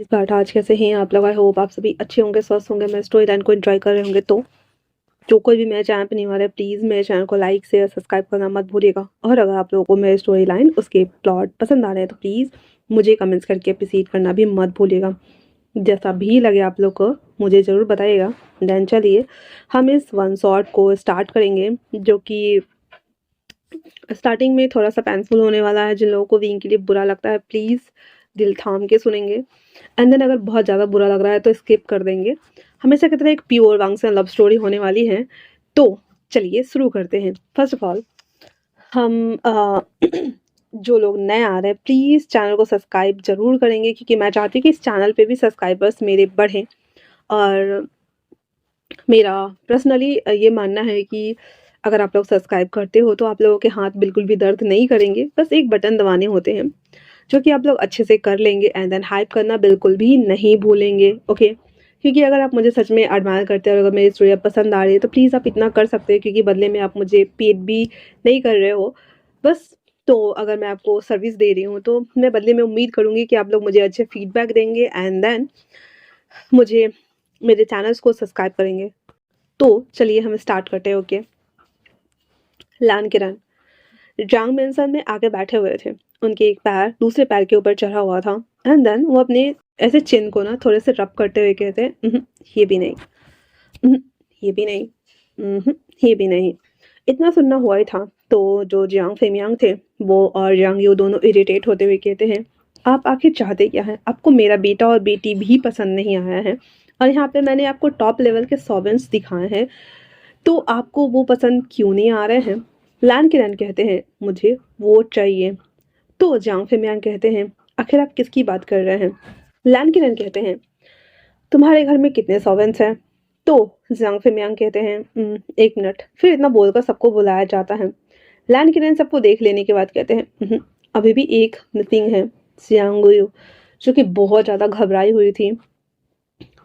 इस बार आज कैसे हैं आप लोग? आई होप आप सभी अच्छे होंगे, स्वस्थ होंगे, मैं स्टोरी लाइन को एंजॉय कर रहे होंगे। तो जो कोई भी मेरे चैनल पे नहीं आ रहा है, प्लीज़ मेरे चैनल को लाइक शेयर सब्सक्राइब करना मत भूलिएगा। और अगर आप लोगों को मेरी स्टोरी लाइन उसके प्लॉट पसंद आ रहे हैं तो प्लीज़ मुझे कमेंट्स करके अप्रिसिएट करना भी मत भूलिएगा। जैसा भी लगे आप लोग को मुझे ज़रूर बताइएगा। देन चलिए हम इस वन शॉट को स्टार्ट करेंगे, जो कि स्टार्टिंग में थोड़ा सा पेनफुल होने वाला है। जिन लोगों को विंग के लिए बुरा लगता है प्लीज़ दिल थाम के सुनेंगे, एंड देन अगर बहुत ज़्यादा बुरा लग रहा है तो स्किप कर देंगे। हमेशा की तरह एक प्योर वांग से लव स्टोरी होने वाली है। तो चलिए शुरू करते हैं। फर्स्ट ऑफ ऑल हम जो लोग नए आ रहे हैं प्लीज़ चैनल को सब्सक्राइब ज़रूर करेंगे, क्योंकि मैं चाहती हूँ कि इस चैनल पे भी सब्सक्राइबर्स मेरे बढ़ें। और मेरा पर्सनली ये मानना है कि अगर आप लोग सब्सक्राइब करते हो तो आप लोगों के हाथ बिल्कुल भी दर्द नहीं करेंगे, बस एक बटन दबाने होते हैं जो कि आप लोग अच्छे से कर लेंगे। एंड देन हाइप करना बिल्कुल भी नहीं भूलेंगे, ओके? क्योंकि अगर आप मुझे सच में एडमायर करते हो और अगर मेरी स्टोरी पसंद आ रही है तो प्लीज़ आप इतना कर सकते हैं, क्योंकि बदले में आप मुझे पेड भी नहीं कर रहे हो बस। तो अगर मैं आपको सर्विस दे रही हूँ तो मैं बदले में उम्मीद करूँगी कि आप लोग मुझे अच्छे फीडबैक देंगे एंड देन मुझे मेरे चैनल्स को सब्सक्राइब करेंगे। तो चलिए हम स्टार्ट करते हैं, ओके? लान किरण जांग मेंसन में आके बैठे हुए थे। उनके एक पैर दूसरे पैर के ऊपर चढ़ा हुआ था एंड देन वो अपने ऐसे चिन को ना थोड़े से रब करते हुए कहते, ये भी नहीं, "उहुं, ये भी नहीं, ये भी नहीं।" इतना सुनना हुआ ही था तो जो जियांग फेमियांग थे वो और जियांग यू दोनों इरिटेट होते हुए कहते हैं, आप आखिर चाहते क्या हैं? आपको मेरा बेटा और बेटी भी पसंद नहीं आया है, और यहाँ पे मैंने आपको टॉप लेवल के सॉवेंट्स दिखाए हैं, तो आपको वो पसंद क्यों नहीं आ रहे हैं? लैन किरण कहते हैं, मुझे वोट चाहिए। तो जांग फेमियांग कहते हैं, आखिर आप किसकी बात कर रहे हैं? लैन किरण कहते हैं, तुम्हारे घर में कितने सॉवेंट्स हैं? तो जांग फेमियांग कहते हैं, एक मिनट। फिर इतना बोलकर सबको बुलाया जाता है। लैन किरण सबको देख लेने के बाद कहते हैं, अभी भी एक मिसिंग है, जियांग, जो कि बहुत ज़्यादा घबराई हुई थी।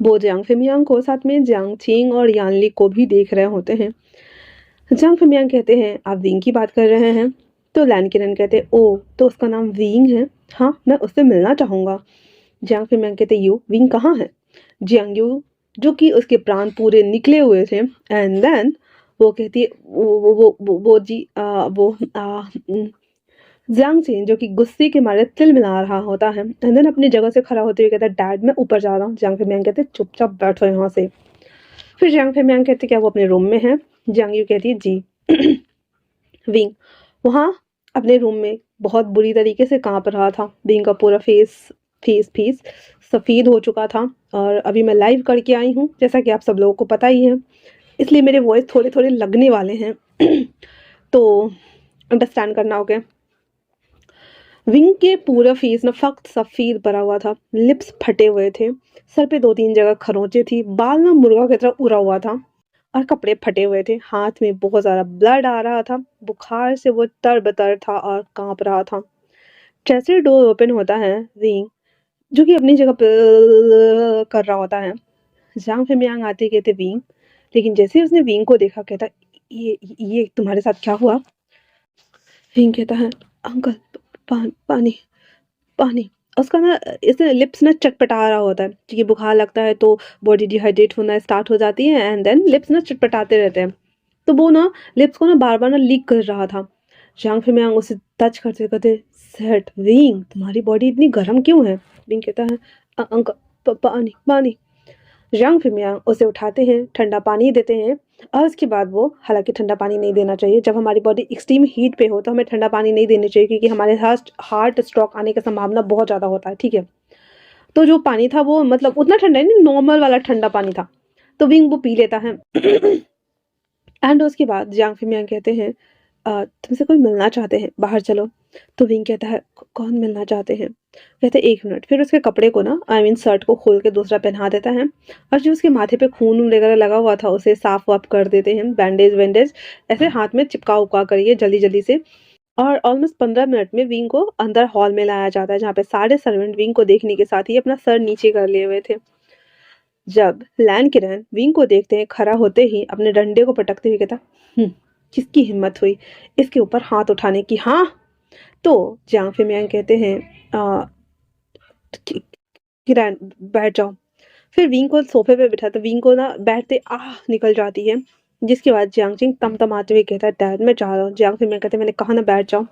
वो जियांग फेमियांग को साथ में जियांग छिंग और यानली को भी देख रहे होते हैं। जांग फेमियांग कहते हैं, आप विंग की बात कर रहे हैं? तो लैन किरण कहते हैं, ओ तो उसका नाम विंग है, हाँ मैं उससे मिलना चाहूँगा। जियांग फेमियांग कहते, यू विंग कहाँ है? जियांग यू, जो कि उसके प्राण पूरे निकले हुए थे, एंड देन वो कहती है, वो जी वो जियांग चेन, जो कि गुस्से के मारे तिल मिला रहा होता है, एंड देन अपनी जगह से खड़ा होते हुए कहता है, डैड मैं ऊपर जा रहा हूँ। जियांग फेमियांग कहते हैं, चुपचाप बैठो यहाँ से। फिर जियांग फेमियांग कहते, क्या वो अपने रूम में है? जियांग यू कहती है, जी। विंग वहाँ अपने रूम में बहुत बुरी तरीके से कांप रहा था। विंग का पूरा फेस सफ़ेद हो चुका था। और अभी मैं लाइव करके आई हूँ, जैसा कि आप सब लोगों को पता ही है, इसलिए मेरे वॉइस थोड़े थोड़े लगने वाले हैं। तो अंडरस्टैंड करना, ओके? विंग के पूरा फेस ना फक्त सफ़ेद भरा हुआ था, लिप्स फटे हुए थे, सर पे 2-3 जगह खरोंचे थी, बाल ना मुर्गा की तरह उड़ा हुआ था, और कपड़े फटे हुए थे। हाथ में बहुत सारा ब्लड आ रहा था। बुखार से वो तरबतर था और कांप रहा था। जैसे डोर ओपन होता है, विंग, जो कि अपनी जगह पे कर रहा होता है, जांग फेमियांग आते कहते, विंग। लेकिन जैसे ही उसने विंग को देखा कहता, ये तुम्हारे साथ क्या हुआ? विंग कहता है, अंकल, पानी, पानी। उसका ना इससे लिप्स ना चटपटा रहा होता है, क्योंकि बुखार लगता है तो बॉडी डिहाइड्रेट होना स्टार्ट हो जाती है, एंड देन लिप्स ना चटपटाते रहते हैं। तो वो ना लिप्स को ना बार बार ना लीक कर रहा था। जांग फेमियांग उसे टच करते करते, सेट विंग, तुम्हारी बॉडी इतनी गर्म क्यों है? विंग कहता है, अंकल, पानी, पानी। जांग फेमियांग उसे उठाते हैं, ठंडा पानी देते हैं, और उसके बाद वो, हालांकि ठंडा पानी नहीं देना चाहिए, जब हमारी बॉडी एक्सट्रीम हीट पे हो तो हमें ठंडा पानी नहीं देना चाहिए, क्योंकि हमारे हार्ट स्ट्रोक आने की संभावना बहुत ज़्यादा होता है, ठीक है? तो जो पानी था वो मतलब उतना ठंडा नहीं, नॉर्मल वाला ठंडा पानी था। तो विंग वो पी लेता है। एंड उसके बाद जियांग फेमियांग कहते हैं, तुमसे कोई मिलना चाहते हैं, बाहर चलो। तो विंग कहता है, कौन मिलना चाहते हैं? कहते, एक मिनट। फिर उसके कपड़े को ना, आई मीन शर्ट को खोल के दूसरा पहना देता है, और जो उसके माथे पे खून वगैरह लगा हुआ था उसे साफ वाफ कर देते हैं, बैंडेज वैंडेज ऐसे हाथ में चिपका उपका करिए जल्दी जल्दी से। और ऑलमोस्ट 15 मिनट में विंग को अंदर हॉल में लाया जाता है, जहाँ पे सारे सर्वेंट विंग को देखने के साथ ही अपना सर नीचे कर लिए हुए थे। जब लैन किरण विंग को देखते हैं, खड़ा होते ही अपने डंडे को पटकते हुए कहता, किसकी हिम्मत हुई इसके ऊपर हाथ उठाने की, हाँ? तो जियांग फेमियांग कहते हैं, "आ, किरण बैठ जाओ। फिर विंग को सोफे पे बिठा तो विंग को ना बैठते आह निकल जाती है, जिसके बाद जियांग चिंग तमतमाते हुए कहता है डैड मैं जा रहा हूँ। जियांग फिर मैं कहते मैंने कहा ना बैठ जाओ।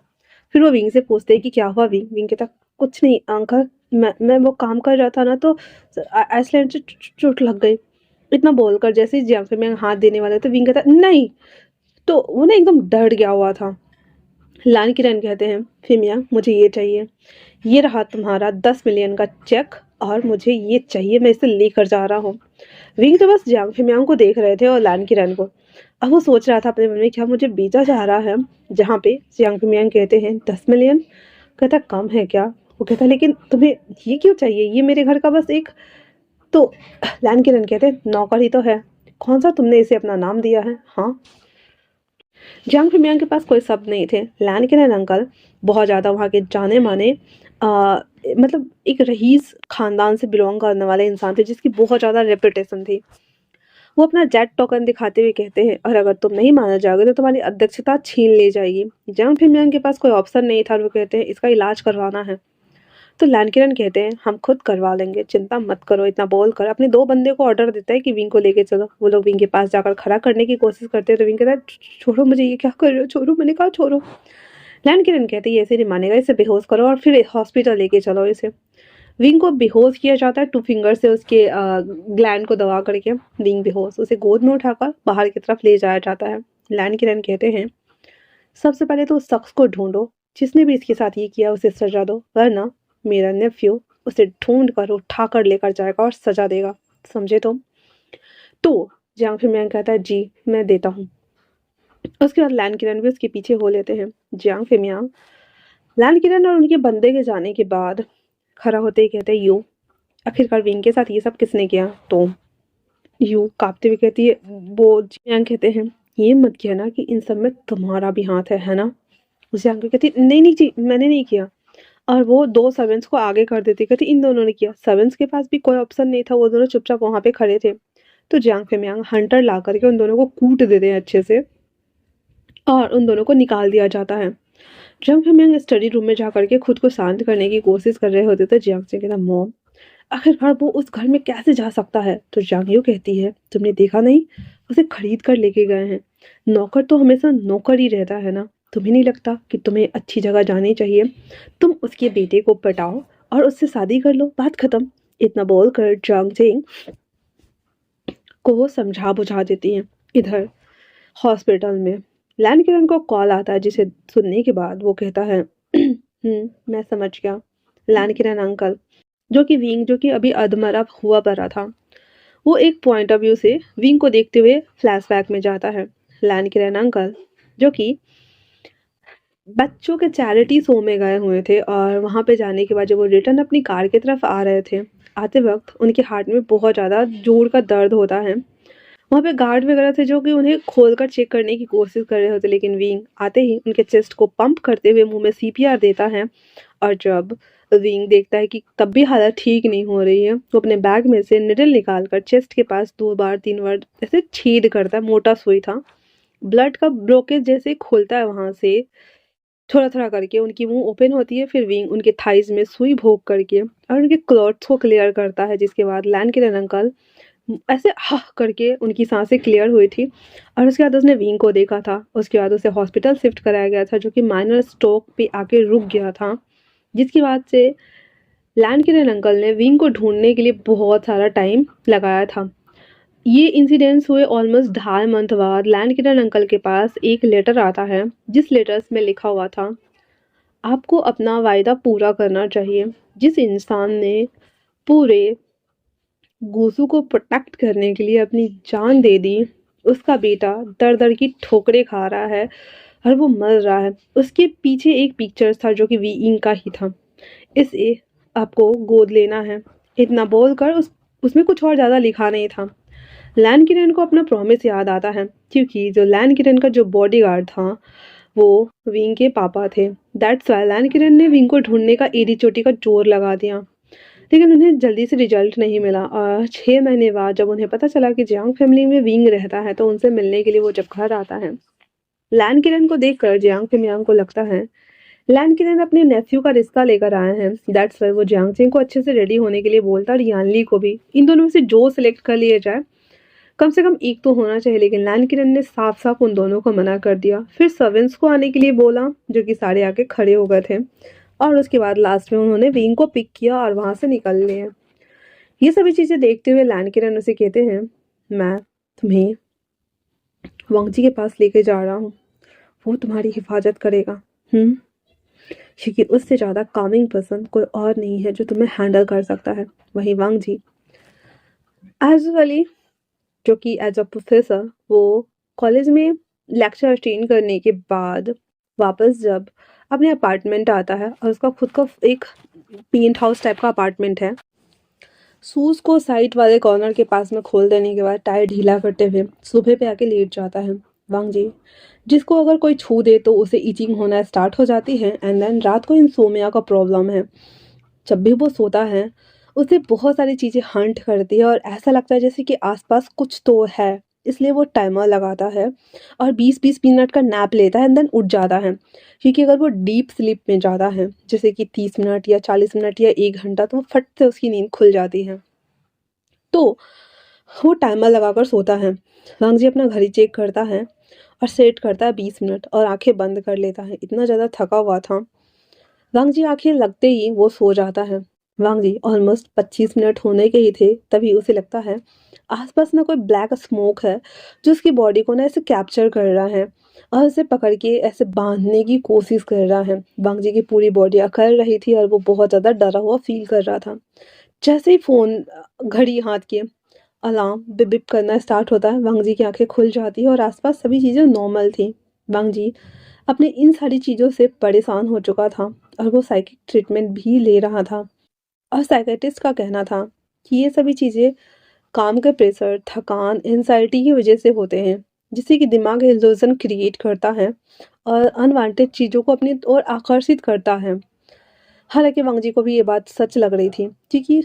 फिर वो विंग से पूछते हैं कि क्या हुआ विंग। विंग कहता कुछ नहीं अंकल, मैं वो काम कर रहा था ना तो आइसलैंड से चोट लग गई। इतना बोलकर जैसे ही जियांग फिर मैं हाथ देने वाला तो विंग कहता नहीं। तो वो ना एकदम डर गया हुआ था। लान किरण कहते हैं फिमिया मुझे ये चाहिए, ये रहा तुम्हारा 10 मिलियन का चेक और मुझे ये चाहिए, मैं इसे लेकर जा रहा हूँ। विंग तो बस जियांग फिमियांग को देख रहे थे और लान किरण को। अब वो सोच रहा था अपने मन में क्या मुझे बेचा जा रहा है, जहाँ पे जियांग फिमियांग कहते हैं 10 मिलियन। कहता कम है क्या। वो कहता लेकिन तुम्हें ये क्यों चाहिए, ये मेरे घर का बस एक। तो लान किरण कहते नौकर ही तो है, कौन सा तुमने इसे अपना नाम दिया है। हाँ, जियांग फिमियांग के पास कोई शब्द नहीं थे। लैन के अंकल बहुत ज़्यादा वहाँ के जाने माने मतलब एक रईस खानदान से बिलोंग करने वाले इंसान थे जिसकी बहुत ज़्यादा रेपुटेशन थी। वो अपना जेट टोकन दिखाते हुए कहते हैं और अगर तुम नहीं माना जाओगे तो तुम्हारी अध्यक्षता छीन ली जाएगी। जियांग फिमियांग के पास कोई ऑप्शन नहीं था और वो कहते हैं इसका इलाज करवाना है। तो लैनकिरन कहते हैं हम खुद करवा लेंगे, चिंता मत करो। इतना बोल कर अपने 2 बंदे को ऑर्डर देता है कि विंग को लेके चलो। वो लोग विंग के पास जाकर खड़ा करने की कोशिश करते हैं तो विंग कहता है छोड़ो मुझे, ये क्या कर रहे हो, छोड़ो। मैंने कहा छोड़ो। लैनकिरन कहते हैं ये ऐसे नहीं मानेगा, इसे बेहोश करो और फिर हॉस्पिटल लेके चलो इसे। विंग को बेहोश किया जाता है 2 फिंगर से उसके ग्लैंड को दबा करके। विंग बेहोश, उसे गोद में उठाकर बाहर की तरफ ले जाया जाता है। लैनकिरन कहते हैं सबसे पहले तो उस शख्स को ढूंढो जिसने भी इसके साथ ये किया, उसे सजा दो, वरना मेरा नेफ्यू उसे ढूंढ कर उठा कर लेकर जाएगा और सजा देगा, समझे तुम। तो जियांग फिमियांग कहता है जी मैं देता हूँ। उसके बाद लैन किरण भी उसके पीछे हो लेते हैं। जियांग फिमियांग लैन किरण और उनके बंदे के जाने के बाद खड़ा होते ही कहते हैं यू आखिरकार विंग के साथ ये सब किसने किया। तो यू कांपते हुए कहती है, वो जियांग कहते हैं ये मत कहना कि इन सब में तुम्हारा भी हाथ है ना। जियांग कहती नहीं नहीं जी मैंने नहीं किया। और वो 2 सर्वेंट्स को आगे कर देती, कहती इन दोनों ने किया। सर्वेंट्स के पास भी कोई ऑप्शन नहीं था, वो दोनों चुपचाप वहां पे खड़े थे। तो जियांग फिमियांग हंटर ला करके उन दोनों को कूट देते हैं अच्छे से और उन दोनों को निकाल दिया जाता है। जियांग फिमियांग स्टडी रूम में जा करके खुद को शांत करने की कोशिश कर रहे होते थे। जियांग से कहता मॉम आखिरकार वो उस घर में कैसे जा सकता है। तो जियांग यू कहती है तुमने देखा नहीं, उसे खरीद कर लेके गए हैं। नौकर तो हमेशा नौकर ही रहता है ना, तुम्हें नहीं लगता कि तुम्हें अच्छी जगह जानी चाहिए। तुम उसके बेटे को पटाओ और उससे शादी कर लो, बात खत्म। इतना बोलकर जियांग चिंग को वो समझा बुझा देती हैं। इधर हॉस्पिटल में लैन किरण को कॉल आता है जिसे सुनने के बाद वो कहता है मैं समझ गया। लैन किरण अंकल जो कि अभी अधमरा हुआ पड़ा था, वो एक पॉइंट ऑफ व्यू से विंग को देखते हुए फ्लैशबैक में जाता है। लैन किरण अंकल जो कि बच्चों के चैरिटी शो में गए हुए थे और वहाँ पे जाने के बाद जब वो रिटर्न अपनी कार की तरफ आ रहे थे, आते वक्त उनके हार्ट में बहुत ज़्यादा जोर का दर्द होता है। वहाँ पे गार्ड वगैरह थे जो कि उन्हें खोलकर चेक करने की कोशिश कर रहे होते, लेकिन विंग आते ही उनके चेस्ट को पंप करते हुए मुंह में सीपीआर देता है। और जब विंग देखता है कि तब भी हालत ठीक नहीं हो रही है, वो अपने बैग में से निडल निकाल कर चेस्ट के पास 2 बार 3 बार ऐसे छेद करता है। मोटा सुई था, ब्लड का ब्लोकेज जैसे खोलता है वहां से थोड़ा थोड़ा करके। उनकी मुंह ओपन होती है, फिर विंग उनके थाइज में सुई भोग करके और उनके क्लॉट्स को क्लियर करता है, जिसके बाद लैन के अंकल ऐसे हाह करके उनकी सांसें क्लियर हुई थी। और उसके बाद उसने विंग को देखा था। उसके बाद उसे हॉस्पिटल शिफ्ट कराया गया था जो कि माइनर स्ट्रोक पे आके रुक गया था, जिसकी बाद से लैन किरण अंकल ने विंग को ढूंढने के लिए बहुत सारा टाइम लगाया था। ये इंसिडेंट्स हुए ऑलमोस्ट 2.5 मंथ बाद लैन किरण अंकल के पास एक लेटर आता है, जिस लेटर्स में लिखा हुआ था आपको अपना वायदा पूरा करना चाहिए। जिस इंसान ने पूरे गोसू को प्रोटेक्ट करने के लिए अपनी जान दे दी, उसका बेटा दर दर की ठोकरें खा रहा है और वो मर रहा है। उसके पीछे एक पिक्चर था जो कि वीइंग का ही था, इसे आपको गोद लेना है। इतना बोलकर उसमें कुछ और ज़्यादा लिखा नहीं था। लैन किरण को अपना प्रॉमिस याद आता है, क्योंकि जो लैन किरण का जो बॉडीगार्ड था वो विंग के पापा थे। दैट्स वाई लैन किरण ने विंग को ढूंढने का एड़ी चोटी का जोर लगा दिया, लेकिन उन्हें जल्दी से रिजल्ट नहीं मिला। और 6 महीने बाद जब उन्हें पता चला कि जियांग फैमिली में विंग रहता है, तो उनसे मिलने के लिए वो जब घर आता है, लैन किरण को देखकर जियांग फिमियांग को लगता है लैन किरण अपने नेफ्यू का रिश्ता लेकर आए हैं, दैट्स वाई वो जियांगचेन को अच्छे से रेडी होने के लिए बोलता और यानली को भी। इन दोनों में से जो सिलेक्ट कर लिया जाए, कम से कम एक तो होना चाहिए, लेकिन लैन किरण ने साफ साफ उन दोनों को मना कर दिया। फिर सर्वेंट्स को आने के लिए बोला, जो कि सारे आके खड़े हो गए थे, और उसके बाद लास्ट में उन्होंने विंग को पिक किया और वहां से निकल लिए। ये सभी चीजें देखते हुए लैन किरण उसे कहते हैं, मैं तुम्हें वांग जी के पास लेके जा रहा हूँ, वो तुम्हारी हिफाजत करेगा। क्योंकि उससे ज्यादा कामिंग पर्सन कोई और नहीं है जो तुम्हें हैंडल कर सकता है। वही वांग जी एजुअली, जो कि एज अ प्रोफेसर वो कॉलेज में लेक्चर अटेंड करने के बाद वापस जब अपने अपार्टमेंट आता है, और उसका खुद का एक पेंट हाउस टाइप का अपार्टमेंट है, शूज को साइड वाले कॉर्नर के पास में खोल देने के बाद टायर ढीला करते हुए सोफे पे आके लेट जाता है वांग जी, जिसको अगर कोई छू दे तो उसे इचिंग होना स्टार्ट हो जाती है। एंड देन रात को इंसोमिया का प्रॉब्लम है, जब भी वो सोता है उसे बहुत सारी चीज़ें हंट करती है और ऐसा लगता है जैसे कि आसपास कुछ तो है, इसलिए वो टाइमर लगाता है और 20-20 मिनट का नैप लेता है एंड देन उठ जाता है। क्योंकि अगर वो डीप स्लीप में जाता है, जैसे कि 30 मिनट या 40 मिनट या 1 घंटा, तो वो फट से उसकी नींद खुल जाती है। तो वो टाइमर लगाकर सोता है। वांग जी अपना घड़ी चेक करता है और सेट करता है 20 मिनट और आंखें बंद कर लेता है। इतना ज़्यादा थका हुआ था। वांग जी आंखें लगते ही वो सो जाता है। वांग जी ऑलमोस्ट 25 मिनट होने के ही थे, तभी उसे लगता है आसपास ना कोई ब्लैक स्मोक है जो उसकी बॉडी को ना ऐसे कैप्चर कर रहा है और उसे पकड़ के ऐसे बांधने की कोशिश कर रहा है। वांग जी की पूरी बॉडी अकड़ रही थी और वो बहुत ज़्यादा डरा हुआ फील कर रहा था। जैसे ही फोन घड़ी हाथ के अलार्म बिप बिप करना स्टार्ट होता है, वांग जी की आंखें खुल जाती है और आसपास सभी चीज़ें नॉर्मल थी। वांग जी अपने इन सारी चीज़ों से परेशान हो चुका था और वो साइकिक ट्रीटमेंट भी ले रहा था, और साइकेट्रिस्ट का कहना था कि ये सभी चीज़ें काम के प्रेशर, थकान, एंजाइटी की वजह से होते हैं, जिससे कि दिमाग इल्यूजन क्रिएट करता है और अनवांटेड चीज़ों को अपनी ओर आकर्षित करता है। हालांकि वांग जी को भी ये बात सच लग रही थी, क्योंकि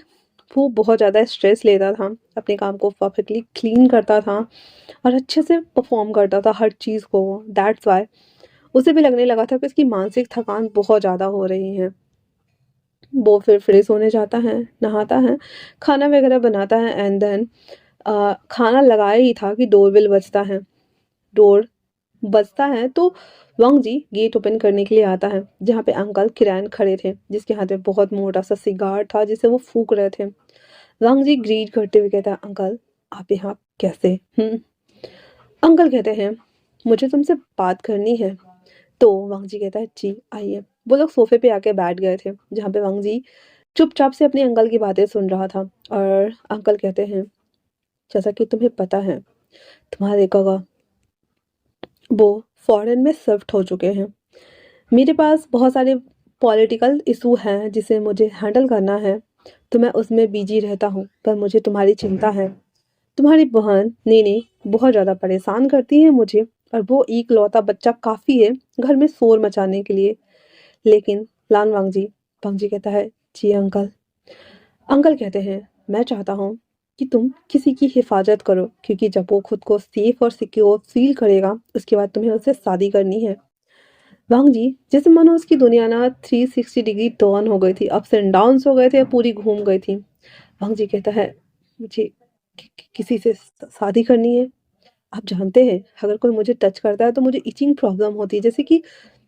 वो बहुत ज़्यादा स्ट्रेस लेता था, अपने काम को परफेक्टली क्लीन करता था और अच्छे से परफॉर्म करता था हर चीज़ को। दैट्स वाई उसे भी लगने लगा था कि उसकी मानसिक थकान बहुत ज़्यादा हो रही है। वो फिर फ्रेश होने जाता है, नहाता है, खाना वगैरह बनाता है एंड देन खाना लगाया ही था कि डोरबेल बजता है। डोर बजता है तो वांग जी गेट ओपन करने के लिए आता है, जहाँ पे अंकल किरण खड़े थे, जिसके हाथ में बहुत मोटा सा सिगार था जिसे वो फूक रहे थे। वांग जी ग्रीट करते हुए कहता है, अंकल आप यहाँ कैसे? अंकल कहते हैं, मुझे तुमसे बात करनी है। तो वांग जी कहता है, जी आइए। वो लोग सोफे पे आके बैठ गए थे, जहाँ पे वांग जी चुपचाप से अपने अंकल की बातें सुन रहा था। और अंकल कहते हैं, जैसा कि तुम्हें पता है, तुम्हारे काका वो फॉरेन में शिफ्ट हो चुके हैं। मेरे पास बहुत सारे पॉलिटिकल इशू हैं जिसे मुझे हैंडल करना है, तो मैं उसमें बिजी रहता हूँ। पर मुझे तुम्हारी चिंता है। तुम्हारी बहन नेने बहुत ज़्यादा परेशान करती है मुझे, और वो इकलौता बच्चा काफ़ी है घर में शोर मचाने के लिए। लेकिन लान वांग जी कहता है, जी अंकल। अंकल कहते हैं, मैं चाहता हूँ कि तुम किसी की हिफाजत करो, क्योंकि जब वो खुद को सेफ और सिक्योर फील करेगा, उसके बाद तुम्हें उससे शादी करनी है। वांग जी जैसे मानो उसकी दुनिया ना 360 डिग्री टर्न हो गई थी, अप्स एंड डाउन्स हो गए थे, पूरी घूम गई थी। वांग जी कहता है, मुझे किसी से शादी करनी है। आप जानते हैं, अगर कोई मुझे टच करता है तो मुझे इचिंग प्रॉब्लम होती है, जैसे कि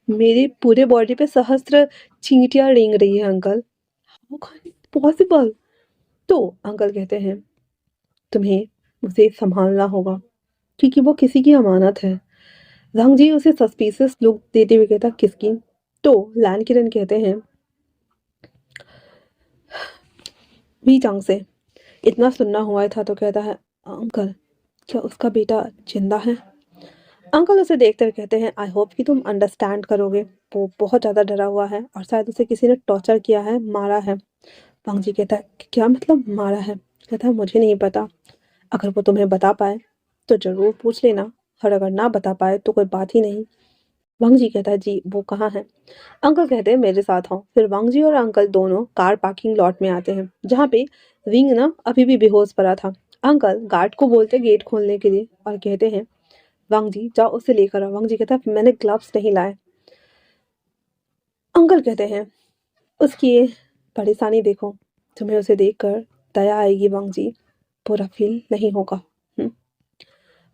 मेरे पूरे बॉडी पे सहस्त्र चींटियां रेंग रही है अंकल। पॉसिबल? तो अंकल कहते हैं, तुम्हें उसे संभालना होगा, क्योंकि वो किसी की अमानत है। रंग जी उसे सस्पिशियस लुक देते हुए कहता, किसकी? तो लैन किरण कहते हैं, वी चांग से। इतना सुनना हुआ था तो कहता है, अंकल क्या उसका बेटा जिंदा है? अंकल उसे देखते हुए कहते हैं, आई होप कि तुम अंडरस्टैंड करोगे। वो बहुत ज़्यादा डरा हुआ है और शायद उसे किसी ने टॉर्चर किया है, मारा है। वांग जी कहता है, क्या मतलब मारा है? कहता है, मुझे नहीं पता। अगर वो तुम्हें बता पाए तो ज़रूर पूछ लेना, और अगर ना बता पाए तो कोई बात ही नहीं। वांग जी कहता है, जी वो कहाँ है? अंकल कहते हैं, मेरे साथ आओ। फिर वांग जी और अंकल दोनों कार पार्किंग लॉट में आते हैं, जहाँ पे विंग ना अभी भी बेहोश पड़ा था। अंकल गार्ड को बोलते गेट खोलने के लिए और कहते हैं, वांग जी जाओ उसे लेकर आओ। वांग जी कहता है, मैंने ग्लव्स नहीं लाए। अंकल कहते हैं, उसकी परेशानी देखो, तुम्हें उसे देखकर दया आएगी वांग जी, बुरा फील नहीं होगा।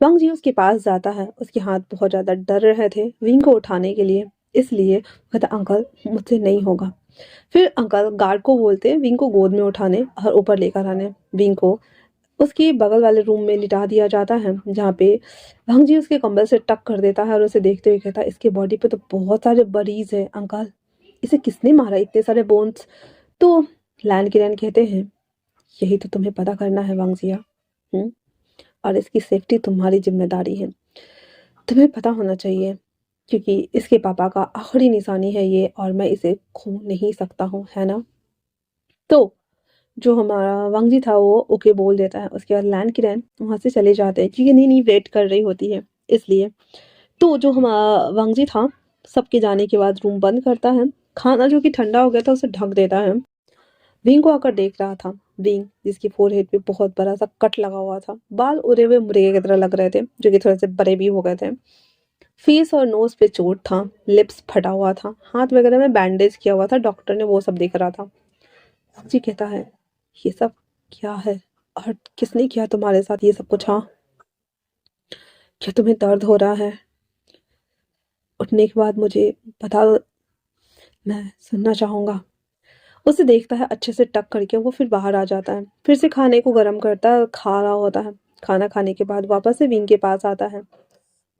वांग जी उसके पास जाता है, उसके हाथ बहुत ज़्यादा डर रहे थे विंग को उठाने के लिए, इसलिए कहता अंकल मुझसे नहीं होगा। फिर अंकल गार्ड को बोलते हैं विंग को गोद में उठाने और ऊपर लेकर आने। विंग को उसके बगल वाले रूम में लिटा दिया जाता है, जहाँ पे वांग जी उसके कंबल से टक कर देता है और उसे देखते हुए कहता है, इसके बॉडी पे तो बहुत सारे बरीज है अंकल, इसे किसने मारा, इतने सारे बोन्स। तो लैन किरण कहते हैं, यही तो तुम्हें पता करना है वांग जिया। और इसकी सेफ्टी तुम्हारी जिम्मेदारी है, तुम्हें पता होना चाहिए, क्योंकि इसके पापा का आखिरी निशानी है ये, और मैं इसे खो नहीं सकता हूँ, है ना। तो जो हमारा वांग जी था वो ओके बोल देता है। उसके बाद लैन किरण वहाँ से चले जाते हैं, क्योंकि नीनी वेट कर रही होती है इसलिए। तो जो हमारा वांग जी था सबके जाने के बाद रूम बंद करता है, खाना जो कि ठंडा हो गया था उसे ढक देता है। विंग को आकर देख रहा था, विंग जिसकी फोरहेड पे बहुत बड़ा सा कट लगा हुआ था, बाल उड़े हुए मुर्गे की तरह लग रहे थे, जो कि थोड़े से बड़े भी हो गए थे। फेस और नोज पे चोट था, लिप्स फटा हुआ था, हाथ वगैरह में बैंडेज किया हुआ था, डॉक्टर ने वो सब देख रहा था। जी कहता है, ये सब क्या है और किसने किया तुम्हारे साथ ये सब कुछ। हाँ, क्या तुम्हें दर्द हो रहा है? उठने के बाद मुझे बता दो, मैं सुनना चाहूंगा। उसे देखता है अच्छे से टक करके, वो फिर बाहर आ जाता है, फिर से खाने को गर्म करता है, खा रहा होता है। खाना खाने के बाद वापस से विंग के पास आता है,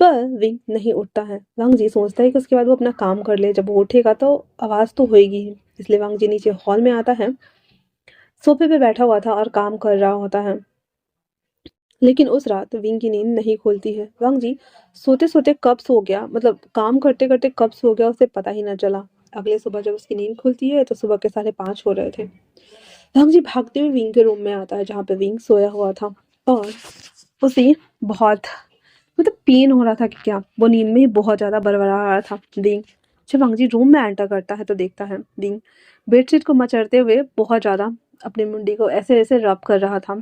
पर विंग नहीं उठता है। वांग जी सोचता है कि उसके बाद वो अपना काम कर ले, जब वो उठेगा तो आवाज़ तो होएगी ही। इसलिए वांग जी नीचे हॉल में आता है, सोफे पे बैठा हुआ था और काम कर रहा होता है। लेकिन उस रात विंग की नींद नहीं खुलती है। वांग जी सोते सोते कब सो गया, मतलब काम करते करते कब सो गया उसे पता ही ना चला। अगले सुबह जब उसकी नींद खुलती है तो सुबह के 5:30 हो रहे थे। वांग जी भागते हुए विंग के रूम में आता है, जहाँ पे विंग सोया हुआ था, और उसे बहुत मतलब पेन हो रहा था कि क्या, वो नींद में ही बहुत ज़्यादा बड़बड़ा रहा था। विंग जब वांग जी रूम में एंटर करता है तो देखता है विंग बेडशीट को मचलते हुए बहुत ज़्यादा अपनी मुंडी को ऐसे ऐसे रब कर रहा था।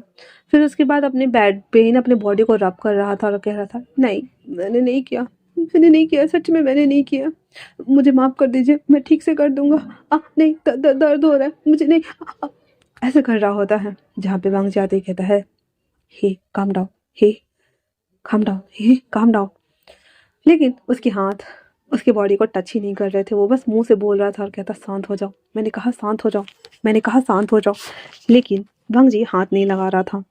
फिर उसके बाद अपने बेड पे ही अपने बॉडी को रब कर रहा था और कह रहा था, नहीं मैंने नहीं किया, मैंने नहीं किया, सच में मैंने नहीं किया, मुझे माफ़ कर दीजिए, मैं ठीक से कर दूंगा। नहीं दर्द हो रहा है मुझे, नहीं ऐसे कर रहा होता है। जहाँ पे वांग जाते कहता है, हे काम डाउन, हे काम डाउन, हे काम डाउन। लेकिन उसके हाथ उसके बॉडी को टच ही नहीं कर रहे थे, वो बस मुंह से बोल रहा था और कहता, शांत हो जाओ, मैंने कहा शांत हो जाओ, मैंने कहा शांत हो जाओ। लेकिन वांग जी हाथ नहीं लगा रहा था,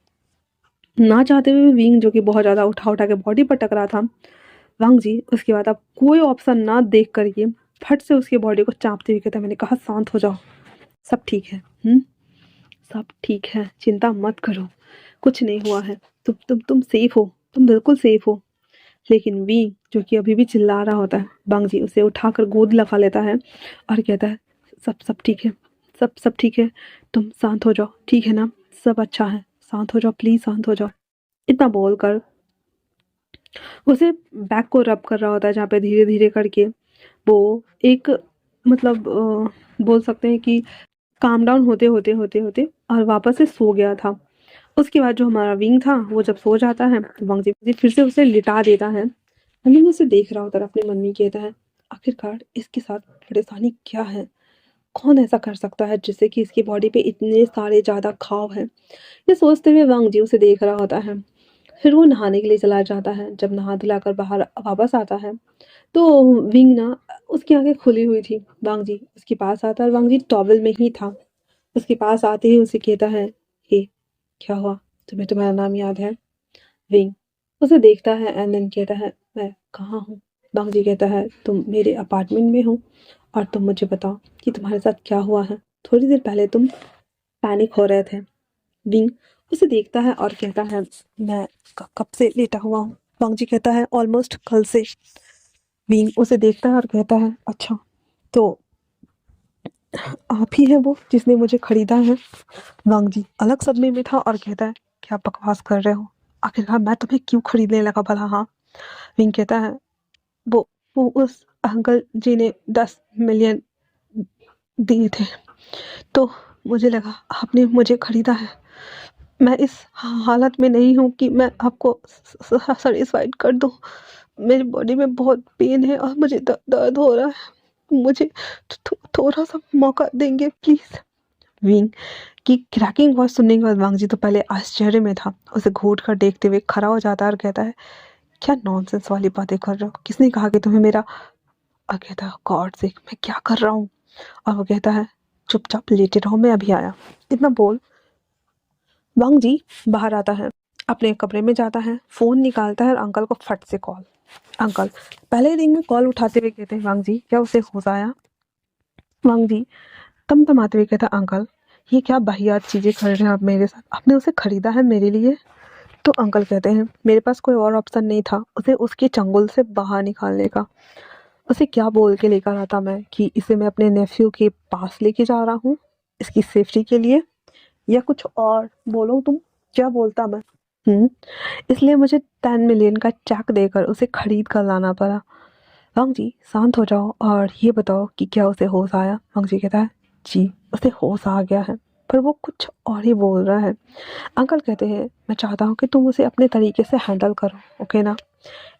ना चाहते हुए विंग जो कि बहुत ज़्यादा उठा उठा के बॉडी पर टकरा था। वांग जी उसके बाद अब कोई ऑप्शन ना देख करके फट से उसकी बॉडी को चाँपते हुए कहता, मैंने कहा शांत हो जाओ, सब ठीक है। सब ठीक है, चिंता मत करो, कुछ नहीं हुआ है, तुम सेफ हो, तुम बिल्कुल सेफ हो। लेकिन वी जो कि अभी भी चिल्ला रहा होता है, बांग जी उसे उठाकर गोद लगा लेता है और कहता है, सब सब ठीक है, सब सब ठीक है, तुम शांत हो जाओ, ठीक है ना, सब अच्छा है, शांत हो जाओ प्लीज, शांत हो जाओ। इतना बोलकर उसे बैक को रब कर रहा होता है, जहाँ पे धीरे धीरे करके वो एक मतलब बोल सकते हैं कि काम डाउन होते होते होते होते और वापस से सो गया था। उसके बाद जो हमारा विंग था वो जब सो जाता है तो वांग जी फिर से उसे लिटा देता है। अमीन उसे देख रहा होता है, अपनी मन में कहता है, आखिरकार इसके साथ परेशानी क्या है, कौन ऐसा कर सकता है जिससे कि इसकी बॉडी पे इतने सारे ज़्यादा घाव हैं। ये सोचते हुए वांग जी उसे देख रहा होता है। फिर वो नहाने के लिए चला जाता है। जब नहा धुलाकर बाहर वापस आता है तो विंग ना उसकी आंखें खुली हुई थी। वांग जी उसके पास आता है और वांग जी टॉवल में ही था। उसके पास आते ही उसे कहता है, हे क्या हुआ, तुम्हें तुम्हारा नाम याद है? विंग उसे देखता है एंड देन कहता है, मैं कहाँ हूँ? बांग जी कहता है, तुम मेरे अपार्टमेंट में हो और तुम मुझे बताओ कि तुम्हारे साथ क्या हुआ है, थोड़ी देर पहले तुम पैनिक हो रहे थे। विंग उसे देखता है और कहता है, मैं कब से लेटा हुआ हूँ? बांग जी कहता है, ऑलमोस्ट कल से। विंग उसे देखता है और कहता है, अच्छा तो आप ही है वो जिसने मुझे खरीदा है? वांग जी अलग सदमे में था और कहता है, क्या बकवास कर रहे हो, आखिरकार मैं तुम्हें क्यों खरीदने लगा भला? हाँ, विंग कहता है, वो वो उस अंकल जी ने 10 मिलियन दिए थे, तो मुझे लगा आपने मुझे खरीदा है। मैं इस हालत में नहीं हूँ कि मैं आपको सेटिस्फाइड कर दूँ। मेरी बॉडी में बहुत पेन है और मुझे दर्द हो रहा है। मुझे थोड़ा सा मौका देंगे प्लीज। विंग की क्रैकिंग वॉइस सुनने के बाद वांग जी तो पहले आश्चर्य में था, उसे घूट कर देखते हुए खड़ा हो जाता है और कहता है, क्या नॉनसेंस वाली बातें कर रहे हो, किसने कहा कि तुम्हें मेरा। और कहता है, गॉड से मैं क्या कर रहा हूँ। और वो कहता है, चुपचाप लेटे रहो, मैं अभी आया। इतना बोल वांग जी बाहर आता है, अपने कमरे में जाता है, फोन निकालता है और अंकल को फट से कॉल। अंकल पहले रिंग में कॉल उठाते हुए कहते हैं, वांग जी क्या उसे होश आया। वांग जी तमतमाते हुए कहता, अंकल ये क्या वाहियात चीजें कर रहे हैं आप मेरे साथ, आपने उसे खरीदा है मेरे लिए। तो अंकल कहते हैं, मेरे पास कोई और ऑप्शन नहीं था उसे उसके चंगुल से बाहर निकालने का। उसे क्या बोल के लेकर आता मैं कि इसे मैं अपने नेफ्यू के पास लेके जा रहा हूँ इसकी सेफ्टी के लिए, या कुछ और बोलो तुम, क्या बोलता मैं। हम्म इसलिए मुझे 10 मिलियन का चेक देकर उसे खरीद कर लाना पड़ा। वांग जी शांत हो जाओ और ये बताओ कि क्या उसे होश आया। वांग जी कहता है, जी उसे होश आ गया है, पर वो कुछ और ही बोल रहा है। अंकल कहते हैं, मैं चाहता हूँ कि तुम उसे अपने तरीके से हैंडल करो, ओके ना।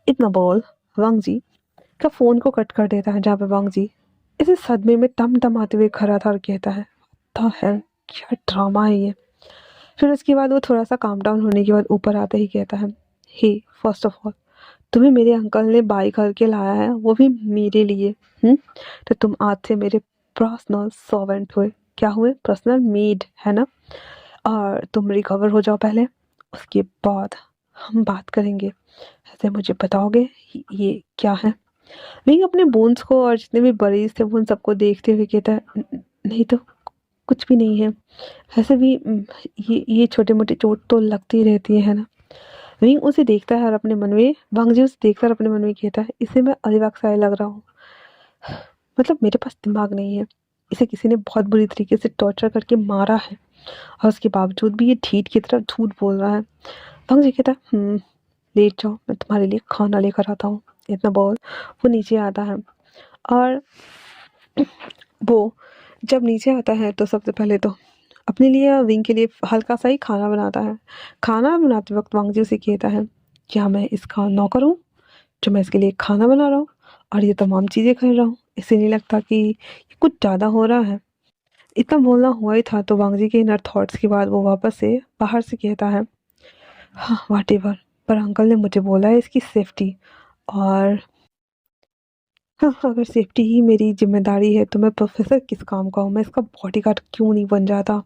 इतना बोल वांग जी का फोन को कट कर देता है, जहाँ पे वांग जी इसे सदमे में टमटमाते हुए खड़ा था और कहता है, द हेल, क्या ड्रामा है ये। फिर उसके बाद वो थोड़ा सा काम डाउन होने के बाद ऊपर आते ही कहता है, हे फर्स्ट ऑफ ऑल तुम्हें मेरे अंकल ने बाई करके लाया है, वो भी मेरे लिए। तो तुम आज से मेरे पर्सनल सर्वेंट हुए, क्या हुए, पर्सनल मेड है ना। और तुम रिकवर हो जाओ पहले, उसके बाद हम बात करेंगे। ऐसे मुझे बताओगे ये क्या है। वही अपने बोन्स को और जितने भी बरीज थे वो उन सबको देखते हुए कहता है, नहीं तो कुछ भी नहीं है, ऐसे भी ये छोटे मोटे चोट तो लगती रहती है ना। वहीं उसे देखता है और अपने मन में, वांगजी उसे देखकर अपने मन में कहता है, इसे मैं अलीबाग साय लग रहा हूँ, मतलब मेरे पास दिमाग नहीं है, इसे किसी ने बहुत बुरी तरीके से टॉर्चर करके मारा है और उसके बावजूद भी ये ढीठ की तरह झूठ बोल रहा है। वांगजी कहता है, लेट जाओ, मैं तुम्हारे लिए खाना लेकर आता हूँ। इतना बोल वो नीचे आता है और वो जब नीचे आता है तो सबसे पहले तो अपने लिए और विंग के लिए हल्का सा ही खाना बनाता है। खाना बनाते वक्त वांगजी उसे कहता है, क्या मैं इसका नौकर हूँ जो मैं इसके लिए खाना बना रहा हूँ और ये तमाम चीज़ें कर रहा हूँ। इसे नहीं लगता कि ये कुछ ज़्यादा हो रहा है। इतना बोलना हुआ ही था तो वांगजी के इनर थॉट्स के बाद वो वापस से बाहर से कहता है, हाँ वाट एवर, पर अंकल ने मुझे बोला है इसकी सेफ्टी, और हाँ, अगर सेफ्टी ही मेरी ज़िम्मेदारी है तो मैं प्रोफ़ेसर किस काम का हूँ? मैं इसका बॉडीगार्ड क्यों नहीं बन जाता?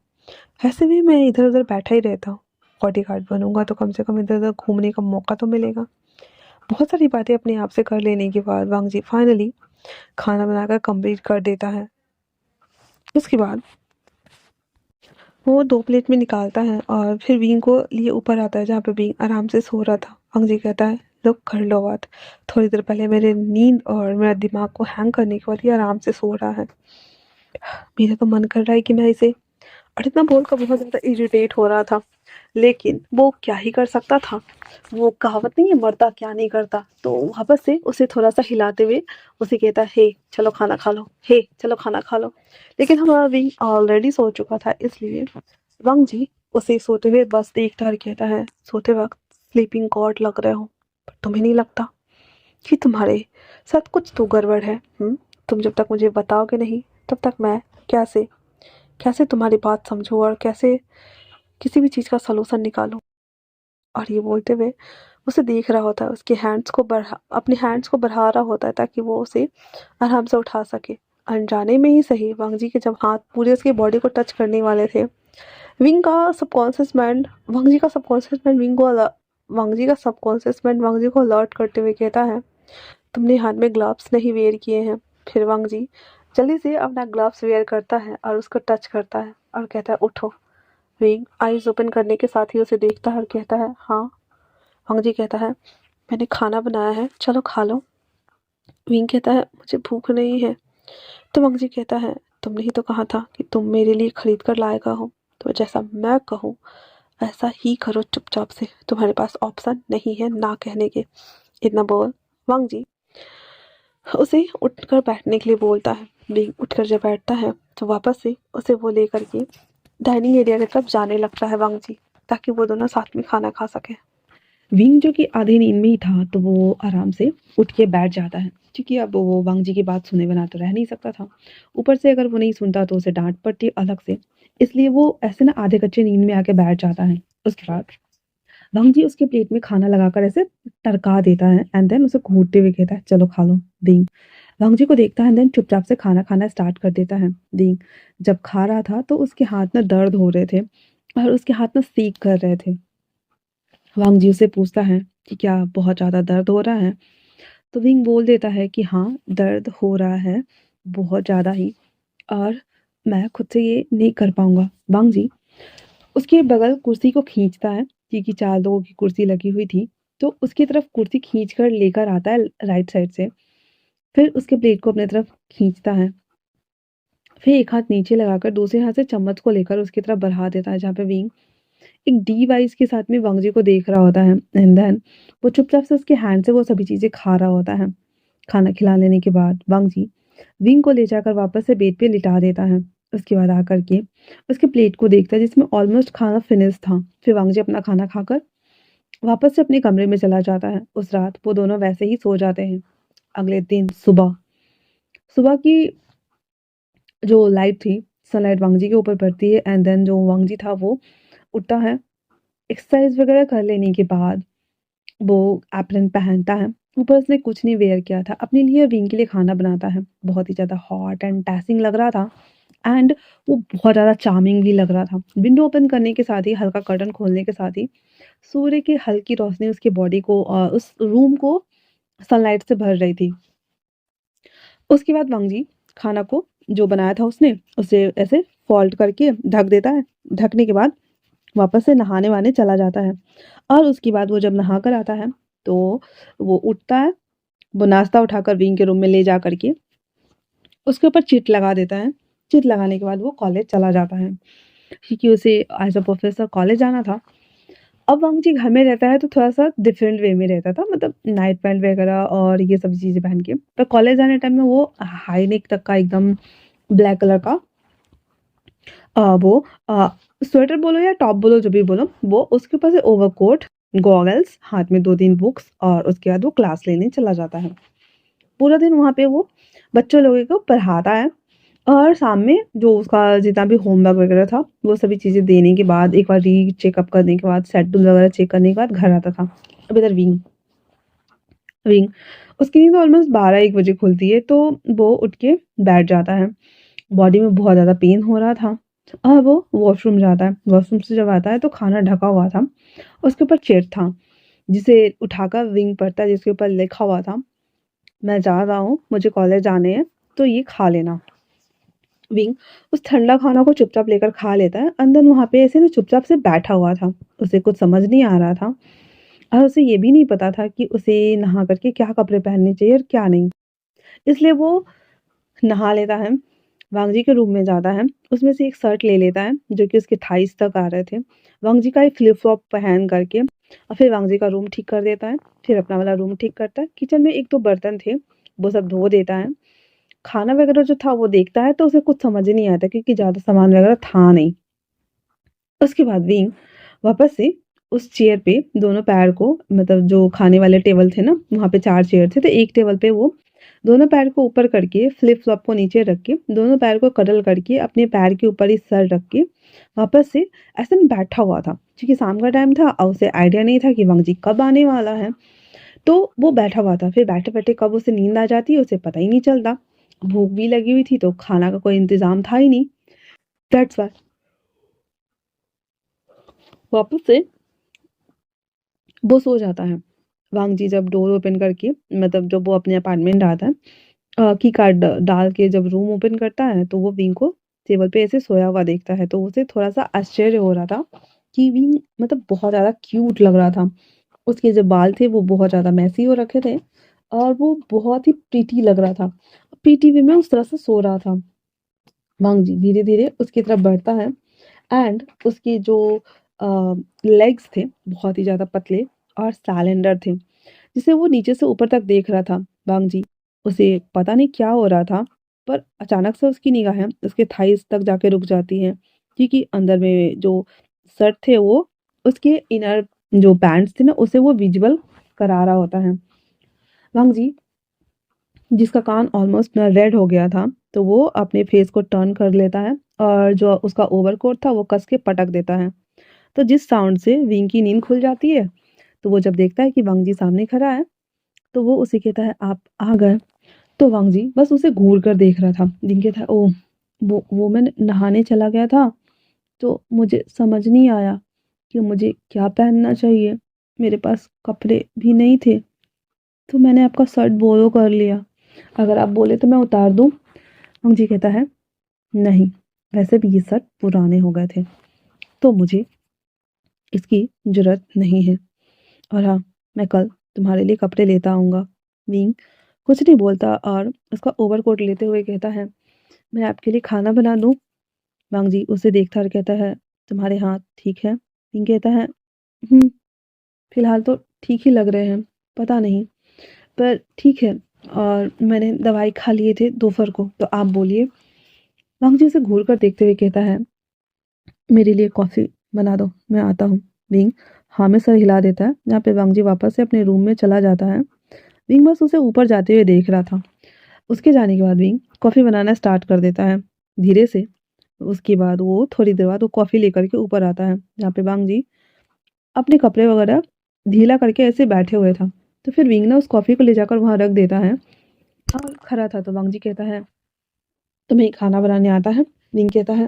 ऐसे भी मैं इधर-उधर बैठा ही रहता हूँ। बॉडीगार्ड बनूँगा तो कम से कम इधर-उधर घूमने का मौका तो मिलेगा। बहुत सारी बातें अपने आप से कर लेने के बाद वांग जी फाइनली खाना बनाकर कंप्लीट कर देता है। उसके बाद वो 2 प्लेट में निकालता है और फिर विंग को लिए ऊपर आता है, जहाँ पे विंग आराम से सो रहा था। वांग जी कहता है, लो कर लो बात। थोड़ी देर पहले मेरे नींद और मेरा दिमाग को हैंग करने के बाद ये आराम से सो रहा है। मेरा तो मन कर रहा है कि मैं इसे, और इतना बोलकर बहुत ज़्यादा इरिटेट हो रहा था, लेकिन वो क्या ही कर सकता था। वो कहावत नहीं है, मरता क्या नहीं करता। तो वापस से उसे थोड़ा सा हिलाते हुए उसे कहता है, हे चलो खाना खा लो, हे चलो खाना खा लो। लेकिन हमारा विंग ऑलरेडी सो चुका था, इसलिए वांग जी उसे सोते हुए बस देखता और कहता है, सोते वक्त स्लीपिंग कॉर्ड लग रहे हो, पर तुम्हें नहीं लगता कि तुम्हारे साथ कुछ तो गड़बड़ है। तुम जब तक मुझे बताओगे नहीं तब तक मैं कैसे कैसे तुम्हारी बात समझूं और कैसे किसी भी चीज़ का सलूशन निकालूं। और ये बोलते हुए उसे देख रहा होता है, उसके हैंड्स को बढ़ा अपने हैंड्स को बढ़ा रहा होता है ताकि वो उसे आराम से उठा सके। अनजाने में ही सही, वांग जी के जब हाथ पूरे उसकी बॉडी को टच करने वाले थे, विंग का सबकॉन्शियस माइंड वांग जी का सबकॉन्शियस माइंड विंग को वांग जी का सबकॉन्शियस माइंड वांग जी को अलर्ट करते हुए कहता है, तुमने हाथ में ग्लव्स नहीं वेयर किए हैं। फिर वांग जी जल्दी से अपना ग्लव्स वेयर करता है और उसको टच करता है और कहता है, उठो। विंग आईज ओपन करने के साथ ही उसे देखता है और कहता है, हाँ। वांग जी कहता है, मैंने खाना बनाया है, चलो खा लो। विंग कहता है, मुझे भूख नहीं है। तो वांग जी कहता है, तुमने ही तो कहा था कि तुम मेरे लिए खरीद कर लाएगा हो, तो जैसा मैं कहूँ वैसा ही करो चुपचाप से, तुम्हारे पास ऑप्शन नहीं है ना कहने के। इतना बोल वांग जी उसे उठकर बैठने के लिए बोलता है। विंग उठकर जब बैठता है तो वापस से उसे वो लेकर के डाइनिंग एरिया की तरफ जाने लगता है वांग जी, ताकि वो दोनों साथ में खाना खा सके। विंग जो कि आधी नींद में ही था तो वो आराम से उठ के बैठ जाता है क्योंकि अब वो वांग जी की बात सुने बिना तो रह नहीं सकता था। ऊपर से अगर वो नहीं सुनता तो उसे डांट पड़ती अलग से, इसलिए वो ऐसे ना आधे कच्चे नींद में आके बैठ जाता है। उसके बाद वांग जी उसके प्लेट में खाना लगाकर ऐसे टरका देता है एंड देन उसे घूरते हुए कहता है चलो खा लो। विंग वांग जी को देखता है देन चुपचाप से खाना खाना स्टार्ट कर देता है। विंग जब खा रहा था तो उसके हाथ में दर्द हो रहे थे और उसके हाथ में सीख कर रहे थे। वांग जी उससे पूछता है कि क्या बहुत ज़्यादा दर्द हो रहा है? तो विंग बोल देता है कि हाँ, दर्द हो रहा है, बहुत ज़्यादा ही, और मैं खुद से ये नहीं कर पाऊँगा। वांग जी उसके बगल कुर्सी को खींचता है क्योंकि 4 लोगों की कुर्सी लगी हुई थी, तो उसकी तरफ कुर्सी खींच कर लेकर आता है राइट साइड से। फिर उसके प्लेट को अपनी तरफ खींचता है। फिर एक हाथ नीचे लगाकर दूसरे हाथ से चम्मच को लेकर उसकी तरफ बढ़ा देता है जहाँ पे विंग एक डीप आइज़ के साथ में वांग जी को देख रहा होता है एंड देन वो चुपचाप से उसके हैंड से वो सभी चीज़ें खा रहा होता है। खाना खिला लेने के बाद वांग जी विंग को ले जाकर वापस से बेड पे लिटा देता है। उसके बाद आकर के उसके प्लेट को देखता है जिसमें ऑलमोस्ट खाना फिनिश था। फिर वांग जी अपना खाना खाकर वापस से अपने कमरे में चला जाता है। उस रात वो दोनों वैसे ही सो जाते हैं। अगले दिन सुबह सुबह की जो लाइट थी, सनलाइट वांग जी के ऊपर पड़ती है एंड देन जो वांग जी था वो उठता है। एक्सरसाइज वगैरह कर लेने के बाद वो एप्रन पहनता है। ऊपर उसने कुछ नहीं वेयर किया था। अपने लिए और विंग के लिए खाना बनाता है। बहुत ही ज़्यादा हॉट एंड टैसिंग लग रहा था एंड वो बहुत ज़्यादा चार्मिंग भी लग रहा था। विंडो ओपन करने के साथ ही हल्का कर्टन खोलने के साथ ही सूर्य की हल्की रोशनी उसकी बॉडी को उस रूम को सनलाइट से भर रही थी। उसके बाद वांग जी खाना को जो बनाया था उसने उसे ऐसे फोल्ड करके ढक देता है। ढकने के बाद वापस से नहाने-वहाने चला जाता है और उसके बाद वो जब नहा कर आता है, तो वो उठता है, वो नाश्ता उठाकर विंग के रूम में ले जा कर के उसके ऊपर चिट लगा देता है। चिट लगाने के बाद वो कॉलेज चला जाता है क्योंकि उसे एज़ अ प्रोफ़ेसर कॉलेज जाना था। अब वांग जी घर में रहता है तो थोड़ा-सा डिफरेंट वे में रहता था, मतलब नाइट पैंट वगैरह और ये सब चीज़ें पहन के। पर कॉलेज जाने टाइम में वो हाई नेक तक का एकदम ब्लैक कलर का वो स्वेटर बोलो या टॉप बोलो जो भी बोलो, वो उसके ऊपर से ओवरकोट, गॉगल्स, हाथ में 2-3 बुक्स और उसके बाद वो क्लास लेने चला जाता है। पूरा दिन वहाँ पे वो बच्चों लोगों को पढ़ाता है और शाम में जो उसका जितना भी होमवर्क वगैरह था, वो सभी चीज़ें देने के बाद एक बार री-चेकअप करने के बाद, शेड्यूल वगैरह चेक करने के बाद घर आता था। अब इधर विंग विंग उसकी नींद ऑलमोस्ट 12-1 बजे खुलती है, तो वो उठ के बैठ जाता है। बॉडी में बहुत ज़्यादा पेन हो रहा था और वो वॉशरूम जाता है। वॉशरूम से जब आता है तो खाना ढका हुआ था। उसके ऊपर चिट था, जिसे उठाकर विंग पढ़ता है जिसके ऊपर लिखा हुआ था, "मैं जा रहा हूँ, मुझे कॉलेज जाने हैं, तो ये खा लेना।" विंग उस ठंडा खाना को चुपचाप लेकर खा लेता है। अंदर वहाँ पे ऐसे ना चुपचाप से बैठा हुआ था। उसे कुछ समझ नहीं आ रहा था और उसे ये भी नहीं पता था कि उसे नहा कर के क्या कपड़े पहनने चाहिए और क्या नहीं। इसलिए वो नहा लेता है, वांग जी के रूम में जाता है, उसमें से एक शर्ट ले लेता है जो कि उसके थाइज़ तक आ रहे थे। वांग जी का एक फ्लिप-फ्लॉप पहन करके और फिर वांग जी का रूम ठीक कर देता है, फिर अपना वाला रूम ठीक करता है। किचन में 1-2 बर्तन थे, वो सब धो देता है। खाना वगैरह जो था वो देखता है तो उसे कुछ समझ ही नहीं आता क्योंकि ज़्यादा सामान वगैरह था नहीं। उसके बाद विंग वापस से उस चेयर पे दोनों पैर को, मतलब जो खाने वाले टेबल थे ना, वहाँ पे 4 चेयर थे, तो एक टेबल पे वो दोनों पैर को ऊपर करके फ्लिप-फ्लॉप को नीचे रख के, दोनों पैर को कडल करके अपने पैर के ऊपर ही सर रख के वापस से ऐसे ना बैठा हुआ था। क्योंकि शाम का टाइम था और उसे आइडिया नहीं था कि वांग जी कब आने वाला है। तो वो बैठा हुआ था, फिर बैठे-बैठे कब उसे नींद आ जाती है उसे पता ही नहीं चलता। भूख भी लगी हुई थी तो खाना का कोई इंतज़ाम था ही नहीं। दैट्स व्हाई वापस से वो सो जाता है। वांग जी जब डोर ओपन करके, मतलब जब वो अपने अपार्टमेंट आता है, की कार्ड डाल के जब रूम ओपन करता है तो वो विंग को टेबल पे ऐसे सोया हुआ देखता है, तो उसे थोड़ा-सा आश्चर्य हो रहा था कि विंग मतलब बहुत ज़्यादा क्यूट लग रहा था। उसके जो बाल थे वो बहुत ज़्यादा मेसी हो रखे थे और वो बहुत ही प्रीटी लग रहा था। प्रीटी वे में उस तरह से सो रहा था। वांग जी धीरे-धीरे उसकी तरफ बढ़ता है एंड उसके जो लेग्स थे बहुत ही ज़्यादा पतले और सैलेंडर थे, जिसे वो नीचे से ऊपर तक देख रहा था। वांग जी उसे पता नहीं क्या हो रहा था, पर अचानक से उसकी निगाहें उसके थाइज़ तक जाके रुक जाती हैं, क्योंकि अंदर में जो शर्ट थे वो उसके इनर जो बैंड्स थे ना उसे वो विजुअल करा रहा होता है। वांग जी जिसका कान ऑलमोस्ट ना रेड हो गया था, तो वो अपने फेस को टर्न कर लेता है और जो उसका ओवरकोट था वो कस के पटक देता है। तो जिस साउंड से विंग की नींद खुल जाती है, तो वो जब देखता है कि वांग जी सामने खड़ा है, तो वो उसे कहता है आप आ गए। तो वांग जी बस उसे घूर कर देख रहा था। विंग कहता है ओह वो मैं नहाने चला गया था, तो मुझे समझ नहीं आया कि मुझे क्या पहनना चाहिए। मेरे पास कपड़े भी नहीं थे, तो मैंने आपका शर्ट बोरो कर लिया। अगर आप बोले तो मैं उतार दूँ? हम जी कहता है नहीं, वैसे भी ये शर्ट पुराने हो गए थे, तो मुझे इसकी ज़रूरत नहीं है। और हाँ, मैं कल तुम्हारे लिए कपड़े लेता आऊँगा। विंग कुछ नहीं बोलता और उसका ओवरकोट लेते हुए कहता है मैं आपके लिए खाना बना दूँ? वांग जी उसे देखता और कहता है तुम्हारे हाथ ठीक है? विंग कहता है फिलहाल तो ठीक ही लग रहे हैं, पता नहीं, पर ठीक है। और मैंने दवाई खा लिए थे दोपहर को, तो आप बोलिए। वांग जी उसे घूर कर देखते हुए कहता है मेरे लिए कॉफ़ी बना दो, मैं आता हूँ। विंग हाँ में सर हिला देता है, जहाँ पे वांग जी वापस से अपने रूम में चला जाता है। विंग बस उसे ऊपर जाते हुए देख रहा था। उसके जाने के बाद विंग कॉफ़ी बनाना स्टार्ट कर देता है, धीरे से। उसके बाद वो थोड़ी देर बाद वो कॉफ़ी लेकर के ऊपर आता है, जहाँ पे वांग जी अपने कपड़े वगैरह ढीला करके ऐसे बैठे हुए था। तो फिर विंग ना उस कॉफ़ी को ले जाकर वहाँ रख देता है और खड़ा था। तो वांग जी कहता है तुम्हें खाना बनाने आता है? विंग कहता है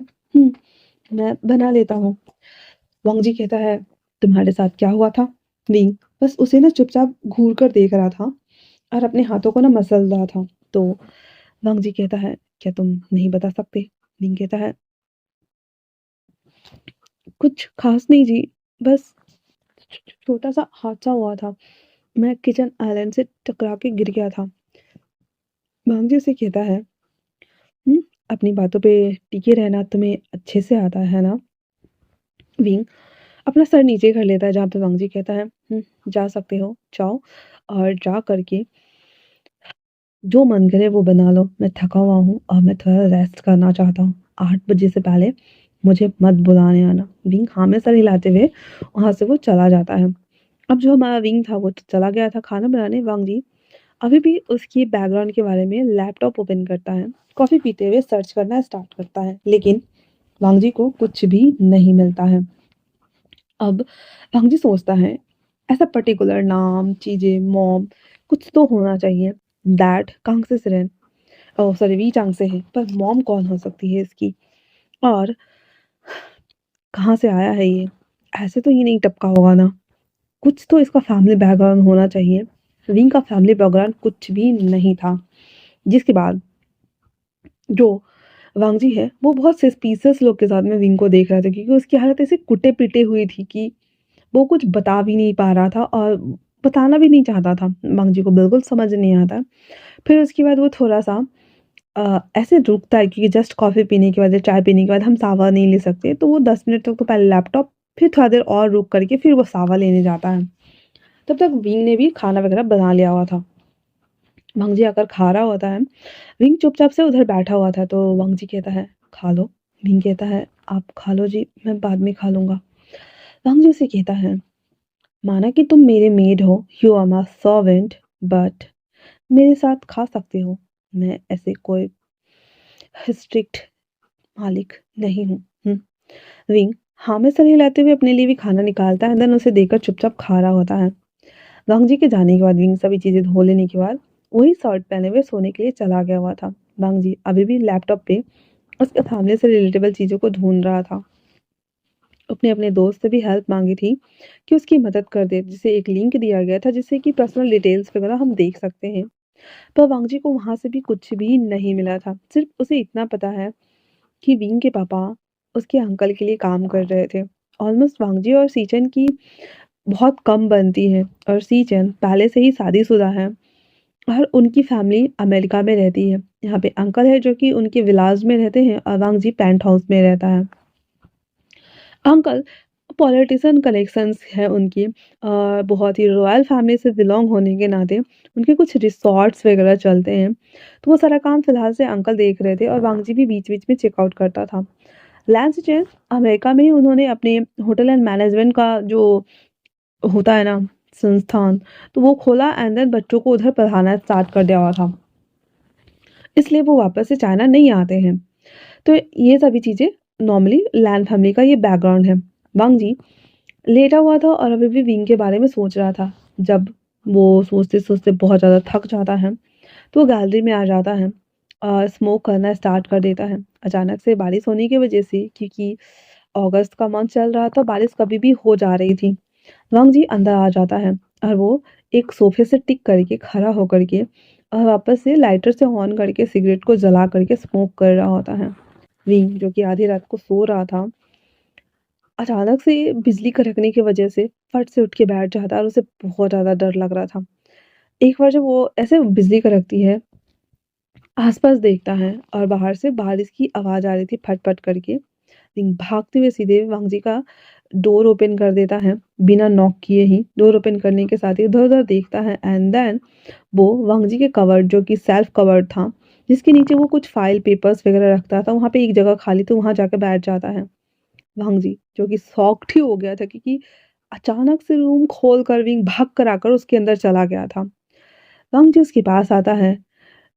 मैं बना लेता हूँ। वांग जी कहता है तुम्हारे साथ क्या हुआ था? विंग बस उसे ना चुपचाप घूर कर देख रहा था और अपने हाथों को ना मसल रहा था। तो वांग जी कहता है क्या तुम नहीं बता सकते? विंग कहता है कुछ खास नहीं जी, बस छोटा सा हादसा हुआ था। मैं किचन आइलैंड से टकरा के गिर गया था। वांग जी से कहता है "हम्म, अपनी बातों पे टिके रहना तुम्हें अच्छे से आता है ना?" विंग अपना सर नीचे कर लेता है, जहाँ पे वांग जी कहता है जा सकते हो, जाओ और जा करके जो मन करे वो बना लो। मैं थका हुआ हूँ और मैं थोड़ा रेस्ट करना चाहता हूँ। 8 बजे से पहले मुझे मत बुलाने आना। विंग हाँ में सर हिलाते हुए वहाँ से वो चला जाता है। अब जो हमारा विंग था वो तो चला गया था खाना बनाने। वांग जी अभी भी उसकी बैकग्राउंड के बारे में लैपटॉप ओपन करता है, कॉफ़ी पीते हुए सर्च करना स्टार्ट करता है, लेकिन वांग जी को कुछ भी नहीं मिलता है। अब वांग जी सोचता है ऐसा पर्टिकुलर नाम, चीज़ें, मॉम कुछ तो होना चाहिए। डैड कांग से सिरेन ओह सॉरी वी चांग से है, पर मॉम कौन हो सकती है इसकी? और कहाँ से आया है ये? ऐसे तो ये नहीं टपका होगा ना? कुछ तो इसका फैमिली बैकग्राउंड होना चाहिए। विंग का फैमिली बैकग्राउंड कुछ भी नहीं था। जिसके बाद जो वांग जी है वो बहुत सस्पिशियस लोग के साथ में विंग को देख रहा था, क्योंकि उसकी हालत ऐसे कुटे-पिटे हुई थी कि वो कुछ बता भी नहीं पा रहा था और बताना भी नहीं चाहता था। वांग जी को बिल्कुल समझ नहीं आता। फिर उसके बाद वो थोड़ा-सा ऐसे रुकता है, क्योंकि जस्ट कॉफ़ी पीने के बाद या चाय पीने के बाद हम सावा नहीं ले सकते। तो वो 10 मिनट तक तो पहले लैपटॉप, फिर थोड़ा देर और रुक कर के फिर वो सावा लेने जाता है। तब तक विंग ने भी खाना वगैरह बना लिया हुआ था। वांग जी आकर खा रहा होता है। विंग चुपचाप से उधर बैठा हुआ था, तो वांग जी कहता है, "खा लो।" विंग कहता है, "आप खा लो जी, मैं बाद में खा लूँगा।" वांग जी उसे कहता है, "माना कि तुम मेरे मेड हो, you are my servant, but मेरे साथ खा सकते हो। मैं ऐसे कोई स्ट्रिक्ट मालिक नहीं हूँ।" विंग हाँ में सर हिलाते हुए अपने लिए भी खाना निकालता है, देन उसे देकर चुपचाप खा रहा होता है। वांग जी के जाने के बाद विंग सभी चीज़ें धो लेने के बाद वही शर्ट पहने हुए सोने के लिए चला गया हुआ था। वांग जी अभी भी लैपटॉप पे उसके फैमिली से रिलेटेबल चीज़ों को ढूँढ रहा था। उसने अपने दोस्त से भी हेल्प माँगी थी कि उसकी मदद कर दे, जिसे एक लिंक दिया गया था जिससे कि पर्सनल डिटेल्स वगैरह हम देख सकते हैं। पर वांग जी को वहाँ से भी कुछ भी नहीं मिला था। सिर्फ़ उसे इतना पता है कि विंग के पापा उसके अंकल के लिए काम कर रहे थे। ऑलमोस्ट वांग जी और सीचन की बहुत कम बनती है और सीचन पहले से ही शादीशुदा है और उनकी फैमिली अमेरिका में रहती है। यहाँ पे अंकल है जो कि उनके विलाज में रहते हैं और वांग जी पेंट हाउस में रहता है। अंकल पॉलिटिशियन कनेक्शंस है उनकी और बहुत ही रॉयल फैमिली से बिलोंग होने के नाते उनके कुछ रिसॉर्ट्स वगैरह चलते हैं। तो वो सारा काम फिलहाल से अंकल देख रहे थे और वांग जी भी बीच-बीच में चेकआउट करता था। लैंस चेन अमेरिका में ही उन्होंने अपने होटल एंड मैनेजमेंट का जो होता है ना संस्थान, तो वो खोला एंड देन बच्चों को उधर पढ़ाना स्टार्ट कर दिया हुआ था। इसलिए वो वापस से चाइना नहीं आते हैं। तो ये सभी चीज़ें नॉर्मली लैन फैमिली का ये बैकग्राउंड है। वांग जी लेटा हुआ था और अभी भी विंग के बारे में सोच रहा था। जब वो सोचते-सोचते बहुत ज़्यादा थक जाता है, तो वो गैलरी में आ जाता है और स्मोक करना स्टार्ट कर देता है। अचानक से बारिश होने की वजह से क्योंकि अगस्त का मंथ चल रहा था, बारिश कभी भी हो जा रही थी। वांग जी अंदर आ जाता है और वो एक सोफे से टिक करके खड़ा होकर के और वापस से लाइटर से ऑन करके सिगरेट को जला करके स्मोक कर रहा होता है। विंग जो कि आधी रात को सो रहा था, अचानक से बिजली कड़कने की वजह से फट से उठ के बैठ जाता है और उसे बहुत ज़्यादा डर लग रहा था। एक बार जब वो ऐसे बिजली कड़कती है, आस-पास देखता है और बाहर से बारिश की आवाज़ आ रही थी फट-फट करके। विंग भागते हुए सीधे वांग जी का डोर ओपन कर देता है, बिना नॉक किए ही। डोर ओपन करने के साथ ही इधर-उधर देखता है एंड देन वो वांग जी के कबर्ड जो कि सेल्फ कबर्ड था, जिसके नीचे वो कुछ फाइल पेपर्स वगैरह रखता था, वहाँ पे एक जगह खाली थी, वहाँ जाके बैठ जाता है। वांग जी जो कि शॉक्ड ही हो गया था क्योंकि अचानक से रूम खोल कर विंग भाग कर आकर उसके अंदर चला गया था। वांग जी उसके पास आता है,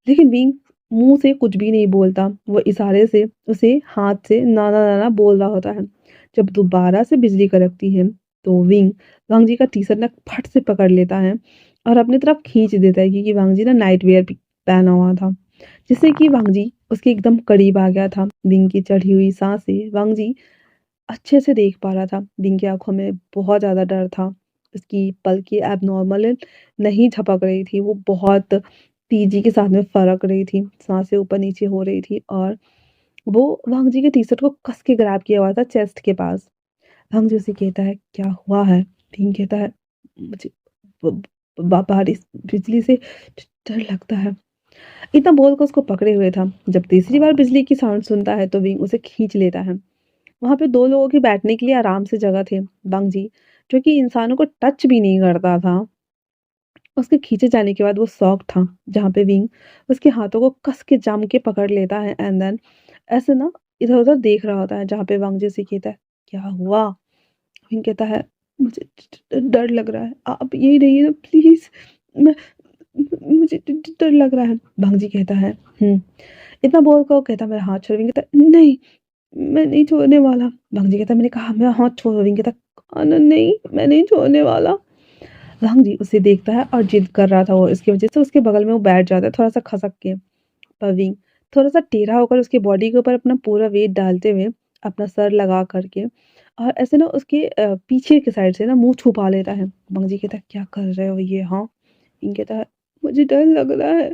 लेकिन विंग मुँह से कुछ भी नहीं बोलता। वो इशारे से उसे हाथ से नाना नाना बोल रहा होता है। जब दोबारा से बिजली कड़कती है, तो विंग वांग जी का टी-शर्ट ना फट से पकड़ लेता है और अपनी तरफ खींच देता है क्योंकि वांग जी ना नाइट वियर पहना हुआ था। जिससे कि वांग जी उसके एकदम करीब आ गया था। विंग की चढ़ी हुई साँसें वांग जी अच्छे से देख पा रहा था। विंग की आँखों में बहुत ज़्यादा डर था। उसकी पलकें एब्नॉर्मल नहीं झपक रही थी, वो बहुत तेज़ी के साथ में फड़क रही थी, साँसें ऊपर-नीचे हो रही थी और वो वांग जी के टी-शर्ट को कस के ग्रैब किया हुआ था चेस्ट के पास। वांग जी उसे कहता है, "क्या हुआ है?" विंग कहता है, "मुझे ब ब बारिश बिजली से डर लगता है।" इतना बोलकर उसको पकड़े हुए था। जब तीसरी बार बिजली की साउंड सुनता है, तो विंग उसे खींच लेता है। वहाँ पे 2 लोगों के बैठने के लिए आराम से जगह थे। वांग जी, जो कि इंसानों को टच भी नहीं करता था, उसके खींचे जाने के बाद वो शॉक था, जहाँ पे विंग उसके हाथों को कस के जम के पकड़ लेता है एंड देन ऐसे ना इधर-उधर देख रहा होता है, जहाँ पे वांग जी से कहता है, "क्या हुआ?" विंग कहता है, "मुझे डर लग रहा है। आप यहीं रहिए ना प्लीज़। मैं मुझे डर लग रहा है।" वांग जी कहता है, "हुँ।" इतना बोलकर वो कहता है, "मेरा हाथ छोड़।" विंग कहता है, "नहीं।" मैं नहीं छोड़ने वाला। भांग जी कहता है मैंने कहा मेरा हाथ छोड़ो। विंग कहता है नहीं मैं नहीं छोड़ने वाला। भांग जी उसे देखता है और जिद कर रहा था वो इसकी वजह से उसके बगल में वो बैठ जाता है थोड़ा सा खसक के। पर विंग थोड़ा सा टेढ़ा होकर उसके बॉडी के ऊपर अपना पूरा वेट डालते हुए अपना सर लगा करके और ऐसे ना उसके पीछे के साइड से ना मुंह छुपा लेता है। भांग जी कहता है क्या कर रहे हो ये हाँ। विंग कहता है मुझे डर लग रहा है।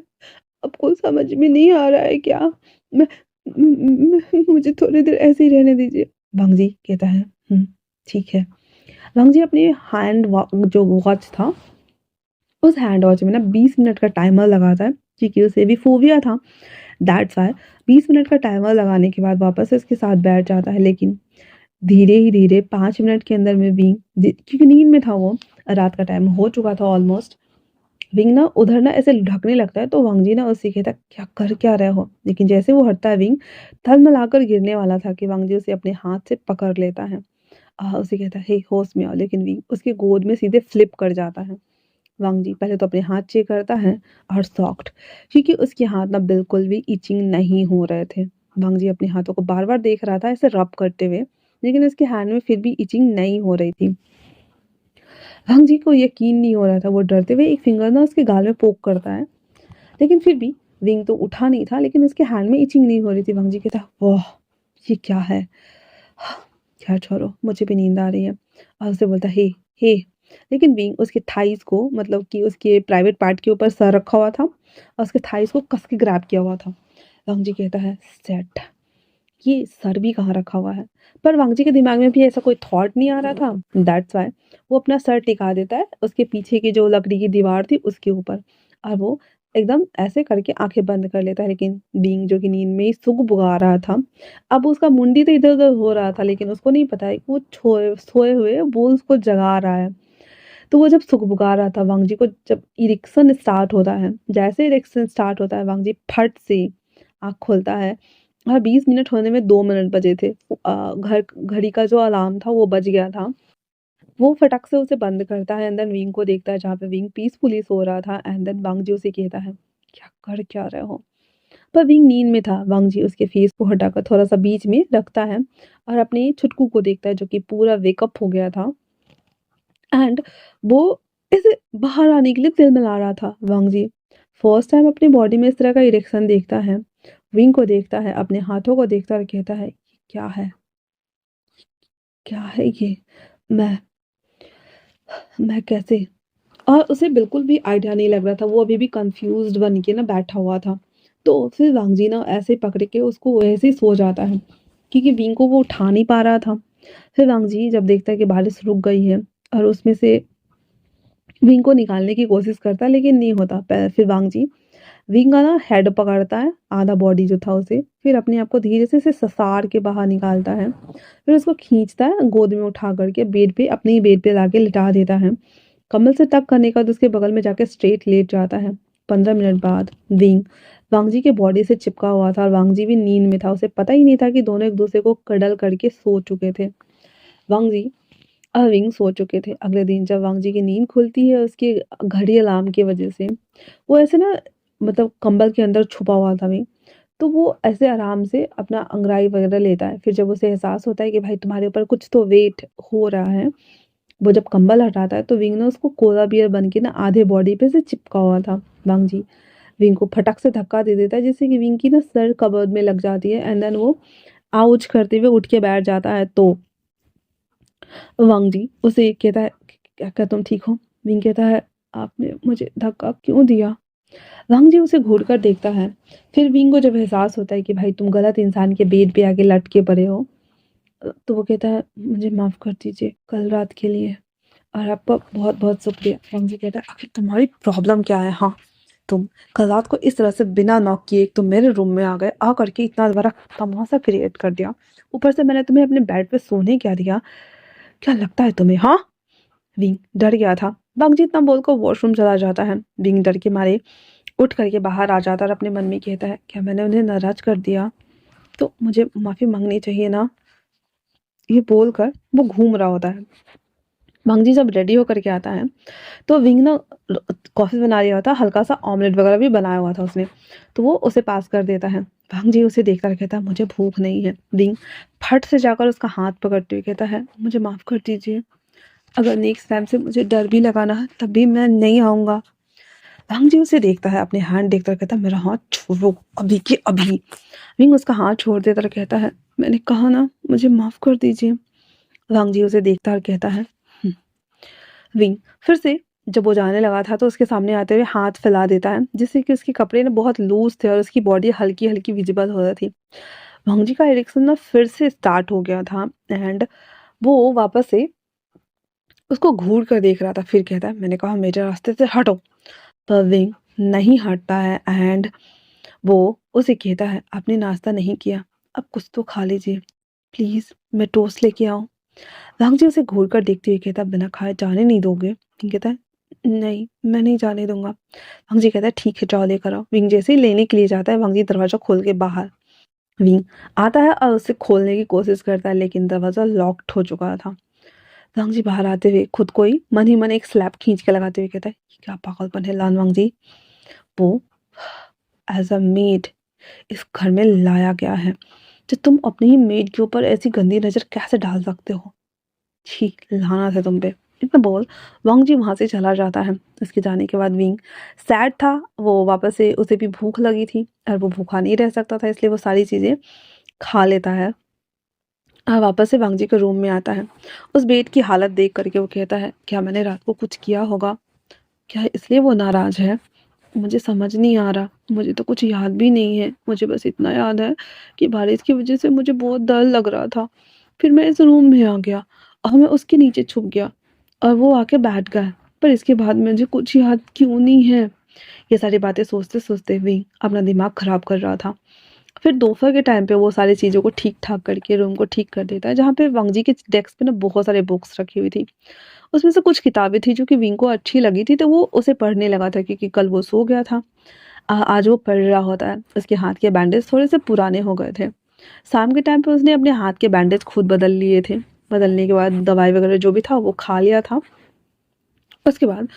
आपको समझ में नहीं आ रहा है क्या? मैं मुझे थोड़ी देर ऐसे ही रहने दीजिए। भांग जी कहता है, ठीक है। भांग जी अपने हैंड वा जो वॉच था, उस हैंड वॉच में ना 20 मिनट का टाइमर लगाता है क्योंकि उसे भी फ़ोबिया था, दैट्स व्हाई 20 मिनट का टाइमर लगाने के बाद वापस से उसके साथ बैठ जाता है। लेकिन धीरे ही धीरे 5 मिनट के अंदर में भी क्योंकि नींद में था वो, रात का टाइम हो चुका था ऑलमोस्ट। विंग ना उधर ना ऐसे ढकने लगता है तो वांग जी ना उससे कहता है क्या कर क्या रहे हो? लेकिन जैसे वो हटता है विंग थलथलाकर गिरने वाला था कि वांग जी उसे अपने हाथ से पकड़ लेता है। उसे कहता है हे होश में आओ लेकिन विंग उसकी गोद में सीधे फ्लिप कर जाता है। वांग जी पहले तो अपने हाथ चेक करता है और सॉफ्ट क्योंकि उसके हाथ ना बिल्कुल भी इचिंग नहीं हो रहे थे। वांग जी अपने हाथों को बार-बार देख रहा था ऐसे रब करते हुए, लेकिन उसके हैंड में फिर भी इचिंग नहीं हो रही थी। वांग जी को यकीन नहीं हो रहा था, वो डरते हुए एक फिंगर ना उसके गाल में पोक करता है। लेकिन फिर भी विंग तो उठा नहीं था लेकिन उसके हैंड में इचिंग नहीं हो रही थी। वांग जी कहता वाह! ये क्या है? खैर छोड़ो मुझे भी नींद आ रही है और उससे बोलता हे हे लेकिन विंग उसके थाइस को मतलब कि उसके प्राइवेट पार्ट के ऊपर सर रखा हुआ था और उसके थाइस को कस के ग्रैब किया हुआ था। वांग जी कहता है सेट ये सर भी कहाँ रखा हुआ है? पर वांग जी के दिमाग में भी ऐसा कोई थॉट नहीं आ रहा था। दैट्स व्हाई वो अपना सर टिका देता है उसके पीछे की जो लकड़ी की दीवार थी उसके ऊपर और वो एकदम ऐसे करके आँखें बंद कर लेता है। लेकिन बीइंग जो कि नींद में ही सुगबुगा रहा था, अब उसका मुंडी तो इधर-उधर हो रहा था लेकिन उसको नहीं पता है कि वो सोए हुए वो उसको जगा रहा है। तो वो जब सुगबुगा रहा था वांग जी को जब इरेक्शन स्टार्ट होता है, जैसे इरेक्शन स्टार्ट होता है वांग जी फट से आँख खोलता है और 20 मिनट होने में 2 मिनट बचे थे। घड़ी का जो अलार्म था वो बज गया था। वो फटक से उसे बंद करता है एंड देन विंग को देखता है जहाँ पे विंग पीसफुली सो रहा था एंड देन वांग जी उसे कहता है, क्या कर क्या रहे हो? पर विंग नींद में था। वांग जी उसके फेस को हटाकर थोड़ा-सा बीच में रखता है और अपने छुटकू को देखता है जो कि पूरा वेकअप हो गया था एंड वो ऐसे बाहर आने के लिए तिलमिला रहा था। वांग जी फर्स्ट टाइम अपनी बॉडी में इस तरह का इरेक्शन देखता है। विंग को देखता है, अपने हाथों को देखता है और कहता है, क्या है? क्या है ये? मैं मैं कैसे? और उसे बिल्कुल भी आइडिया नहीं लग रहा था, वो अभी भी कन्फ्यूज़्ड बन के ना बैठा हुआ था। तो फिर वांग जी ना ऐसे पकड़ के उसको ऐसे ही सो जाता है, क्योंकि विंग को वो उठा नहीं पा रहा था। फिर वांग जी जब देखता है कि बारिश रुक गई है और उसमें से विंग को निकालने की कोशिश करता है लेकिन नहीं होता। फिर वांग जी विंग का ना हेड पकड़ता है, आधा बॉडी जो था उसे, फिर अपने आप को धीरे से इसे ससार के बाहर निकालता है। फिर उसको खींचता है, गोद में उठा करके बेड पे अपने ही बेड पे लाके लिटा देता है। कमल से टक करने के बाद उसके बगल में जाके स्ट्रेट लेट जाता है। 15 मिनट बाद विंग वांगजी के बॉडी से चिपका हुआ था और वांगजी भी नींद में था। उसे पता ही नहीं था कि दोनों एक दूसरे को कडल करके सो चुके थे। वांगजी और विंग सो चुके थे। अगले दिन जब वांगजी की नींद खुलती है उसकी घड़ी अलार्म की वजह से, वो ऐसे ना मतलब कंबल के अंदर छुपा हुआ था विंग। तो वो ऐसे आराम से अपना अंगड़ाई वगैरह लेता है। फिर जब उसे एहसास होता है कि भाई तुम्हारे ऊपर कुछ तो वेट हो रहा है, वो जब कंबल हटाता है तो विंग ना उसको कोला बियर बन के ना आधे बॉडी पे से चिपका हुआ था। वांग जी विंग को फटक से धक्का दे देता है जिससे कि विंग की ना सर कबर्ड में लग जाती है एंड देन वो आउच करते हुए उठ के बैठ जाता है। तो वांग जी उसे कहता है, क्या तुम ठीक हो? विंग कहता है, आपने मुझे धक्का क्यों दिया? वांग जी उसे घूर कर देखता है। फिर विंग को जब एहसास होता है कि भाई तुम गलत इंसान के बेड पे आके लटके पड़े हो, तो वो कहता है, मुझे माफ कर दीजिए कल रात के लिए और आपका बहुत बहुत शुक्रिया। वांग जी कहता है, आखिर तुम्हारी प्रॉब्लम क्या है? हाँ, तुम कल रात को इस तरह से बिना नॉक किए तुम मेरे रूम में आ गए, आ करके इतना बड़ा तमाशा क्रिएट कर दिया। ऊपर से मैंने तुम्हें अपने बेड पे सोने क्या दिया? क्या लगता है तुम्हें? हाँ। विंग डर गया था। वांग जी इतना बोलकर वॉशरूम चला जाता है। विंग डर के मारे उठ करके बाहर आ जाता है और अपने मन में कहता है, क्या मैंने उन्हें नाराज कर दिया? तो मुझे माफी मांगनी चाहिए ना। ये बोलकर वो घूम रहा होता है। वांग जी जब रेडी होकर के आता है तो विंग ना कॉफ़ी बना रहा था, हल्का-सा ऑमलेट वगैरह भी बनाया हुआ था उसने, तो वो उसे पास कर देता है। वांग जी उसे देखता कहता है, मुझे भूख नहीं है। विंग फट से जाकर उसका हाथ पकड़ते हुए कहता है, मुझे माफ़ कर दीजिए, अगर नेक्स्ट टाइम से मुझे डर भी लगाना है तब भी मैं नहीं आऊँगा। वांग जी उसे देखता है, अपने हैंड देखता कहता है, मेरा हाथ छोड़ो अभी के अभी। विंग उसका हाथ छोड़ देता और कहता है, मैंने कहा ना मुझे माफ़ कर दीजिए। वांग जी उसे देखता और कहता है, विंग फिर से जब वो जाने लगा था तो उसके सामने आते हुए हाथ फैला देता है जिससे कि उसके कपड़े ना बहुत लूज थे और उसकी बॉडी हल्की हल्की विजिबल हो रही थी। भांजी का इरेक्शन ना फिर से स्टार्ट हो गया था एंड वो वापस से उसको घूर कर देख रहा था। फिर कहता है, मैंने कहा मेरे रास्ते से हटो। पर विंग नहीं हटता है एंड वो उसे कहता है, आपने नाश्ता नहीं किया, अब कुछ तो खा लीजिए प्लीज, मैं टोस्ट लेके आऊं। वांग जी उसे घूर कर देखते हुए कहता, बिना खाए जाने नहीं दोगे? विंग कहता है, नहीं मैं नहीं जाने दूंगा। वांग जी कहता है, ठीक है जाओ लेकर आओ। विंग जैसे ही लेने के लिए जाता है वांग जी दरवाजा खोल के बाहर विंग आता है और उसे खोलने की कोशिश करता है लेकिन दरवाजा लॉक्ड हो चुका था। वांग जी बाहर आते हुए खुद को ही मन एक स्लैप खींच के लगाते हुए कहता है, "ये क्या पागलपन है लान वांग जी? वो एज अ मेड इस घर में लाया गया है, तो तुम अपनी ही मेड के ऊपर ऐसी गंदी नजर कैसे डाल सकते हो? छी, लानत है तुम पे।" इतना बोल वांग जी वहां से चला जाता है। उसके जाने के बाद विंग सैड था, वो वापस से उसे भी भूख लगी थी और वो भूखा नहीं रह सकता था इसलिए वो सारी चीजें खा लेता है और वापस से वांग जी के रूम में आता है। उस बेड की हालत देख करके वो कहता है, क्या मैंने रात को कुछ किया होगा? क्या इसलिए वो नाराज है? मुझे समझ नहीं आ रहा। मुझे तो कुछ याद भी नहीं है। मुझे बस इतना याद है कि बारिश की वजह से मुझे बहुत डर लग रहा था। फिर मैं इस रूम में आ गया और मैं उसके नीचे छुप गया और वो आके बैठ गया। पर इसके बाद मुझे कुछ याद क्यों नहीं है? ये सारी बातें सोचते सोचते हुए अपना दिमाग खराब कर रहा था। फिर दोपहर के टाइम पे वो सारी चीज़ों को ठीक ठाक करके रूम को ठीक कर देता है जहाँ पे वांग जी के डेस्क पे ना बहुत सारे बुक्स रखी हुई थी। उसमें से कुछ किताबें थी जो कि विंग को अच्छी लगी थी तो वो उसे पढ़ने लगा था क्योंकि कल वो सो गया था। आज वो पढ़ रहा होता है। उसके हाथ के बैंडेज थोड़े से पुराने हो गए थे। शाम के टाइम पे उसने अपने हाथ के बैंडेज खुद बदल लिए थे। बदलने के बाद दवाई वगैरह जो भी था वो खा लिया था। उसके बाद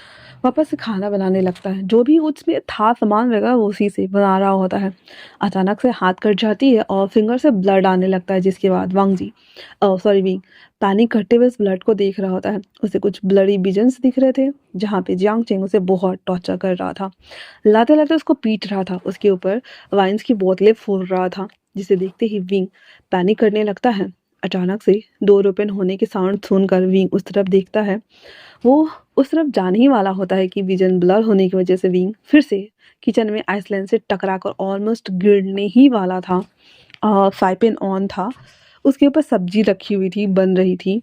वापस से खाना बनाने लगता है, जो भी उसमें था सामान वगैरह वो उसी से बना रहा होता है। अचानक से हाथ कट जाती है और फिंगर से ब्लड आने लगता है, जिसके बाद वांग जी सॉरी विंग पैनिक करते हुए उस ब्लड को देख रहा होता है। उसे कुछ ब्लडी विजन्स दिख रहे थे जहाँ पे जियांग चेंग उसे बहुत टॉर्चर कर रहा था, लाते लाते उसको पीट रहा था, उसके ऊपर वाइन्स की बोतलें फोड़ रहा था, जिसे देखते ही विंग पैनिक करने लगता है। अचानक से डोर ओपन होने के साउंड सुनकर विंग उस तरफ देखता है। वो उस तरफ जाने ही वाला होता है कि विजन ब्लर होने की वजह से विंग फिर से किचन में आइसलैंड से टकराकर ऑलमोस्ट गिरने ही वाला था। फ्राई पैन ऑन था, उसके ऊपर सब्जी रखी हुई थी, बन रही थी।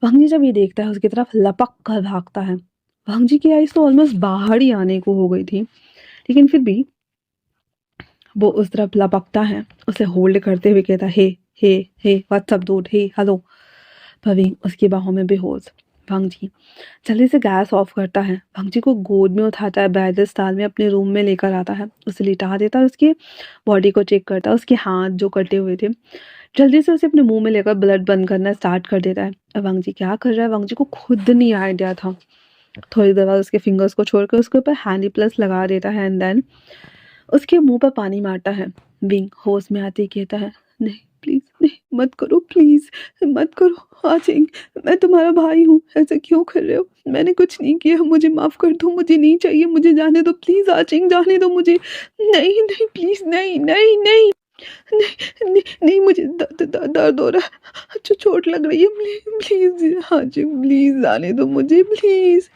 वांगजी जब ये देखता है उसकी तरफ लपक कर भागता है। वांगजी की आइस तो ऑलमोस्ट बाहर ही आने को हो गई थी, लेकिन फिर भी वो उस तरफ लपकता है, उसे होल्ड करते हुए कहता है, हे हे व्हाट्सअप डूड, हे हेलो। भविंग उसकी बाहों में बेहोश। भांगजी जल्दी से गैस ऑफ करता है, भांगजी को गोद में उठाता है, ब्राइडल स्टाइल में अपने रूम में लेकर आता है, उसे लिटा देता है, उसकी बॉडी को चेक करता है, उसके हाथ जो कटे हुए थे जल्दी से उसे अपने मुंह में लेकर ब्लड बंद करना स्टार्ट कर देता है। अब वांगजी क्या कर रहा है वांगजी को खुद नहीं आइडिया था। थोड़ी देर बाद उसके फिंगर्स को छोड़कर उसके ऊपर हैंडी प्लस लगा देता है एंड देन उसके मुंह पर पानी मारता है। विंग होश में आते ही कहता है, नहीं प्लीज नहीं, मत करो प्लीज, मत करो आचिंग, मैं तुम्हारा भाई हूँ, ऐसा क्यों कर रहे हो, मैंने कुछ नहीं किया, मुझे माफ कर दो, मुझे नहीं चाहिए, मुझे जाने दो प्लीज आचिंग, जाने दो मुझे। नहीं नहीं प्लीज, नहीं नहीं नहीं नहीं नहीं, नहीं मुझे दर्द हो रहा है, चोट लग रही है, प्लीज प्लीज आचिंग प्लीज जाने दो मुझे प्लीज।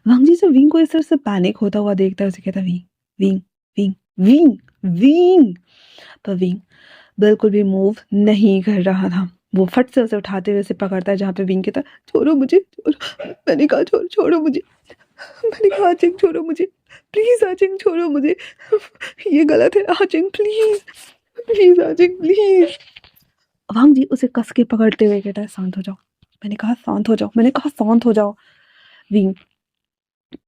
वांगजी से विंग को इस तरह से पैनिक होता हुआ देखता है, उसे कहता है, wing wing wing wing wing. पर विंग बिल्कुल भी मूव नहीं कर रहा था। वो फट से उसे उठाते हुए उसे पकड़ता है, जहाँ पे विंग कहता है, छोड़ो मुझे, छोड़ो, मैंने कहा छोड़ो, छोड़ो मुझे, मैंने कहा आचिंग छोड़ो मुझे, प्लीज आचिंग छोड़ो मुझे, ये गलत है आचिंग, प्लीज प्लीज आचिंग प्लीज। वांग जी उसे कस के पकड़ते हुए कहता है, शांत हो जाओ, मैंने कहा शांत हो जाओ, मैंने कहा शांत हो जाओ। विंग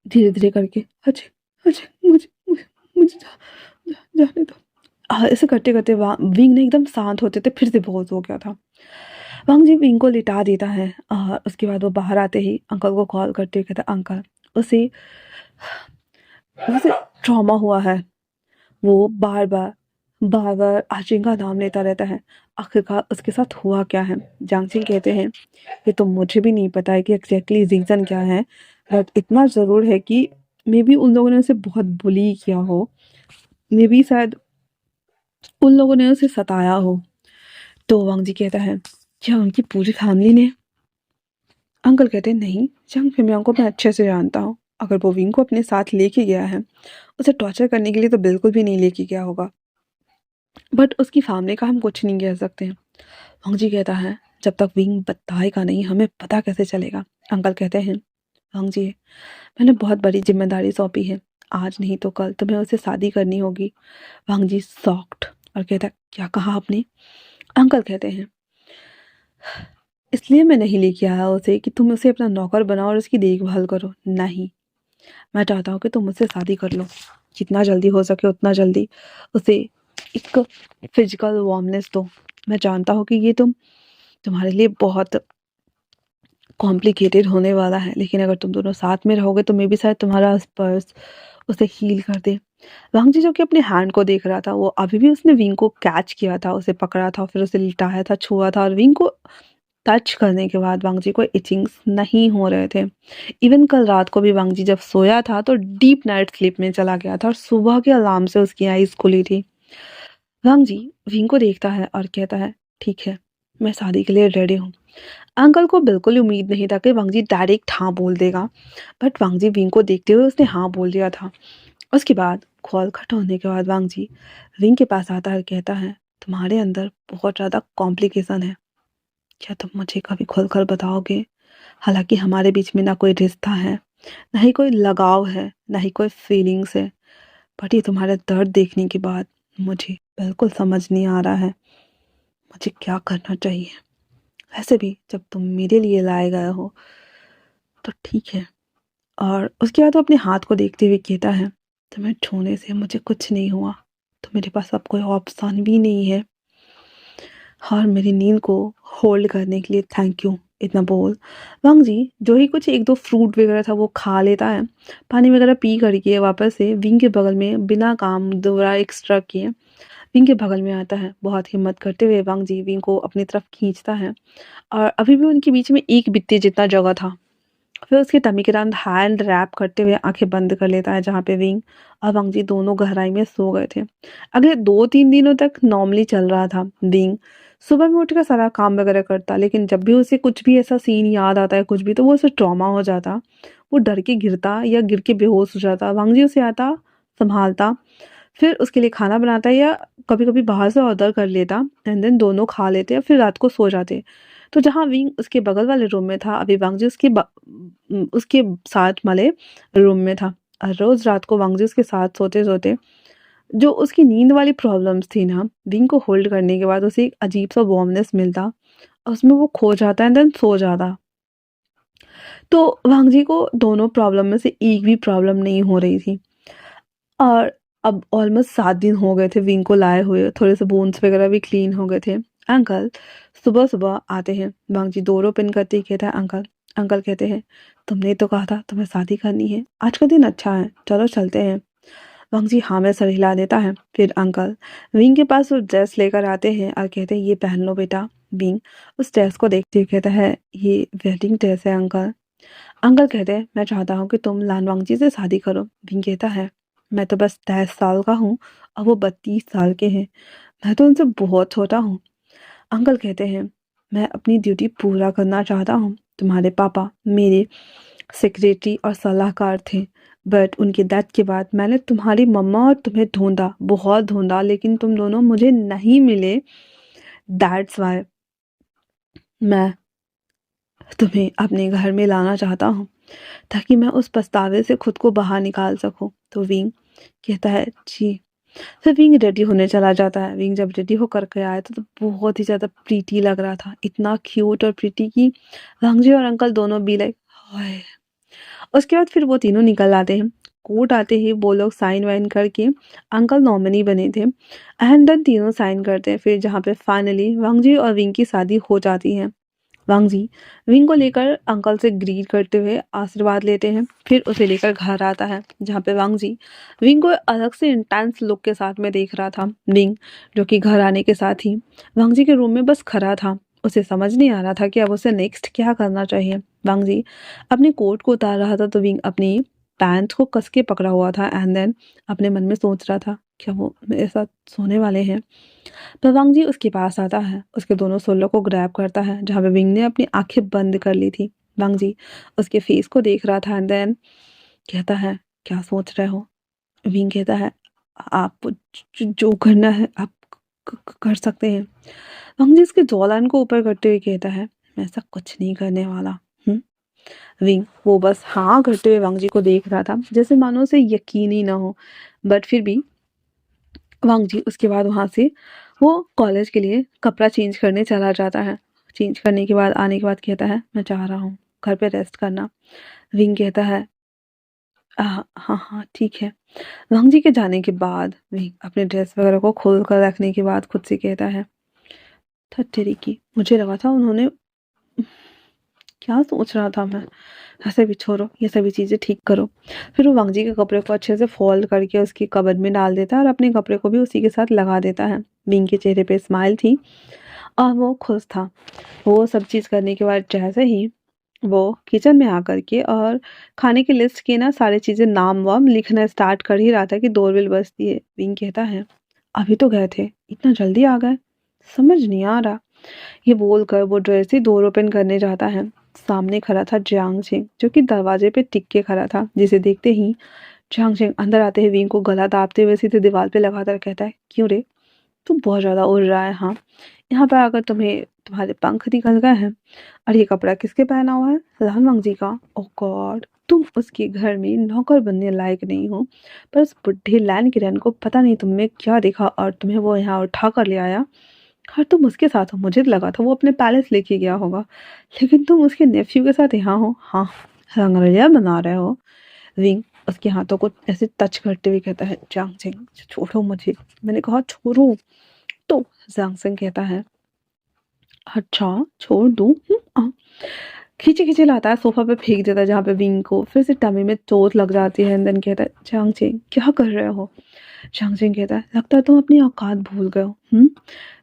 धीरे धीरे करके, अजय अजय मुझे मुझे, मुझे जाने दो। ऐसे करते करते विंग ने एकदम शांत होते थे फिर से बहुत हो गया था। वांग जी विंग को लिटा देता है और उसके बाद वो बाहर आते ही अंकल को कॉल करते हुए कहता, अंकल उसे उसे ट्रॉमा हुआ है, वो बार बार आचिंग का नाम लेता रहता है, आखिरकार उसके साथ हुआ क्या है। जांगचिंग कहते हैं, ये तो मुझे भी नहीं पता है कि एग्जैक्टली रीज़न क्या है, बट इतना ज़रूर है कि मे बी उन लोगों ने उसे बहुत बुली किया हो, मे बी शायद उन लोगों ने उसे सताया हो। तो वांग जी कहता है, क्या उनकी पूरी फैमिली ने? अंकल कहते हैं, नहीं, जंग फिमियांग को मैं अच्छे से जानता हूँ, अगर वो विंग को अपने साथ लेके गया है उसे टॉर्चर करने के लिए तो बिल्कुल भी नहीं लेके गया होगा, बट उसकी फैमिली का हम कुछ नहीं कह सकते। वांग जी कहता है, जब तक विंग बताएगा नहीं हमें पता कैसे चलेगा। अंकल कहते हैं, वांग जी मैंने बहुत बड़ी जिम्मेदारी सौंपी है, आज नहीं तो कल तुम्हें उसे शादी करनी होगी। वांग जी सॉक्ड और कहता, क्या कहा आपने? अंकल कहते हैं, इसलिए मैं नहीं लेके आया उसे कि तुम उसे अपना नौकर बनाओ और उसकी देखभाल करो, नहीं, मैं चाहता हूँ कि तुम मुझसे शादी कर लो, जितना जल्दी हो सके उतना जल्दी उसे एक फिजिकल वार्मनेस दो। मैं जानता हूँ कि ये तुम्हारे लिए बहुत कॉम्प्लिकेटेड होने वाला है, लेकिन अगर तुम दोनों साथ में रहोगे तो मे बी शायद तुम्हारा स्पर्श उसे हील कर दे। वांग जी जो कि अपने हैंड को देख रहा था, वो अभी भी उसने विंग को कैच किया था, उसे पकड़ा था, फिर उसे लिटाया था, छुआ था, और विंग को टच करने के बाद वांग जी को इचिंग्स नहीं हो रहे थे। इवन कल रात को भी वांग जी जब सोया था तो डीप नाइट स्लीप में चला गया था और सुबह के अलार्म से उसकी आईज खुली थी। वांग जी विंग को देखता है और कहता है, ठीक है, मैं शादी के लिए रेडी हूँ। अंकल को बिल्कुल उम्मीद नहीं था कि वांग जी डायरेक्ट हाँ बोल देगा, बट वांग जी विंग को देखते हुए उसने हाँ बोल दिया था। उसके बाद कॉल कट होने के बाद वांग जी विंग के पास आता है और कहता है, तुम्हारे अंदर बहुत ज़्यादा कॉम्प्लिकेशन है, क्या तुम मुझे कभी खुलकर बताओगे? हालांकि हमारे बीच में ना कोई रिश्ता है, ना ही कोई लगाव है, ना ही कोई फीलिंग्स है, बट ये तुम्हारा दर्द देखने के बाद मुझे बिल्कुल समझ नहीं आ रहा है मुझे क्या करना चाहिए। वैसे भी जब तुम मेरे लिए लाए गए हो तो ठीक है। और उसके बाद वो अपने हाथ को देखते हुए कहता है, तुम्हें छूने से मुझे कुछ नहीं हुआ, तो मेरे पास अब कोई ऑप्शन भी नहीं है। और मेरी नींद को होल्ड करने के लिए थैंक यू। इतना बोल वांग जी जो ही कुछ 1-2 फ्रूट वगैरह था वो खा लेता है। पानी वगैरह पी कर के वापस से विंग के बगल में बिना काम दोबारा एक्स्ट्रा किए विंग के बगल में आता है। बहुत हिम्मत करते हुए वांग जी विंग को अपनी तरफ खींचता है और अभी भी उनके बीच में एक बित्ते जितना जगह था। फिर उसके टमी के साथ हैंड रैप करते हुए आंखें बंद कर लेता है जहाँ पे विंग और वांग जी दोनों गहराई में सो गए थे। अगले 2-3 दिनों तक नॉर्मली चल रहा था। विंग सुबह में उठकर सारा काम वगैरह करता, लेकिन जब भी उसे कुछ भी ऐसा सीन याद आता है कुछ भी तो वो उसे ट्रॉमा हो जाता। वो डर के गिरता या गिर के बेहोश हो जाता। वांग जी उसे आता, संभालता, फिर उसके लिए खाना बनाता या कभी-कभी बाहर से ऑर्डर कर लेता एंड देन दोनों खा लेते और फिर रात को सो जाते। तो जहाँ विंग उसके बगल वाले रूम में था, अभी वांग जी उसके साथ वाले रूम में था। रोज़ रात को वांग जी उसके साथ सोते-सोते जो उसकी नींद वाली प्रॉब्लम्स थी ना, विंग को होल्ड करने के बाद उसे एक अजीब-सा वार्मनेस मिलता और उसमें वो खो जाता एंड देन सो जाता। तो वांग जी को दोनों प्रॉब्लम में से एक भी प्रॉब्लम नहीं हो रही थी। और अब ऑलमोस्ट 7 दिन हो गए थे विंग को लाए हुए, थोड़े से बोन्स वगैरह भी क्लीन हो गए थे। अंकल सुबह-सुबह आते हैं, बांगजी डोर ओपन करते ही कहता है अंकल। अंकल कहते हैं, तुमने तो कहा था तुम्हें शादी करनी है, आज का दिन अच्छा है, चलो चलते हैं। बांगजी हाँ में सर हिला देता है। फिर अंकल विंग के पास वो ड्रेस लेकर आते हैं और कहते हैं ये पहन लो बेटा। विंग उस ड्रेस को देखते हुए कहता है ये वेडिंग ड्रेस है अंकल। अंकल कहते हैं मैं चाहता हूँ कि तुम लान वांगजी से शादी करो। विंग कहता है मैं तो बस 10 साल का हूँ और वो 32 साल के हैं, मैं तो उनसे बहुत छोटा हूँ। अंकल कहते हैं मैं अपनी ड्यूटी पूरा करना चाहता हूँ। तुम्हारे पापा मेरे सेक्रेटरी और सलाहकार थे, बट उनकी डेथ के बाद मैंने तुम्हारी मम्मा और तुम्हें ढूंढा, बहुत ढूंढा, लेकिन तुम दोनों मुझे नहीं मिले। दैट्स वाई मैं तुम्हें अपने घर में लाना चाहता हूँ ताकि मैं उस पछतावे से खुद को बाहर निकाल सकूं। तो विंग कहता है जी। फिर विंग रेडी होने चला जाता है। विंग जब रेडी होकर के आया तो बहुत ही ज़्यादा प्रीटी लग रहा था, इतना क्यूट और प्रीटी कि वांगजी और अंकल दोनों भी लाइक हाय। उसके बाद फिर वो तीनों निकल आते हैं। कोर्ट आते ही वो लोग साइन वाइन करके अंकल नॉमिनी बने थे एंड देन तीनों साइन करते हैं। फिर जहाँ पे फाइनली वांगजी और विंग की शादी हो जाती है। वांगजी विंग को लेकर अंकल से ग्रीट करते हुए आशीर्वाद लेते हैं, फिर उसे लेकर घर आता है जहाँ पे वांगजी विंग को अलग से इंटेंस लुक के साथ में देख रहा था। विंग जो कि घर आने के साथ ही वांगजी के रूम में बस खड़ा था। उसे समझ नहीं आ रहा था कि अब उसे नेक्स्ट क्या करना चाहिए। वांगजी अपने कोट को उतार रहा था तो विंग अपनी पैंट को कस के पकड़ा हुआ था एंड देन अपने मन में सोच रहा था क्या वो मेरे साथ सोने वाले हैं। तो वांग जी उसके पास आता है, उसके दोनों सोलों को ग्रैब करता है जहाँ पे विंग ने अपनी आंखें बंद कर ली थी। वांग जी उसके फेस को देख रहा था एंड देन कहता है क्या सोच रहे हो। विंग कहता है आप जो करना है आप कर सकते हैं। वांग जी उसके जॉलान को ऊपर करते हुए कहता है मैं ऐसा कुछ नहीं करने वाला। विंग वो बस हाँ करते हुए वांग जी को देख रहा था जैसे मानो उसे यकीन ही ना हो, बट फिर भी वांग जी उसके बाद वहाँ से वो कॉलेज के लिए कपड़ा चेंज करने चला जाता है। चेंज करने के बाद आने के बाद कहता है मैं चाह रहा हूँ घर पे रेस्ट करना। विंग कहता है हाँ हाँ ठीक है। वांग जी के जाने के बाद विंग अपने ड्रेस वगैरह को खोल कर रखने के बाद खुद से कहता है थत्तेरी की मुझे लगा था उन्होंने क्या सोच रहा था मैं। ऐसे भी छोड़ो, ये सभी चीज़ें ठीक करो। फिर वो वांग जी के कपड़े को अच्छे से फोल्ड करके उसकी कबर्ड में डाल देता है और अपने कपड़े को भी उसी के साथ लगा देता है। विंग के चेहरे पे स्माइल थी और वो खुश था। वो सब चीज़ करने के बाद जैसे ही वो किचन में आकर के और खाने की लिस्ट की ना सारी चीज़ें नाम वाम लिखना स्टार्ट कर ही रहा था कि डोरबेल बजती है। विंग कहता है अभी तो गए थे, इतना जल्दी आ गए, समझ नहीं आ रहा। ये बोलकर वो ड्रेस ही डोर ओपन करने जाता है। सामने खड़ा था जियांग छिंग जो कि दरवाजे पे टिक के खड़ा था, जिसे देखते ही जियांग छिंग अंदर आते ही विंग को गला दाबते हुए सीधे दीवार पे लगातार कहता है क्यों रे, तू बहुत ज्यादा उड़ रहा है। हाँ, यहाँ पर आकर तुम्हारे पंख निकल गए हैं। और ये कपड़ा किसके पहना हुआ है, लाल वांग जी का। ओह गॉड, तुम उसके घर में नौकर बनने लायक नहीं हो, पर उस बुढ़े लैन किरण को पता नहीं तुम में क्या देखा और तुम्हें वो यहाँ उठा कर ले आया। और तुम उसके साथ हो, मुझे तो लगा था वो अपने पैलेस लेके गया होगा, लेकिन तुम उसके नेफ्यू के साथ यहाँ हो। हाँ, रंगरेलिया बना रहे हो। विंग उसके हाथों को ऐसे टच करते हुए कहता है जांग जिंग छोड़ो मुझे, मैंने कहा छोड़ो। तो जांग जिंग कहता है अच्छा, छोड़ दूँ? खींचे-खींचे लाता है, सोफ़ा पे फेंक देता है जहाँ पे विंग को, फिर से टमी में चोट लग जाती है एंड देन कहता है, "चांग-चेंग, क्या कर रहे हो?" चांग-चेंग कहता है, "लगता है तुम अपनी औकात भूल गए हो, हुँ?"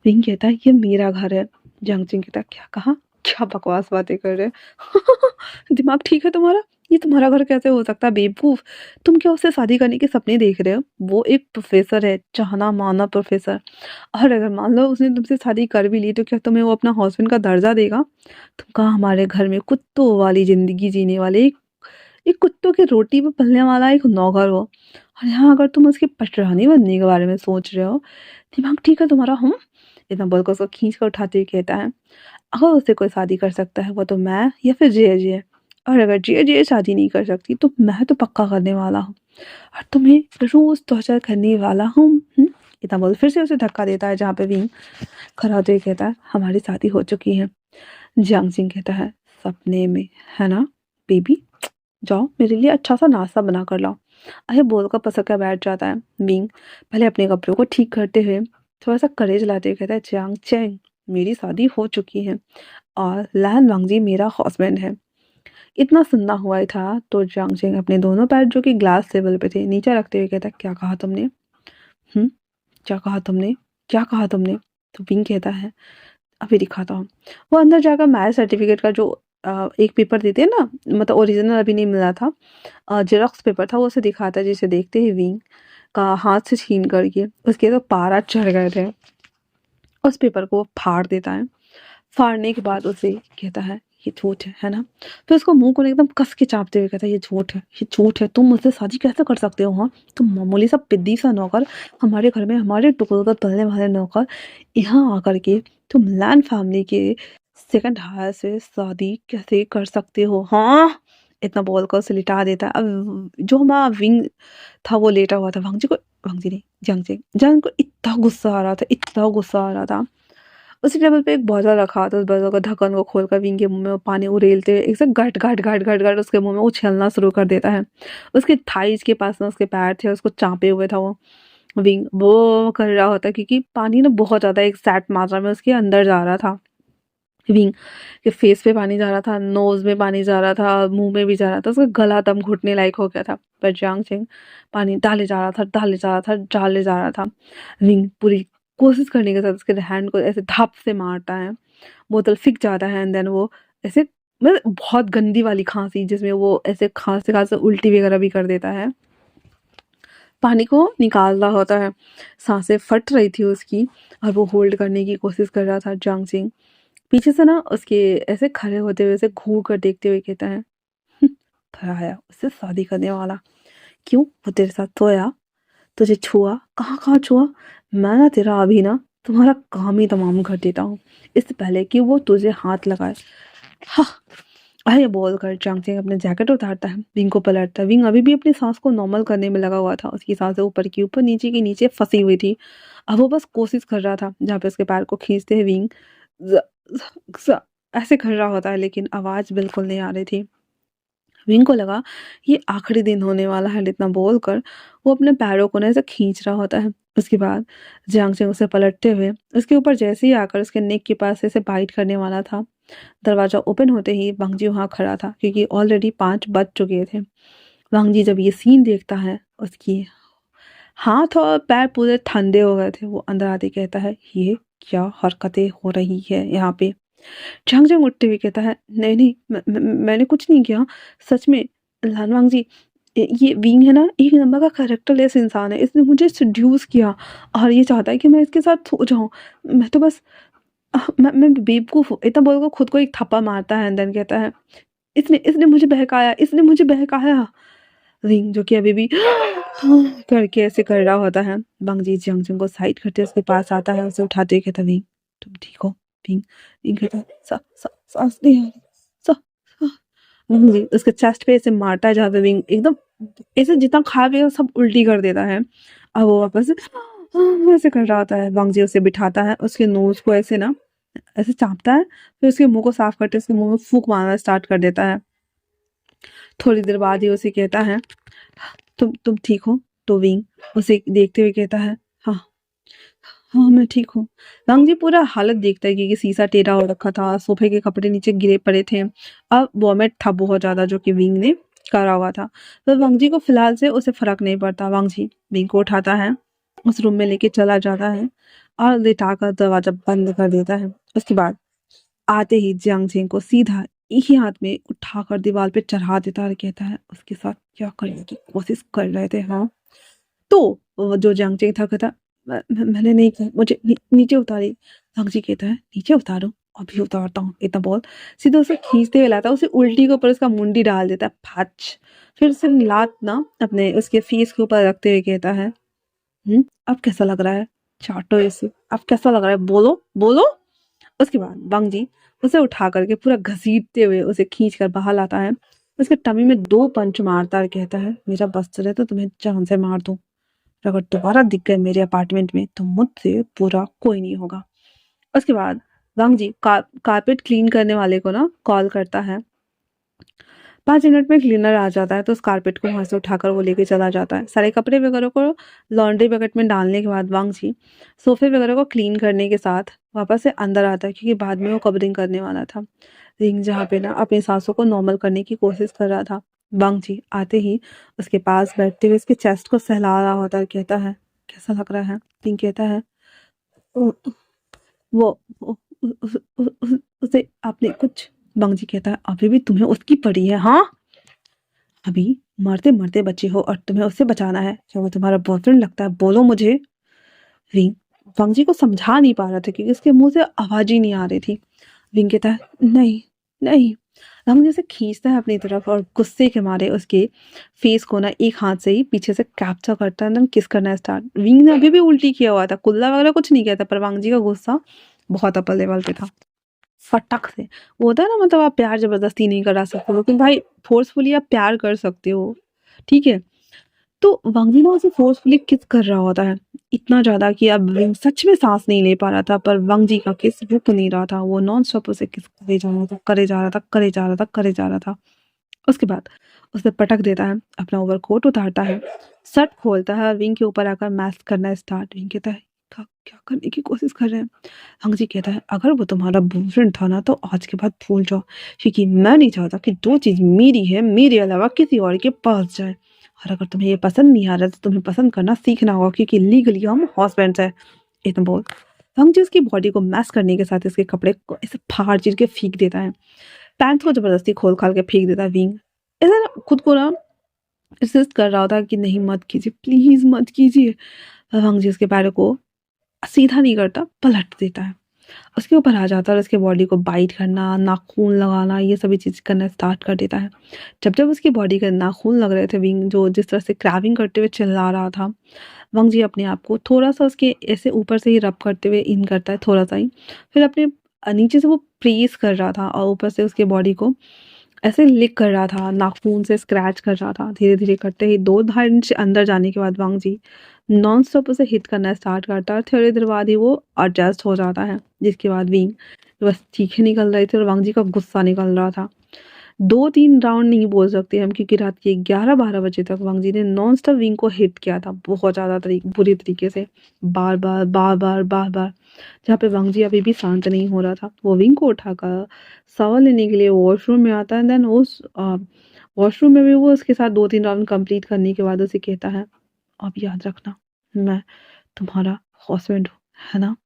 विंग कहता है, "ये मेरा घर है।" चांग-चेंग कहता है, "क्या कहा? क्या बकवास बातें कर रहे हो? दिमाग ठीक है तुम्हारा? ये तुम्हारा घर कैसे हो सकता है बेवकूफ़? तुम क्या उससे शादी करने के सपने देख रहे हो? वो एक प्रोफ़ेसर है, जाना-माना प्रोफ़ेसर। और अगर मान लो उसने तुमसे शादी कर भी ली तो क्या तुम्हें वो अपना हस्बैंड का दर्जा देगा? तुम कहाँ हमारे घर में कुत्तों वाली ज़िंदगी जीने वाले एक कुत्तों की रोटी पे पलने वाला एक नौकर हो और यहाँ अगर तुम उसकी पटरानी बनने के बारे में सोच रहे हो, दिमाग ठीक है तुम्हारा? इतना बोलकर उसको खींच कर उठाते हुए कहता है, अगर उससे कोई शादी कर सकता है वो तो मैं या फिर जे और अगर जे शादी नहीं कर सकती तो मैं तो पक्का करने वाला हूँ और तुम्हें रोज टॉर्चर करने वाला हूँ। इतना बोल फिर से उसे धक्का देता है जहाँ पे विंग खड़ा होते हुए कहता है, हमारी शादी हो चुकी है। जियांग सिंह कहता है, सपने में, है ना बेबी? जाओ मेरे लिए अच्छा सा नाश्ता बना कर लाओ। अरे बोलकर पसक कर बैठ जाता है विंग। पहले अपने कपड़ों को ठीक करते हुए थोड़ा सा करेज लाते हुए कहता है, जियांग चैंग, मेरी शादी हो चुकी है और लैन वांगजी मेरा हस्बैंड है। इतना सुनना हुआ ही था तो जियांग चैंग अपने दोनों पैर जो कि ग्लास लेवल पे थे नीचे रखते हुए कहता है, क्या कहा तुमने? हम्म क्या कहा तुमने? क्या कहा तुमने? तो विंग कहता है, अभी दिखाता हूँ। वो अंदर जाकर मैरिज सर्टिफिकेट का जो एक पेपर देते हैं ना, मतलब ओरिजिनल अभी नहीं मिला था, जेरॉक्स पेपर था, वो उसे दिखाता है, जिसे देखते ही विंग का हाथ से छीन करके उसके तो पारा चढ़ गए थे। उस पेपर को वो फाड़ देता है। फाड़ने के बाद उसे कहता है, ये झूठ है ना? फिर उसको मुंह को एकदम कस के चापते हुए कहता है, ये झूठ है, ये झूठ है, तुम मुझसे शादी कैसे कर सकते हो? हाँ, तुम मामूली सा पिद्दी सा नौकर, हमारे घर में हमारे टुकड़ों पर पलने वाले नौकर, यहाँ आकर के तुम लैंड फैमिली के सेकंड हायर से शादी कैसे कर सकते हो? हाँ, इतना बोलकर उसे लिटा देता है। अब जो हमारा विंग था वो लेटा हुआ था, वांगजी नहीं, जंग जंग को इतना गुस्सा आ रहा था, इतना गुस्सा आ रहा था। उसी टेबल पे एक बोतल रखा था, उस बोतल का ढक्कन को खोलकर विंग के मुंह में वो पानी उड़ेलते हुए एकदम घट घट घट घट घट उसके मुंह में उछलना शुरू कर देता है। उसके थाइज के पास ना उसके पैर थे, उसको चापे हुए था वो। विंग वो कर रहा होता क्योंकि पानी ना बहुत ज़्यादा एक सैट मात्रा में उसके अंदर जा रहा था। विंग के फेस पे पानी जा रहा था, नोज़ में पानी जा रहा था, मुँह में भी जा रहा था, उसका गला दम घुटने लायक हो गया था। पर जियांग चेंग पानी डाले जा रहा था, डाले जा रहा था, डाले जा रहा था। विंग पूरी कोशिश करने के साथ उसके हैंड को ऐसे धप से मारता है, बोतल फिक जाता है एंड देन वो ऐसे मतलब बहुत गंदी वाली खाँसी जिसमें वो ऐसे खाँसते-खाँसते उल्टी वगैरह भी कर देता है। पानी को निकाल रहा होता है, साँसें फट रही थी उसकी और वो होल्ड करने की कोशिश कर रहा था जियांग चेंग। पीछे से ना उसके ऐसे खड़े होते हुए, ऐसे घूर कर देखते हुए कहता है, पराया उससे शादी करने वाला, क्यों? वो तेरे साथ सोया, तुझे छुआ, कहाँ-कहाँ छुआ? मैं ना तेरा अभी ना तुम्हारा काम ही तमाम कर देता हूँ, इससे पहले कि वो तुझे हाथ लगाए। हाँ, ये बोलकर चांगचेंग अपने जैकेट उतारता है, विंग को पलटता है। विंग अभी भी अपनी सांस को नॉर्मल करने में लगा हुआ था, उसकी सांसें ऊपर की ऊपर, नीचे की नीचे फंसी हुई थी। अब वो बस कोशिश कर रहा था, जहाँ पे उसके पैर को खींचते हुए विंग ज़ ज़ ज़ ऐसे कर रहा होता है, लेकिन आवाज़ बिल्कुल नहीं आ रही थी। विंग को लगा ये आखिरी दिन होने वाला है, इतना बोलकर वो अपने पैरों को ना ऐसे खींच रहा होता है। उसके बाद जियांग चेंग उसे पलटते हुए उसके ऊपर जैसे ही आकर उसके नेक के पास ऐसे बाइट करने वाला था, दरवाज़ा ओपन होते ही वांग जी वहाँ खड़ा था क्योंकि ऑलरेडी 5 बज चुके थे। वांग जी जब ये सीन देखता है, उसकी हाथ और पैर पूरे ठंडे हो गए थे। वो अंदर आते ही कहता है, ये क्या हरकतें हो रही है यहाँ पे? झांग-झांग उठते हुए कहता है, नहीं, नहीं, मैंने कुछ नहीं किया, सच में। लानवांग जी, ये विंग है ना, एक नंबर का कैरेक्टरलेस इंसान है। इसने मुझे सेड्यूस किया और ये चाहता है कि मैं इसके साथ सो जाऊँ। मैं तो बस मैं बेवकूफ़ हूँ। इतना बोलकर खुद को एक थप्पड़ मारता है एंड देन कहता है, इसने इसने मुझे बहकाया, इसने मुझे बहकाया। विंग जो कि अभी भी करके ऐसे कर रहा होता है। बंगजी जंगजंग को साइड करते उसके पास आता है, उसे उठाते हुए कहता है, विंग तुम ठीक हो? विंग विंग कहता है, सा सा सांस नहीं आ रही, सा सा विंग उसके चेस्ट पे ऐसे मारता है जहाँ पे विंग एकदम ऐसे जितना खा पिया सब उल्टी कर देता है। अब वो वापस ऐसे कर रहा होता है। बंगजी उसे बिठाता है, उसके नोज को ऐसे ना ऐसे चापता है, फिर उसके मुंह को साफ करते उसके मुंह में फूंक मारना स्टार्ट कर देता है। थोड़ी देर बाद ही उसे कहता है, तुम ठीक हो? तो विंग उसे देखते हुए कहता है, हाँ, हाँ, मैं ठीक हूँ। रंग जी पूरा हालत देखता है क्योंकि शीशा टेढ़ा हो रखा था, सोफे के कपड़े नीचे गिरे पड़े थे। अब वॉमिट था बहुत ज़्यादा जो कि विंग ने करा हुआ था। तो वांग जी को फिलहाल से उसे फ़र्क नहीं पड़ता। वांग जी विंग को उठाता है, उस रूम में लेके चला जाता है और लिटाकर दरवाज़ा बंद कर देता है। उसके बाद आते ही जियांग छेंग को सीधा एक ही हाथ में उठाकर दीवार पे चढ़ा देता है और कहता है, उसके साथ क्या करने की कोशिश कर रहे थे, हाँ? तो वो जो जियांग था कहता, मैंने नहीं किया, मुझे नीचे उतारिए। जियांग कहता है, नीचे उतारो, अभी उतारता हूँ, इतना बोल सीधे उसे खींचते हुए लाता है, उसे उल्टी के ऊपर उसका मुंडी डाल देता है, फच। फिर उसे लात ना अपने उसके फेस के ऊपर रखते हुए कहता है, अब कैसा लग रहा है? चाटो इसे, अब कैसा लग रहा है, बोलो बोलो। उसके बाद वांग जी उसे उठा करके पूरा घसीटते हुए उसे खींच कर बाहर लाता है, उसके टमी में 2 पंच मारता है और कहता है, मेरा बस चले तो तुम्हें जान से मार दूं, अगर दोबारा दिख गए मेरे अपार्टमेंट में तो मुझसे पूरा कोई नहीं होगा। उसके बाद वांग जी कारपेट क्लीन करने वाले को ना कॉल करता है। 5 मिनट में क्लीनर आ जाता है तो उस कारपेट को वहां से उठाकर वो लेके चला जाता है। सारे कपड़े वगैरह को लॉन्ड्री बकेट में डालने के बाद वांग जी सोफे वगैरह को क्लीन करने के साथ वापस से अंदर आता है क्योंकि बाद में वो कवरिंग करने वाला था। रिंग जहाँ पे ना अपनी सांसों को नॉर्मल करने की कोशिश कर रहा था। वांग जी आते ही उसके पास बैठते हुए उसके चेस्ट को सहला रहा होता है, कहता है, कैसा लग रहा है? रिंग कहता है, "उ- वो, वो उसे आपने कुछ। वांग जी कहता है, अभी भी तुम्हें उसकी पड़ी है, हाँ? अभी मरते मरते बचे हो और तुम्हें उससे बचाना है, क्या वो तुम्हारा बॉयफ्रेंड लगता है? बोलो मुझे। विंग वांग जी को समझा नहीं पा रहा था क्योंकि उसके मुंह से आवाज ही नहीं आ रही थी। विंग कहता है, नहीं नहीं। वांग जी उसे खींचता है अपनी तरफ और गुस्से के मारे उसके फेस को ना एक हाथ से ही पीछे से कैप्चर करता है, किस करना स्टार्ट। विंग ने अभी भी उल्टी किया हुआ था, कुल्ला वगैरह कुछ नहीं किया था, पर वांग जी का गुस्सा बहुत अपर लेवल पे था। फटक से, वो होता है ना, मतलब आप प्यार जबरदस्ती नहीं करा सकते, लेकिन भाई फोर्सफुली आप प्यार कर सकते हो, ठीक है? तो वांग ना उसे फोर्सफुली किस कर रहा होता है, इतना ज्यादा कि अब विंग सच में सांस नहीं ले पा रहा था, पर वांग जी का किस रुक नहीं रहा था, वो नॉन स्टॉप उसे किस करे जा रहा था, करे जा रहा था, करे जा रहा था, करे जा रहा था। उसके बाद उसे पटक देता है, अपना ओवरकोट उतारता है, शर्ट खोलता है और विंग के ऊपर आकर मैस करना स्टार्ट। विंग कहता है, क्या करने की कोशिश कर रहे हैं? हंग जी कहता है, अगर वो तुम्हारा बॉयफ्रेंड था ना तो आज के बाद भूल जाओ, क्योंकि मैं नहीं चाहता कि दो चीज मेरी है मेरे अलावा किसी और के पास जाए, और अगर तुम्हें ये पसंद नहीं आ रहा तो तुम्हें पसंद करना सीखना होगा, क्योंकि लीगली हम हस्बैंड्स हैं। इतना बोल हंग जी उसकी बॉडी को मैस करने के साथ इसके कपड़े को ऐसे फाड़ चीर के फेंक देता है, पैंट को जबरदस्ती खोल खाल के फेंक देता है। विंग ऐसे ना खुद को ना इंसिस्ट कर रहा होता कि नहीं मत कीजिए, प्लीज मत कीजिए। हंग जी उसके पैरों को सीधा नहीं करता, पलट देता है, उसके ऊपर आ जाता है और उसके बॉडी को बाइट करना, नाखून लगाना, ये सभी चीज़ करना स्टार्ट कर देता है। जब जब उसकी बॉडी के नाखून लग रहे थे, विंग जो जिस तरह से क्रैविंग करते हुए चिल्ला रहा था, वंग जी अपने आप को थोड़ा सा उसके ऐसे ऊपर से ही रब करते हुए इन करता है, थोड़ा सा ही, फिर अपने नीचे से वो प्रेस कर रहा था और ऊपर से उसके बॉडी को ऐसे लिक कर रहा था, नाखून से स्क्रैच कर रहा था। धीरे धीरे करते ही 2 ढाई इंच अंदर जाने के बाद वांग जी नॉन स्टॉप उसे हिट करना स्टार्ट करता है और थोड़ी देर बाद ही वो एडजस्ट हो जाता है, जिसके बाद विंग बस चीखें निकल रही थी और वांग जी का गुस्सा निकल रहा था। 2-3 राउंड नहीं बोल सकते हम, क्योंकि रात के 11-12 बजे तक वांग जी ने नॉन स्टॉप विंग को हिट किया था, बहुत ज़्यादा बुरी तरीके से, बार बार बार बार बार बार। जहाँ पे वांग जी अभी भी शांत नहीं हो रहा था, वो विंग को उठाकर शॉवर लेने के लिए वॉशरूम में आता है। देन उस वॉशरूम में भी वो उसके साथ 2-3 राउंड कंप्लीट करने के बाद उसे कहता है, अब याद रखना, मैं तुम्हारा हस्बैंड हूँ, है ना?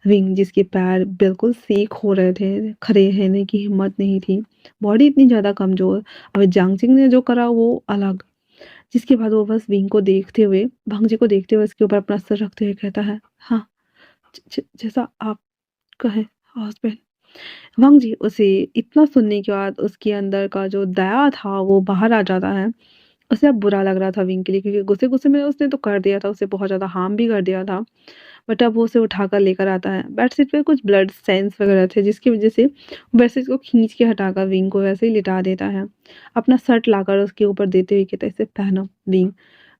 विंग जिसके पैर बिल्कुल सेक हो रहे थे, खड़े रहने की हिम्मत नहीं थी, बॉडी इतनी ज़्यादा कमज़ोर, अब जांगचिंग ने जो करा वो अलग। जिसके बाद वो बस विंग को देखते हुए, भांग जी को देखते हुए उसके ऊपर अपना सर रखते हुए कहता है, हाँ, जैसा आप कहें हस्बैंड। वांग जी उसे इतना सुनने के बाद उसके अंदर का जो दया था वो बाहर आ जाता है। उसे अब बुरा लग रहा था विंग के लिए, क्योंकि गुस्से-गुस्से में उसने तो कर दिया था, उसे बहुत ज़्यादा हार्म भी कर दिया था। बट अब वो उसे उठाकर लेकर आता है। बेडशीट पे कुछ ब्लड स्टेन्स वगैरह थे, जिसकी वज़ह से बेडशीट को खींच के हटाकर विंग को वैसे ही लिटा देता है। अपना शर्ट लाकर उसके ऊपर देते हुए कहता है, इसे पहनो। विंग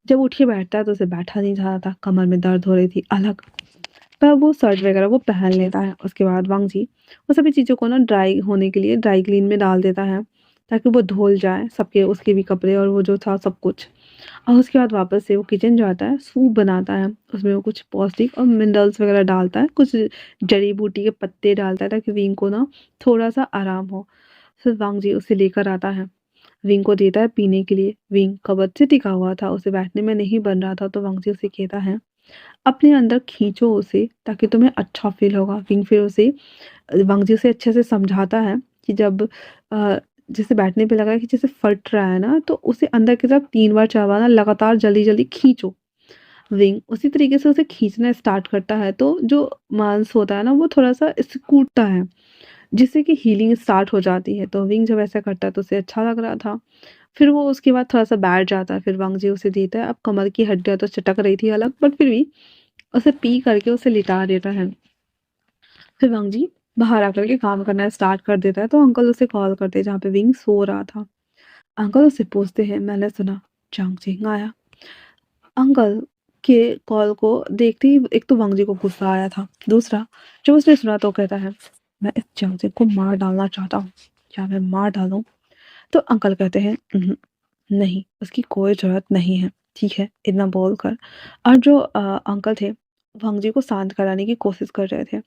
जब उठ के बैठता है तो उसे बैठा नहीं जा रहा था, कमर में दर्द हो रही थी अलग। पर वो शर्ट वगैरह वो पहन लेता है। उसके बाद वांग जी वो सभी चीज़ों को ना ड्राई होने के लिए ड्राई क्लीन में डाल देता है, ताकि वो धुल जाए, सबके उसके भी कपड़े और वो जो था सब कुछ। और उसके बाद वापस से वो किचन जाता है, सूप बनाता है, उसमें वो कुछ पौष्टिक और मिनरल्स वगैरह डालता है, कुछ जड़ी बूटी के पत्ते डालता है ताकि विंग को ना थोड़ा सा आराम हो। फिर वांग जी उसे लेकर आता है, विंग को देता है पीने के लिए। विंग कबर्ड से टिका हुआ था, उसे बैठने में नहीं बन रहा था, तो वांग जी उसे कहता है अपने अंदर खींचो उसे ताकि तुम्हें अच्छा फील होगा। विंग फिर उसे वांग जी उसे अच्छे से समझाता है कि जब जैसे बैठने पे लग रहा है कि जैसे फट रहा है ना, तो उसे अंदर की तरफ 3 बार 4 बार ना लगातार जल्दी-जल्दी खींचो। विंग उसी तरीके से उसे खींचना स्टार्ट करता है, तो जो मांस होता है ना वो थोड़ा-सा सिकुड़ता है, जिससे कि हीलिंग स्टार्ट हो जाती है। तो विंग जब ऐसा करता है तो उसे अच्छा लग रहा था। फिर वो उसके बाद थोड़ा-सा बैठ जाता है, फिर वांग जी उसे देता है। अब कमर की हड्डियाँ तो चटक रही थी अलग, बट फिर भी उसे पी करके उसे लिटा देता है। फिर वांग जी बाहर आकर के काम करना स्टार्ट कर देता है, तो अंकल उसे कॉल करते हैं जहाँ पे विंग सो रहा था। अंकल उससे पूछते हैं, मैंने सुना चांग चींग आया। अंकल के कॉल को देखते ही एक तो वांग जी को गुस्सा आया था, दूसरा जब उसने सुना तो कहता है मैं इस चांग चींग को मार डालना चाहता हूँ, क्या मैं मार डालूं? तो अंकल कहते हैं नहीं, उसकी कोई ज़रूरत नहीं है, ठीक है, इतना बोलकर और जो अंकल थे, वांग जी को शांत कराने की कोशिश कर रहे थे।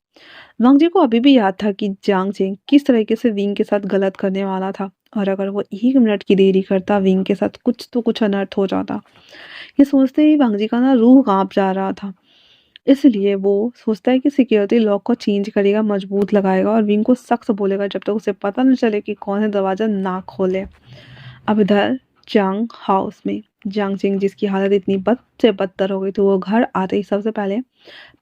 वांग जी को अभी भी याद था कि जियांग चेंग किस तरीके से विंग के साथ गलत करने वाला था, और अगर वो 1 मिनट की देरी करता विंग के साथ कुछ तो कुछ अनर्थ हो जाता। ये सोचते ही वांग जी का ना रूह काँप जा रहा था। इसलिए वो सोचता है कि सिक्योरिटी लॉक को चेंज करेगा, मजबूत लगाएगा और विंग को सख्त बोलेगा जब तक उसे पता न चले कि कौन है दरवाज़ा ना खोले। अब इधर चांग हाउस में जियांग चेंग जिसकी हालत इतनी बद से बदतर हो गई थी, वो घर आते ही सबसे पहले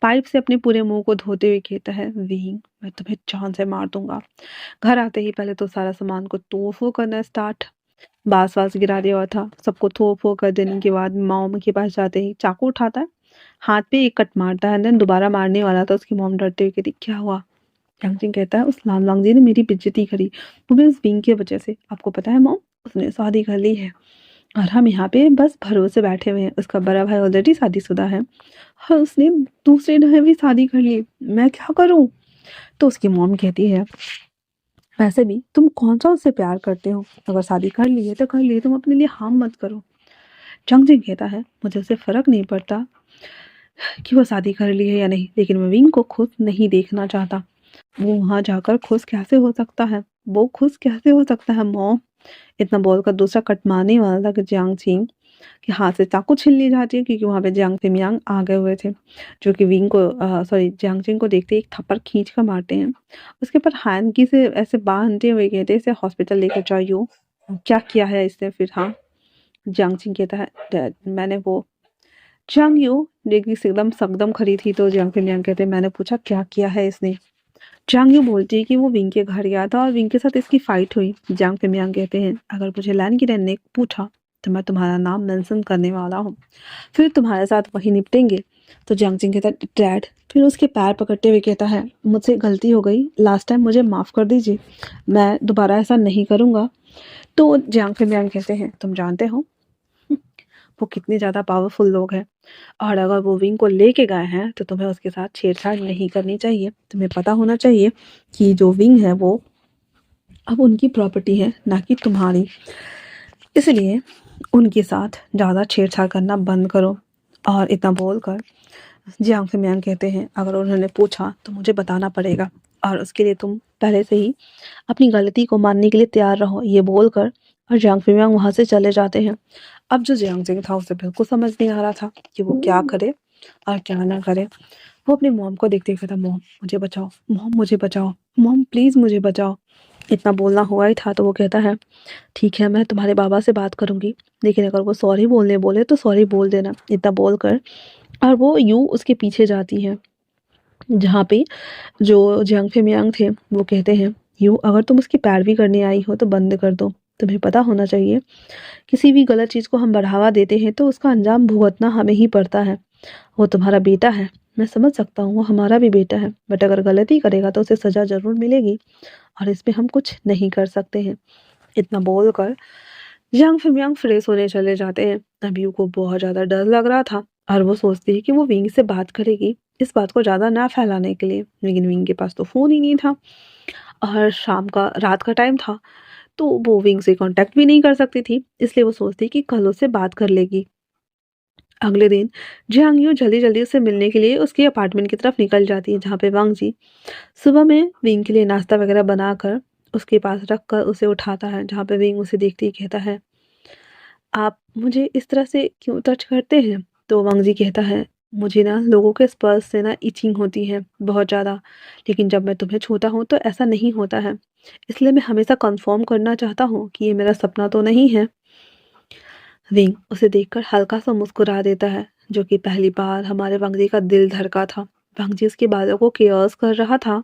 पाइप से अपने पूरे मुंह को धोते हुए कहता है विंग मैं तुम्हें जान से मार दूंगा। घर आते ही पहले तो सारा सामान को तोड़ फोड़ करना स्टार्ट, बास वास गिरा दिया हुआ था, सबको तोड़ फोड़ कर देने के बाद मॉम के पास जाते ही चाकू उठाता है, हाथ पे एक कट मारता है, देन दोबारा मारने वाला था, उसकी मॉम डरते हुए कहती क्या हुआ? यांगचिंग कहता है उस लान लांग जी ने मेरी बेइज्जती करी, वो भी उस विंग की वजह से। आपको पता है मॉम, उसने शादी कर ली है और हम यहाँ पे बस भरोसे बैठे हुए हैं। उसका बड़ा भाई ऑलरेडी शादीशुदा है और उसने दूसरे ने भी शादी कर ली, मैं क्या करूं? तो उसकी मॉम कहती है वैसे भी तुम कौन सा उससे प्यार करते हो, अगर शादी कर ली है तो कर ली, तुम अपने लिए हार्म मत करो। चंग जिंग कहता है मुझे उससे फर्क नहीं पड़ता कि वो शादी कर ली है या नहीं, लेकिन मैं विंग को खुद नहीं देखना चाहता। वो वहां जाकर खुश कैसे हो सकता है, वो खुश कैसे हो सकता है मॉम? इतना बोलकर दूसरा कट मारने वाला था कि जियांग छिंग के हाथ से चाकू छीन ली जाती है, क्योंकि वहाँ पे जियांग फिमियांग आ गए हुए थे, जो कि विंग को सॉरी जियांग छिंग को देखते ही एक थप्पड़ खींच कर मारते हैं। उसके ऊपर हैंकी से ऐसे बांधते हुए कहते हैं इसे हॉस्पिटल लेकर जाइयो। क्या किया है इसने फिर? हाँ, जियांग छिंग कहता है "डैड, मैंने वो चांग यू देखी एकदम सकदम खड़ी थी, तो जियांग फिमियांग कहते हैं मैंने पूछा क्या किया है इसने? चांग यू बोलती है कि वो विंग के घर गया था और विंग के साथ इसकी फाइट हुई। जियांग फिमियांग कहते हैं अगर मुझे लैन गिरेन ने पूछा तो मैं तुम्हारा नाम मेंशन करने वाला हूँ, फिर तुम्हारे साथ वही निपटेंगे। तो जियांग चिंग कहता है डैड, फिर उसके पैर पकड़ते हुए कहता है मुझसे गलती हो गई, लास्ट टाइम मुझे माफ़ कर दीजिए, मैं दोबारा ऐसा नहीं करूँगा। तो जियांग फिमियांग कहते हैं तुम जानते हो वो कितने ज़्यादा पावरफुल लोग हैं, और अगर वो विंग को लेके गए हैं तो तुम्हें उसके साथ छेड़छाड़ नहीं करनी चाहिए। तुम्हें पता होना चाहिए कि जो विंग है वो अब उनकी प्रॉपर्टी है, ना कि तुम्हारी। इसलिए उनके साथ ज़्यादा छेड़छाड़ करना बंद करो। और इतना बोलकर जियांग फिमियांग कहते हैं अगर उन्होंने पूछा तो मुझे बताना पड़ेगा, और उसके लिए तुम पहले से ही अपनी गलती को मानने के लिए तैयार रहो। ये बोलकर और जियांग फिमियांग वहाँ से चले जाते हैं। अब जो जियांग जिंग था उसे बिल्कुल समझ नहीं आ रहा था कि वो क्या करे और क्या ना करे। वो अपनी मॉम को देखते हुए था मॉम मुझे बचाओ, मॉम मुझे बचाओ, मॉम प्लीज़ मुझे बचाओ। इतना बोलना हुआ ही था तो वो कहता है ठीक है मैं तुम्हारे बाबा से बात करूंगी, लेकिन अगर वो सॉरी बोलने बोले तो सॉरी बोल देना। इतना बोलकर और वो यूं उसके पीछे जाती है, जहाँ पे जो जियांग फिमियांग थे वो कहते हैं यूं अगर तुम उसकी पैरवी करने आई हो तो बंद कर दो। तुम्हें पता होना चाहिए किसी भी गलत चीज़ को हम बढ़ावा देते हैं तो उसका अंजाम भुगतना हमें ही पड़ता है। वो तुम्हारा बेटा है, मैं समझ सकता हूँ वो हमारा भी बेटा है, बट अगर गलती करेगा तो उसे सज़ा ज़रूर मिलेगी और इसमें हम कुछ नहीं कर सकते हैं। इतना बोलकर जियांग फिमियांग फ्रेश होने चले जाते हैं। अभी को बहुत ज़्यादा डर लग रहा था और वो सोचती है कि वो विंग से बात करेगी इस बात को ज़्यादा ना फैलाने के लिए, लेकिन विंग के पास तो फ़ोन ही नहीं था और शाम का रात का टाइम था। तो वो विंग से कांटेक्ट भी नहीं कर सकती थी, इसलिए वो सोचती कि कल उससे बात कर लेगी। अगले दिन जियांग यू जल्दी-जल्दी उससे मिलने के लिए उसके अपार्टमेंट की तरफ निकल जाती है, जहाँ पे वांग जी सुबह में विंग के लिए नाश्ता वगैरह बनाकर उसके पास रख कर उसे उठाता है, जहाँ पे विंग उसे देखते ही कहता है, "आप मुझे इस तरह से क्यों टच करते हैं?" तो वांग जी कहता है, "मुझे ना लोगों के स्पर्श से ना इचिंग होती है बहुत ज़्यादा, लेकिन जब मैं तुम्हें छूता हूँ तो ऐसा नहीं होता है। इसलिए मैं हमेशा कन्फर्म करना चाहता हूँ कि ये मेरा सपना तो नहीं है।" विंग उसे देखकर हल्का-सा मुस्कुरा देता है, जो कि पहली बार हमारे वांग जी का दिल धड़का था। वांग जी उसके बालों को केयर्स कर रहा था।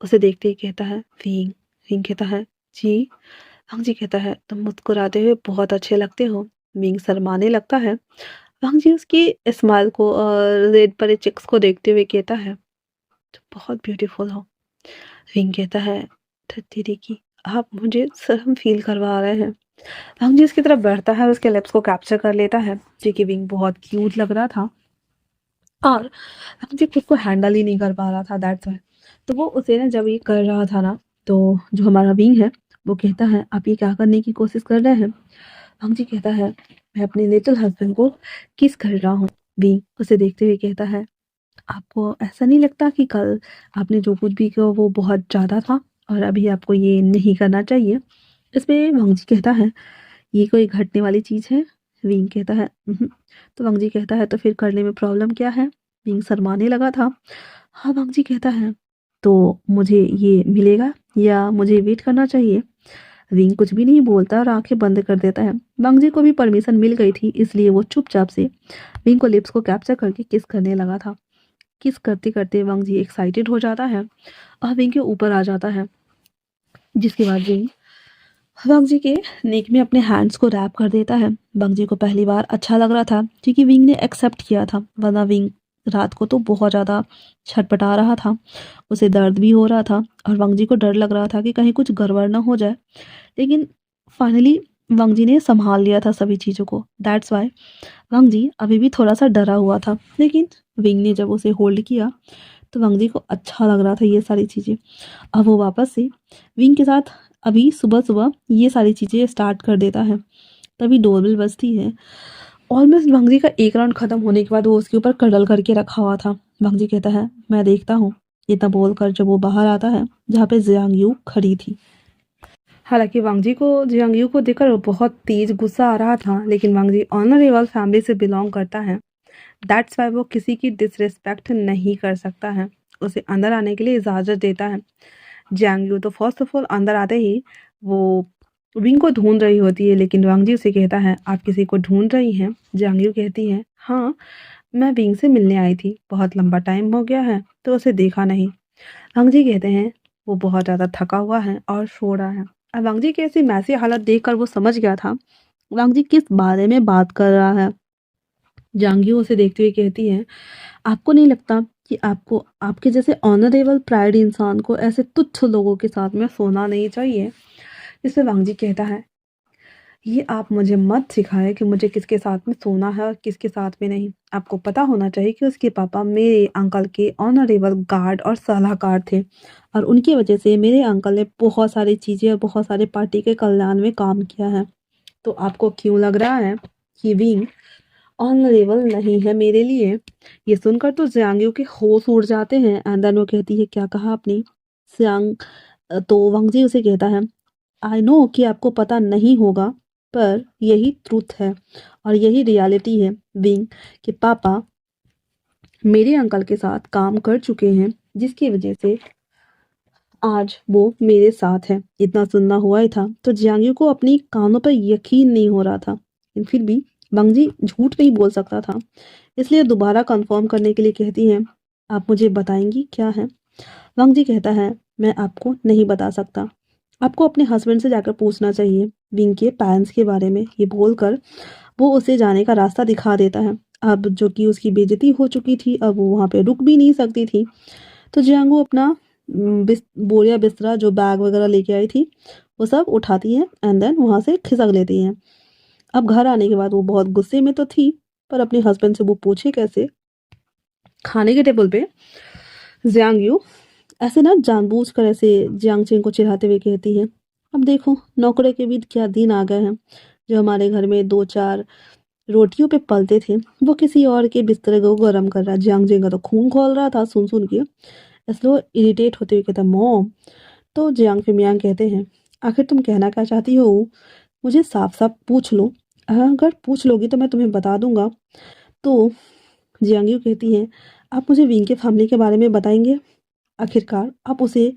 उसे देखते ही कहता है, "विंग।" विंग कहता है, "जी।" वांग जी कहता है, "तुम मुस्कुराते हुए बहुत अच्छे लगते हो।" विंग शर्माने लगता है। वांग जी उसकी स्माइल को और रेड परे चिक्स को देखते हुए कहता है, "तुम बहुत ब्यूटीफुल हो।" विंग कहता है, "धत तेरी की, आप मुझे शर्म फ़ील करवा रहे हैं।" वांग जी उसकी तरफ बढ़ता है और उसके लिप्स को कैप्चर कर लेता है, जो कि विंग बहुत क्यूट लग रहा था और वांग जी खुद को हैंडल ही नहीं कर पा रहा था, दैट्स व्हाई। तो वो उसे ना जब ये कर रहा था ना, तो जो हमारा विंग है, वो कहता है, "आप ये क्या करने की कोशिश कर रहे हैं?" वांग जी कहता है, "मैं अपने लिटिल हस्बैंड को किस कर रहा हूँ।" विंग उसे देखते हुए कहता है, "आपको ऐसा नहीं लगता कि कल आपने जो कुछ भी किया वो बहुत ज़्यादा था और अभी आपको ये नहीं करना चाहिए?" इसपे वांग जी कहता है, "ये कोई घटने वाली चीज़ है?" विंग कहता है, "उहुँ।" तो वांग जी कहता है, "तो फिर करने में प्रॉब्लम क्या है?" विंग शर्माने लगा था। हाँ, वांग जी कहता है, "तो मुझे ये मिलेगा या मुझे वेट करना चाहिए?" विंग कुछ भी नहीं बोलता और आँखें बंद कर देता है। वांग जी को भी परमिशन मिल गई थी, इसलिए वो चुपचाप से विंग को लिप्स को कैप्चर करके किस करने लगा था। किस करते-करते वांग जी एक्साइटेड हो जाता है और विंग के ऊपर आ जाता है, जिसके बाद विंग वांग जी के नेक में अपने हैंड्स को रैप कर देता है। वांग जी को पहली बार अच्छा लग रहा था क्योंकि विंग ने एक्सेप्ट किया था, वरना विंग रात को तो बहुत ज़्यादा छटपटा रहा था। उसे दर्द भी हो रहा था और वांग जी को डर लग रहा था कि कहीं कुछ गड़बड़ ना हो जाए। लेकिन फाइनली वांग जी ने संभाल लिया था सभी चीज़ों को, दैट्स व्हाई वांग जी अभी भी थोड़ा-सा डरा हुआ था। लेकिन विंग ने जब उसे होल्ड किया, तो वांग जी को अच्छा लग रहा था ये सारी चीज़ें। अब वो वापस से विंग के साथ अभी सुबह-सुबह ये सारी चीज़ें स्टार्ट कर देता है। तभी डोरबेल बजती है। ऑलमोस्ट वांग जी का एक राउंड खत्म होने के बाद वो उसके ऊपर कडल करके रखा हुआ था। वांग जी कहता है, "मैं देखता हूँ।" इतना बोलकर जब वो बाहर आता है, जहाँ पे जियांग यू खड़ी थी। हालाँकि वांग जी को जियांग यू को देखकर बहुत तेज़ गुस्सा आ रहा था, लेकिन वांग जी ऑनरेबल फैमिली से बिलॉन्ग करता है। दैट्स व्हाई वो किसी की डिसरिस्पेक्ट नहीं कर सकता है। उसे अंदर आने के लिए इजाज़त देता है। जियांग यू तो फर्स्ट ऑफ ऑल अंदर आते ही वो विंग को ढूँढ रही होती है, लेकिन वांग जी उसे कहता है, "आप किसी को ढूँढ रही हैं?" जियांग यू कहती है, "हाँ, मैं विंग से मिलने आई थी। बहुत लंबा टाइम हो गया है, तो उसे देखा नहीं।" वांग जी कहते हैं, "वो बहुत ज़्यादा थका हुआ है और सो रहा है।" अब वांग जी की ऐसी मैसी हालत देखकर वो समझ गया था, वांग जी किस बारे में बात कर रहा है। जियांग यू उसे देखते हुए कहती है, "आपको नहीं लगता कि आपको आपके जैसे ऑनरेबल प्राइड इंसान को ऐसे तुच्छ लोगों के साथ में सोना नहीं चाहिए?" इस पे वांग जी कहता है, "ये आप मुझे मत सिखाएँ कि मुझे किसके साथ में सोना है और किसके साथ में नहीं। आपको पता होना चाहिए कि उसके पापा मेरे अंकल के ऑनरेबल गार्ड और सलाहकार थे और उनकी वजह से मेरे अंकल ने बहुत सारी चीज़ें और बहुत सारे पार्टी के कल्याण में काम किया है। तो आपको क्यों लग रहा है कि विंग ऑनरेबल नहीं है मेरे लिए?" ये सुनकर तो जियांग के होश उड़ जाते हैं एंड देन वो कहती है, "क्या कहा आपने?" जियांग तो वांग जी उसे कहता है, "आई नो कि आपको पता नहीं होगा, पर यही ट्रुथ है और यही रियलिटी है। विंग के पापा मेरे अंकल के साथ काम कर चुके हैं, जिसकी वजह से आज वो मेरे साथ है।" इतना सुनना हुआ ही था, तो जियांग को अपनी कानों पर यकीन नहीं हो रहा था। लेकिन फिर भी वांग जी झूठ नहीं बोल सकता था, इसलिए दोबारा कंफर्म करने के लिए कहती हैं, "आप मुझे बताएँगी क्या है?" वांग जी कहता है, "मैं आपको नहीं बता सकता। आपको अपने हस्बैंड से जाकर पूछना चाहिए, विंग के पेरेंट्स के बारे में।" ये बोलकर वो उसे जाने का रास्ता दिखा देता है। अब जो कि उसकी बेइज्जती हो चुकी थी, अब वो वहाँ पे रुक भी नहीं सकती थी। तो जियांगो अपना बोरिया बिस्तरा जो बैग वगैरह लेके आई थी, वो सब उठाती हैं एंड देन वहाँ से खिसक लेती हैं। अब घर आने के बाद वो बहुत गुस्से में तो थी, पर अपने हस्बैंड से वो पूछे कैसे? खाने के टेबल पे जियांग यू ऐसे ना जानबूझकर ऐसे जियांग चेंग को चिढ़ाते हुए कहती है, अब देखो नौकरे के भी क्या दिन आ गए हैं। जो हमारे घर में 2-4 रोटियों पे पलते थे, वो किसी और के बिस्तर को गरम कर रहा है। जियांग जियांग का तो खून खौल रहा था सुन-सुन के। इसलिए वो इरिटेट होते हुए कहता, "मॉम।" तो जियांग फिमियांग कहते हैं, "आखिर तुम कहना क्या चाहती हो? मुझे साफ-साफ पूछ लो। अगर पूछ लोगी तो मैं तुम्हें बता दूँगा।" तो जियांग यू कहती हैं, "आप मुझे विंग के फैमिली के बारे में बताएँगे? आखिरकार आप उसे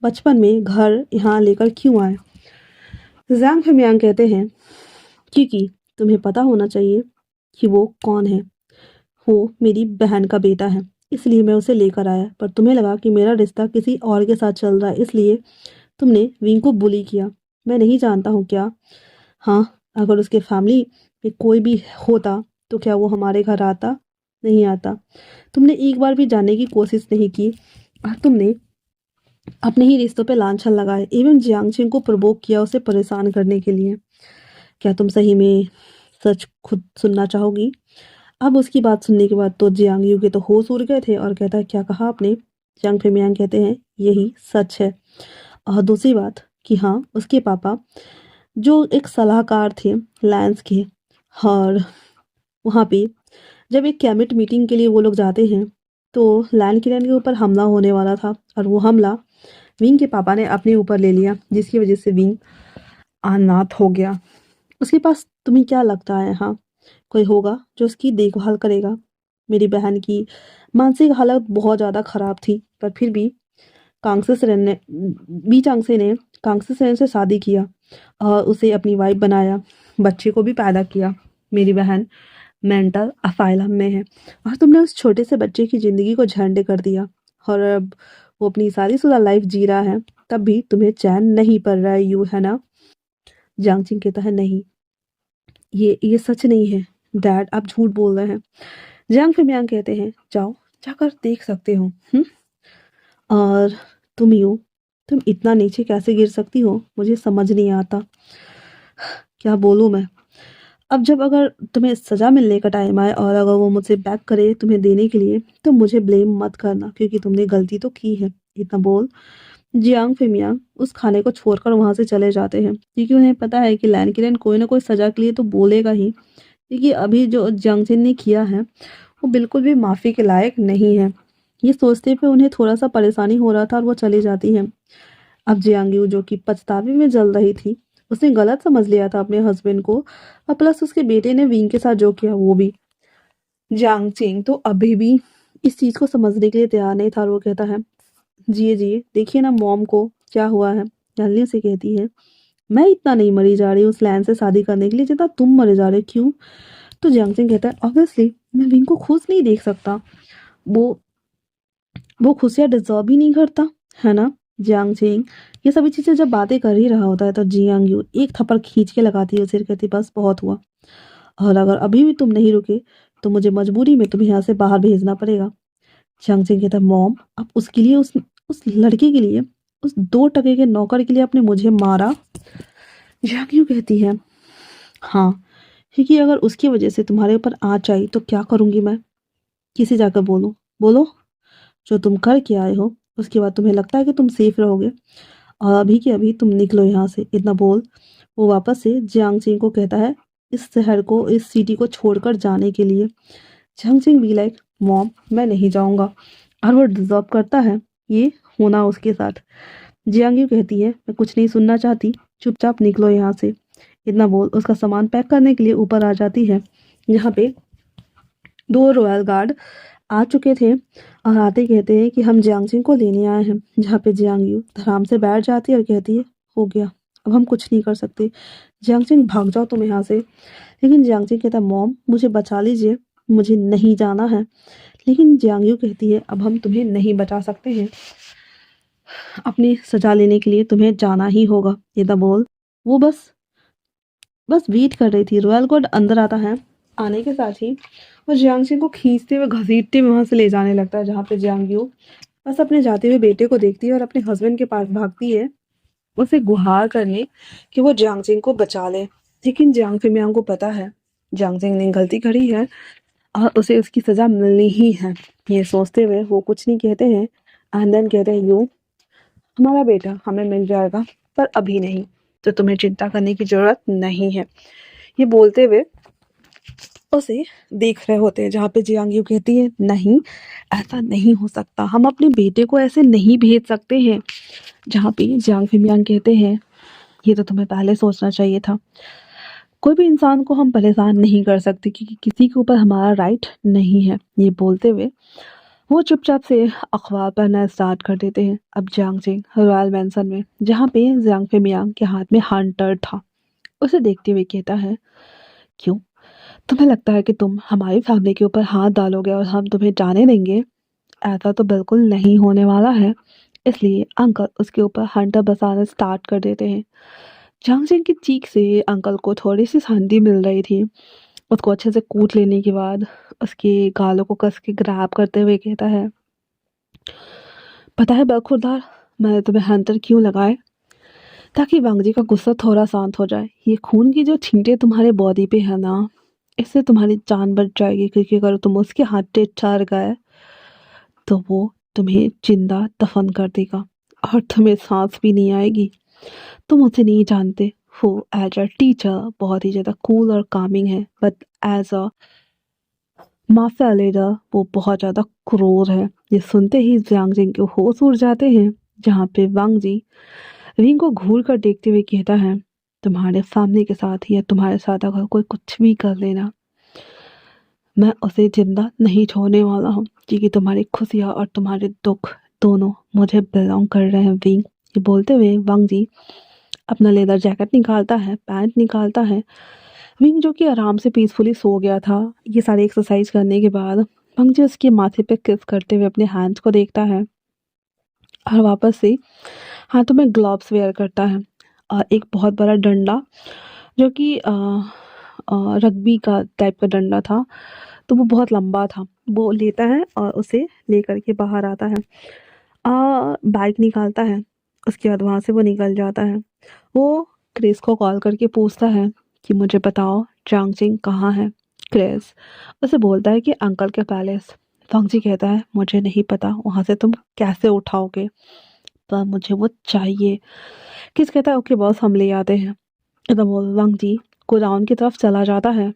बचपन में घर यहाँ लेकर क्यों आए?" ज़ैंग फिमियांग कहते हैं, "क्योंकि तुम्हें पता होना चाहिए कि वो कौन है। वो मेरी बहन का बेटा है, इसलिए मैं उसे लेकर आया। पर तुम्हें लगा कि मेरा रिश्ता किसी और के साथ चल रहा है, इसलिए तुमने विंग को बुली किया। मैं नहीं जानता हूँ क्या? हाँ, अगर उसके फैमिली में कोई भी होता, तो क्या वो हमारे घर आता? नहीं आता। तुमने एक बार भी जानने की कोशिश नहीं की और तुमने अपने ही रिश्तों पे लांछन लगाए, एवं जियांगचिंग को प्रवोक किया उसे परेशान करने के लिए। क्या तुम सही में सच खुद सुनना चाहोगी?" अब उसकी बात सुनने के बाद तो जियांग यू के तो होश उड़ गए थे और कहता है, "क्या कहा आपने?" जियांग फिमियांग कहते हैं, "यही सच है। और दूसरी बात कि हाँ, उसके पापा जो एक सलाहकार थे लैंस के, और वहाँ पे जब एक कैबिनेट मीटिंग के लिए वो लोग जाते हैं, तो लैन किरण के ऊपर हमला होने वाला था और वो हमला विंग के पापा ने अपने ऊपर ले लिया, जिसकी वजह से विंग अनाथ हो गया। उसके पास तुम्हें क्या लगता है, हाँ, कोई होगा जो उसकी देखभाल करेगा? मेरी बहन की मानसिक हालत बहुत ज़्यादा खराब थी, पर फिर भी बी चांगसे ने कांगसे सेन से शादी किया और उसे अपनी वाइफ बनाया, बच्चे को भी पैदा किया। मेरी बहन मेंटल असाइलम में है और तुमने उस छोटे से बच्चे की ज़िंदगी को झंड कर दिया, और अब वो अपनी शादीशुदा लाइफ जी रहा है, तब भी तुम्हें चैन नहीं पड़ रहा है, यू है ना?" जियांग चिंग कहता है, "नहीं, ये सच नहीं है डैड, आप झूठ बोल रहे हैं।" जियांग फिमियांग कहते हैं, "जाओ, जाकर देख सकते हो। और तुम यूँ, तुम इतना नीचे कैसे गिर सकती हो? मुझे समझ नहीं आता। क्या बोलूँ मैं? अब जब अगर तुम्हें सज़ा मिलने का टाइम आए और अगर वो मुझसे बेग करे तुम्हें देने के लिए, तो मुझे ब्लेम मत करना, क्योंकि तुमने गलती तो की है।" इतना बोल जियांग फिमियांग उस खाने को छोड़कर वहाँ से चले जाते हैं, क्योंकि उन्हें पता है कि लैन किरण कोई ना कोई सज़ा के लिए तो बोलेगा ही, क्योंकि अभी जो जियांग चिन ने किया है, वो बिल्कुल भी माफ़ी के लायक नहीं है। ये सोचते पे उन्हें थोड़ा-सा परेशानी हो रहा था और वो चली जाती हैं। अब जियांग जो कि पछतावे में जल रही थी, उसने गलत समझ लिया था अपने हस्बैंड को, और प्लस उसके बेटे ने विंग के साथ जो किया वो भी। जियांग चिंग तो अभी भी इस चीज़ को समझने के लिए तैयार नहीं था और वो कहता है, "जिए, जिए, देखिए ना मॉम को क्या हुआ है।" नलिनी से कहती है, "मैं इतना नहीं मरी जा रही हूँ उस लैन से शादी करने के लिए जितना तुम मरे जा रहे हो, क्यों?" तो जियांग चिंग कहता है, "ऑब्वियसली मैं विंग को खुश नहीं देख सकता। वो वो खुशियाँ डिज़र्व ही नहीं करता, है ना?" जियांग चिंग ये सभी चीज़ें जब बातें कर ही रहा होता है, तो जियांग यू एक थप्पड़ खींच के लगाती है उसे, कहती, "बस बहुत हुआ, और अगर अभी भी तुम नहीं रुके, तो मुझे मजबूरी में तुम्हें यहाँ से बाहर भेजना पड़ेगा।" जियांग चिंग कहता है, "मॉम, आप उसके लिए उस लड़के के लिए, उस 2 टके के नौकर के लिए आपने मुझे मारा?" जियांग यू कहती है, "हाँ, क्योंकि अगर उसकी वजह से तुम्हारे ऊपर आँच आई तो क्या करूँगी मैं? किसे जाकर बोलूँ? बोलो, जो तुम कर के आए हो, उसके बाद तुम्हें लगता है कि तुम सेफ रहोगे, और अभी के अभी तुम निकलो यहाँ से।" इतना बोल वो वापस से जियांग चिंग को कहता है इस शहर को, इस सिटी को छोड़कर जाने के लिए। Jiang Ching be like, "mom, मैं नहीं जाऊँगा।" और वो डिज़र्व करता है ये होना उसके साथ। जियांग यू कहती है, "मैं कुछ नहीं सुनना चाहती, चुपचाप निकलो यहाँ से।" इतना बोल उसका सामान पैक करने के लिए ऊपर आ जाती है, जहाँ पे 2 रॉयल गार्ड आ चुके थे और आते ही कहते हैं कि हम जियांग चिंग को लेने आए हैं, जहाँ पे जियांग यू आराम से बैठ जाती है और कहती है, "हो गया, अब हम कुछ नहीं कर सकते। जियांग चिंग भाग जाओ तुम यहाँ से।" लेकिन जियांग चिंग कहता है, "मॉम, मुझे बचा लीजिए, मुझे नहीं जाना है।" लेकिन जियांग यू कहती है, "अब हम तुम्हें नहीं बचा सकते हैं, अपनी सजा लेने के लिए तुम्हें जाना ही होगा।" इतना बोल वो बस वेट कर रही थी। रॉयल गार्ड अंदर आता है, आने के साथ ही वो जियांग चिंग को खींचते हुए घसीटते हुए वहाँ से ले जाने लगता है, जहाँ पे जियांग यू बस अपने जाते हुए बेटे को देखती है और अपने हस्बैंड के पास भागती है, उसे गुहार करने कि वो जियांग चिंग को बचा ले। लेकिन जियांग फिमियांग को पता है जियांग चिंग ने गलती करी है और उसे उसकी सज़ा मिलनी ही है। ये सोचते हुए वो कुछ नहीं कहते हैं, एंड देन कहते हैं, "यू, हमारा बेटा हमें मिल जाएगा, पर अभी नहीं, तो तुम्हें चिंता करने की ज़रूरत नहीं है। ये बोलते हुए उसे देख रहे होते हैं, जहाँ पे जियांग यू कहती है, नहीं, ऐसा नहीं हो सकता, हम अपने बेटे को ऐसे नहीं भेज सकते हैं। जहाँ पे जियांग फिमियांग कहते हैं, ये तो तुम्हें पहले सोचना चाहिए था। कोई भी इंसान को हम परेशान नहीं कर सकते क्योंकि किसी के ऊपर हमारा राइट नहीं है। ये बोलते हुए वो चुपचाप से अखबार पढ़ना स्टार्ट कर देते हैं। अब जियांग जिंग रॉयल मैंसन में, जहाँ पे जियांग फिमियांग के हाथ में हंटर था, उसे देखते हुए कहता है, क्यों, तुम्हें लगता है कि तुम हमारी फैमिली के ऊपर हाथ डालोगे और हम तुम्हें जाने देंगे? ऐसा तो बिल्कुल नहीं होने वाला है। इसलिए अंकल उसके ऊपर हंटर बसाना स्टार्ट कर देते हैं। जांग जिंग की चीख से अंकल को थोड़ी सी शांति मिल रही थी। उसको अच्छे से कूट लेने के बाद उसके गालों को कस के ग्रैब करते हुए कहता है, पता है बरखुरदार, मैंने तुम्हें हंटर क्यों लगाए? ताकि वांग जी का गुस्सा थोड़ा शांत हो जाए। ये खून की जो छींटे तुम्हारे बॉडी पे है ना, इससे तुम्हारी जान बच जाएगी, क्योंकि अगर तुम उसके हाथ पे चढ़ गए तो वो तुम्हें जिंदा दफन कर देगा और तुम्हें सांस भी नहीं आएगी। तुम उसे नहीं जानते। वो एज अ टीचर बहुत ही ज़्यादा कूल और कामिंग है, but as a mafia leader वो बहुत ज़्यादा क्रूर है। ये सुनते ही जियांग जिंग के होश उड़ जाते हैं। जहाँ पे वांग जी रिंग को घूर कर देखते हुए कहता है, तुम्हारे सामने के साथ या तुम्हारे साथ अगर कोई कुछ भी कर लेना, मैं उसे जिंदा नहीं छोड़ने वाला हूँ, क्योंकि तुम्हारी खुशियाँ और तुम्हारे दुख दोनों मुझे बिलोंग कर रहे हैं विंग। ये बोलते हुए वांग जी अपना लेदर जैकेट निकालता है, पैंट निकालता है। विंग जो कि आराम से पीसफुली सो गया था, ये सारी एक्सरसाइज करने के बाद वांग जी उसके माथे पे किस करते हुए अपने हैंड्स को देखता है और वापस से हाथों में ग्लव्स वेयर करता है और एक बहुत बड़ा डंडा, जो कि रग्बी का टाइप का डंडा था, तो वो बहुत लंबा था, वो लेता है और उसे लेकर के बाहर आता है। बाइक निकालता है, उसके बाद वहाँ से वो निकल जाता है। वो क्रिस को कॉल करके पूछता है कि मुझे बताओ चांग चिंग कहाँ है। क्रिस उसे बोलता है कि अंकल के पैलेस। फंगजी कहता है, मुझे नहीं पता वहाँ से तुम कैसे उठाओगे, पर मुझे वो चाहिए। किस कहता है, ओके बॉस, हम ले आते हैं। एकदम वो वांग जी गोडाउन की तरफ चला जाता है,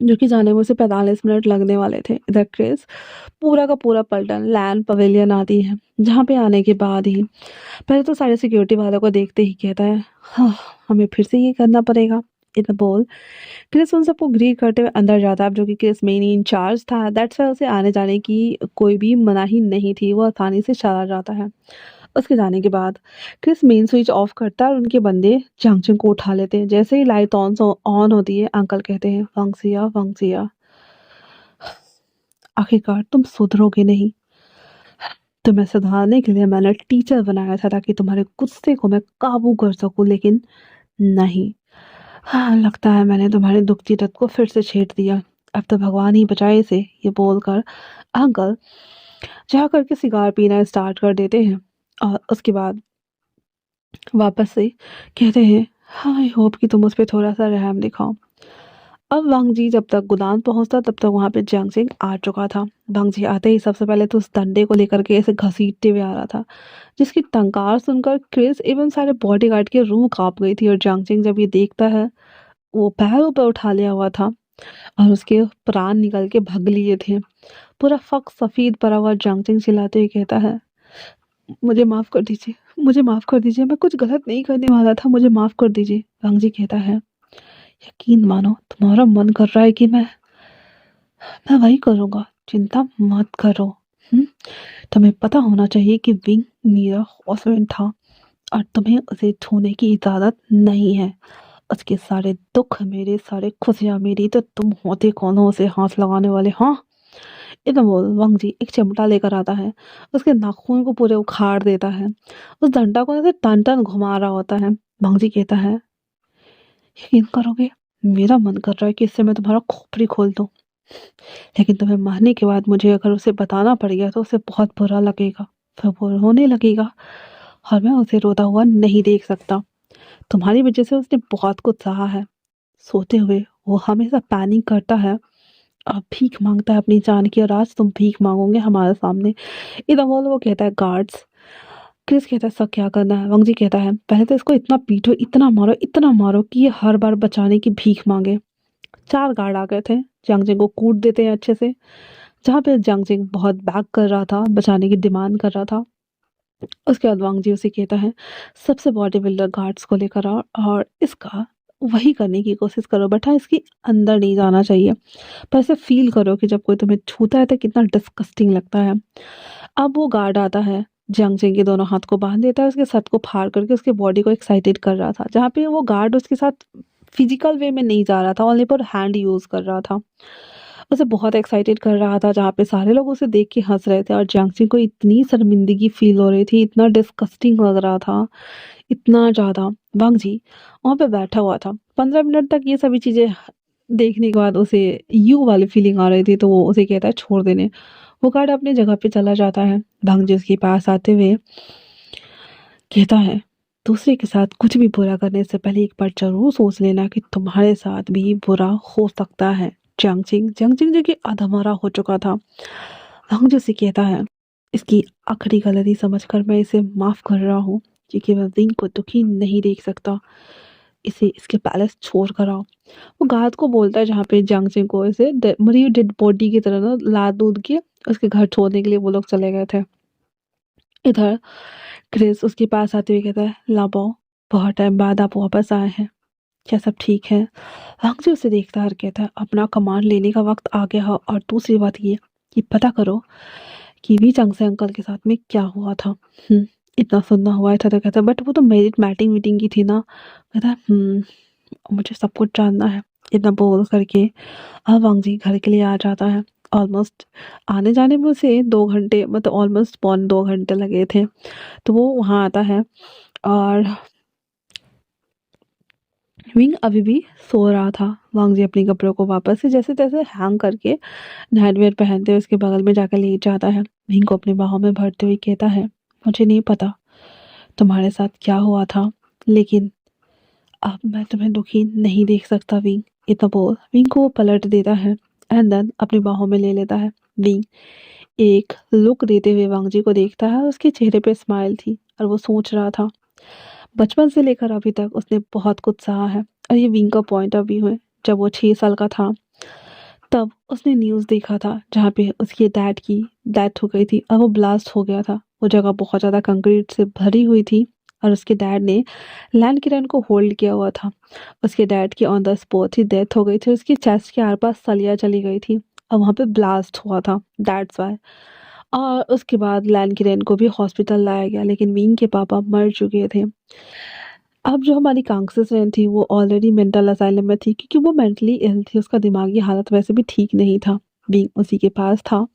जो कि जाने में उसे 45 मिनट लगने वाले थे। इधर क्रिस पूरा का पूरा पलटन लैंड पवेलियन आती है, जहाँ पे आने के बाद ही पहले तो सारे सिक्योरिटी वालों को देखते ही कहता है, हाँ, हमें फिर से ये करना पड़ेगा। इतना बोल क्रिस उन सबको ग्री करते हुए अंदर जाता है। अब जो कि क्रिस मेन इंचार्ज था, दैट्स वाई उसे आने जाने की कोई भी मनाही नहीं थी, वो आसानी से चला जाता है। उसके जाने के बाद क्रिस मेन स्विच ऑफ करता है और उनके बंदे चांगचंग को उठा लेते हैं। जैसे ही लाइट ऑन होती है, अंकल कहते हैं, वंगसिया वंगसिया, आखिरकार तुम सुधरोगे नहीं। तुम्हें सुधारने के लिए मैंने टीचर बनाया था, ताकि तुम्हारे गुस्से को मैं काबू कर सकूं, लेकिन नहीं। हाँ, लगता है मैंने तुम्हारे दुखती रथ को फिर से छेड़ दिया। अब तो भगवान ही बचाए इसे। ये बोलकर अंकल जा करके सिगार पीना स्टार्ट कर देते हैं और उसके बाद वापस से कहते हैं, हाँ, आई होप कि तुम उस पर थोड़ा सा रहम दिखाओ। अब वांग जी जब तक गोदाम पहुंचता, तब तक वहां पे जियांग सिंह आ चुका था। वांग जी आते ही सबसे पहले तो उस डंडे को लेकर के ऐसे घसीटते हुए आ रहा था, जिसकी टंकार सुनकर क्रिस एवं सारे बॉडीगार्ड की रूह कांप गई थी। और जियांग सिंह जब ये देखता है, वो पैरों पर उठा लिया हुआ था और उसके प्राण निकल के भग लिए थे। पूरा फक सफेद पड़ा हुआ जियांग सिंह चिल्लाते हुए कहता है, मुझे माफ कर दीजिए, मुझे माफ कर दीजिए, मैं कुछ गलत नहीं करने वाला था, मुझे माफ कर दीजिए। वांग जी कहता है, यकीन मानो, तुम्हारा मन कर रहा है कि मैं वही करूँगा, चिंता मत करो। हुँ? तुम्हें पता होना चाहिए कि विंग मेरा हस्बैंड था और तुम्हें उसे छूने की इजाज़त नहीं है। उसके सारे दुख मेरे, सारे खुशियाँ मेरी, तो तुम होते कौन हो उसे हाथ लगाने वाले, हाँ? इतना बोल वंग जी एक चिमटा लेकर आता है, उसके नाखून को पूरे उखाड़ देता है, उस डंडा को ऐसे टन-टन घुमा रहा होता है। वंग जी कहता है, यकीन करोगे, मेरा मन कर रहा है कि इससे मैं तुम्हारा खोपड़ी खोल दूँ। लेकिन तुम्हें मारने के बाद मुझे अगर उसे बताना पड़ गया तो उसे बहुत बुरा लगेगा, फिर वो रोने लगेगा और मैं उसे रोता हुआ नहीं देख सकता। तुम्हारी वजह से उसने बहुत कुछ सहा है। सोते हुए वो हमेशा पैनिक करता है और भीख मांगता है अपनी जान की, और आज तुम भीख मांगोगे हमारे सामने। इधर वो कहता है, गार्ड्स क्रिस कहता है सब क्या करना है। वांग जी कहता है पहले तो इसको इतना पीटो, इतना मारो कि ये हर बार बचाने की भीख मांगे। 4 गार्ड आ गए थे, जियांग जिंग को कूट देते हैं अच्छे से। जहाँ पे जियांग जिंग बहुत बैक कर रहा था, बचाने की डिमांड कर रहा था। उसके बाद वांग जी उसे कहता है सबसे बॉडी बिल्डर गार्ड्स को लेकर आओ और इसका वही करने की कोशिश करो, बट हाँ इसकी अंदर नहीं जाना चाहिए, पर ऐसे फील करो कि जब कोई तुम्हें छूता है तो कितना डिस्कस्टिंग लगता है। अब वो गार्ड आता है, जियांग जिंग के दोनों हाथ को बांध देता है, उसके सर को फाड़ करके उसके बॉडी को एक्साइटेड कर रहा था। जहाँ पे वो गार्ड उसके साथ फिजिकल वे में नहीं जा रहा था, ओनली पर हैंड यूज कर रहा था, उसे बहुत एक्साइटेड कर रहा था। जहाँ पे सारे लोग उसे देख के हंस रहे थे और जियांग जिंग को इतनी शर्मिंदगी फील हो रही थी, इतना डिस्कस्टिंग लग रहा था, इतना ज्यादा। वांग जी वहां पे बैठा हुआ था। 15 मिनट तक ये सभी चीजें देखने के बाद उसे यू वाली फीलिंग आ रही थी, तो वो उसे कहता है छोड़ देने। वो गार्ड अपने जगह पे चला जाता है। वांग जी उसके पास आते हुए कहता है दूसरे के साथ कुछ भी बुरा करने से पहले एक बार जरूर सोच लेना कि तुम्हारे साथ भी बुरा हो सकता है। जियांग जिंग जो कि अधमरा हो चुका था। वांग जी उसे कहता है इसकी आखिरी गलती समझकर मैं इसे माफ कर रहा हूँ, क्योंकि वह विंग को दुखी नहीं देख सकता। इसे इसके पैलेस छोड़ कर आओ। वो गार्ड को बोलता है, जहाँ पे जियांग जिंग को इसे मरी हुई डेड बॉडी की तरह ना लाद लूद के उसके घर छोड़ने के लिए वो लोग चले गए थे। इधर क्रिस उसके पास आते हुए कहता है लाबो, बहुत टाइम बाद आप वापस आए हैं, क्या सब ठीक है। वांग जी उसे देखता है और कहता है अपना कमांड लेने का वक्त आ गया है, और दूसरी बात ये कि पता करो कि वी चंग से अंकल के साथ में क्या हुआ था। इतना सुनना हुआ था। तो कहता है बट वो तो मेरिट मैटिंग मीटिंग की थी ना। कहता है मुझे सब कुछ जानना है। इतना बोल करके अब वांग जी घर के लिए आ जाता है। ऑलमोस्ट आने जाने में उसे 2 घंटे, मतलब ऑलमोस्ट 2.25 घंटे लगे थे। तो वो वहाँ आता है और विंग अभी भी सो रहा था। वांग जी अपने कपड़ों को वापस से जैसे तैसे हैंग करके नाइटवेयर पहनते हुए उसके बगल में जाकर लेट जाता है। विंग को अपने बाहों में भरते हुए कहता है मुझे नहीं पता तुम्हारे साथ क्या हुआ था, लेकिन अब मैं तुम्हें दुखी नहीं देख सकता विंग। इतना बोल विंग को वो पलट देता है एंड देन अपनी बाहों में ले लेता है। विंग एक लुक देते हुए वांग जी को देखता है, उसके चेहरे पे स्माइल थी और वो सोच रहा था बचपन से लेकर अभी तक उसने बहुत कुछ सहा है। और ये विंग का पॉइंट ऑफ व्यू है। जब वो 6 साल का था तब उसने न्यूज़ देखा था, जहाँ पे उसके डैड की डेथ हो गई थी और वो ब्लास्ट हो गया था। वो जगह बहुत ज़्यादा कंक्रीट से भरी हुई थी और उसके डैड ने लैंड किरण को होल्ड किया हुआ था। उसके डैड की on the spot he death हो गई थी। उसकी चेस्ट के आर पास सलिया चली गई थी और वहाँ पे ब्लास्ट हुआ था, दैट्स वाई। और उसके बाद लैंड किरण को भी हॉस्पिटल लाया गया, लेकिन विंग के पापा मर चुके थे। अब जो हमारी कांग्रेस बहन थी वो ऑलरेडी मेंटल असाइलम में थी, क्योंकि वो मेंटली इल थी, उसका दिमागी हालत वैसे भी ठीक नहीं था। बीइंग उसी के पास था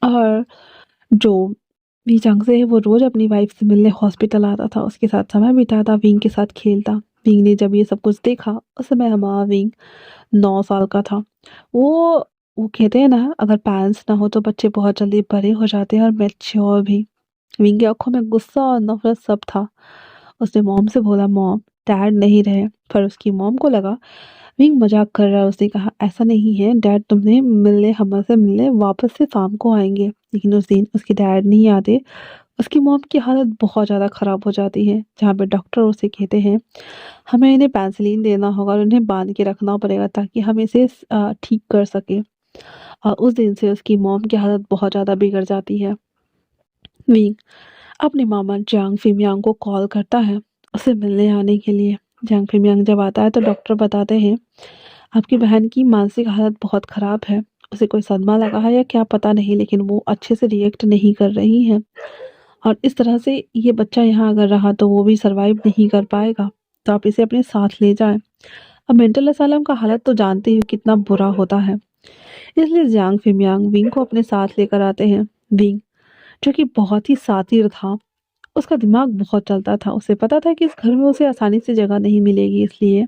और जो वी चंग से है वो रोज अपनी वाइफ से मिलने हॉस्पिटल आता था, उसके साथ समय बिताता, विंग के साथ खेलता। विंग ने जब ये सब कुछ देखा उस समय हमारा विंग 9 साल का था। वो वो कहते हैं ना अगर पेरेंट्स ना हो तो बच्चे बहुत जल्दी बड़े हो जाते हैं और मैच्योर भी। विंग की आंखों में गुस्सा और नफरत सब था। उसने मॉम से बोला मॉम डैड नहीं रहे, पर उसकी मॉम को लगा विंग मजाक कर रहा है। उसने कहा ऐसा नहीं है डैड, तुमने मिलने हमसे मिलने वापस से शाम को आएंगे। लेकिन उस दिन उसके डैड नहीं आते। उसकी मॉम की हालत बहुत ज़्यादा ख़राब हो जाती है, जहाँ पे डॉक्टर उसे कहते हैं हमें इन्हें पेंसिलिन देना होगा और उन्हें बांध के रखना पड़ेगा ताकि हम इसे ठीक कर सके। और उस दिन से उसकी मॉम की हालत बहुत ज़्यादा बिगड़ जाती है। विंग अपने मामा जांग फिमियांग को कॉल करता है उसे मिलने आने के लिए। जांग फिमियांग जब आता है तो डॉक्टर बताते हैं आपकी बहन की मानसिक हालत बहुत ख़राब है, उसे कोई सदमा लगा है या क्या पता नहीं, लेकिन वो अच्छे से रिएक्ट नहीं कर रही है और इस तरह से ये बच्चा यहाँ अगर रहा तो वो भी सरवाइव नहीं कर पाएगा, तो आप इसे अपने साथ ले जाएं। अब मेंटल असाइलम का हालत तो जानते ही हो कितना बुरा होता है, इसलिए जियांग फिमियांग विंग को अपने साथ लेकर आते हैं। विंग जो कि बहुत ही शातिर था, उसका दिमाग बहुत चलता था, उसे पता था कि इस घर में उसे आसानी से जगह नहीं मिलेगी, इसलिए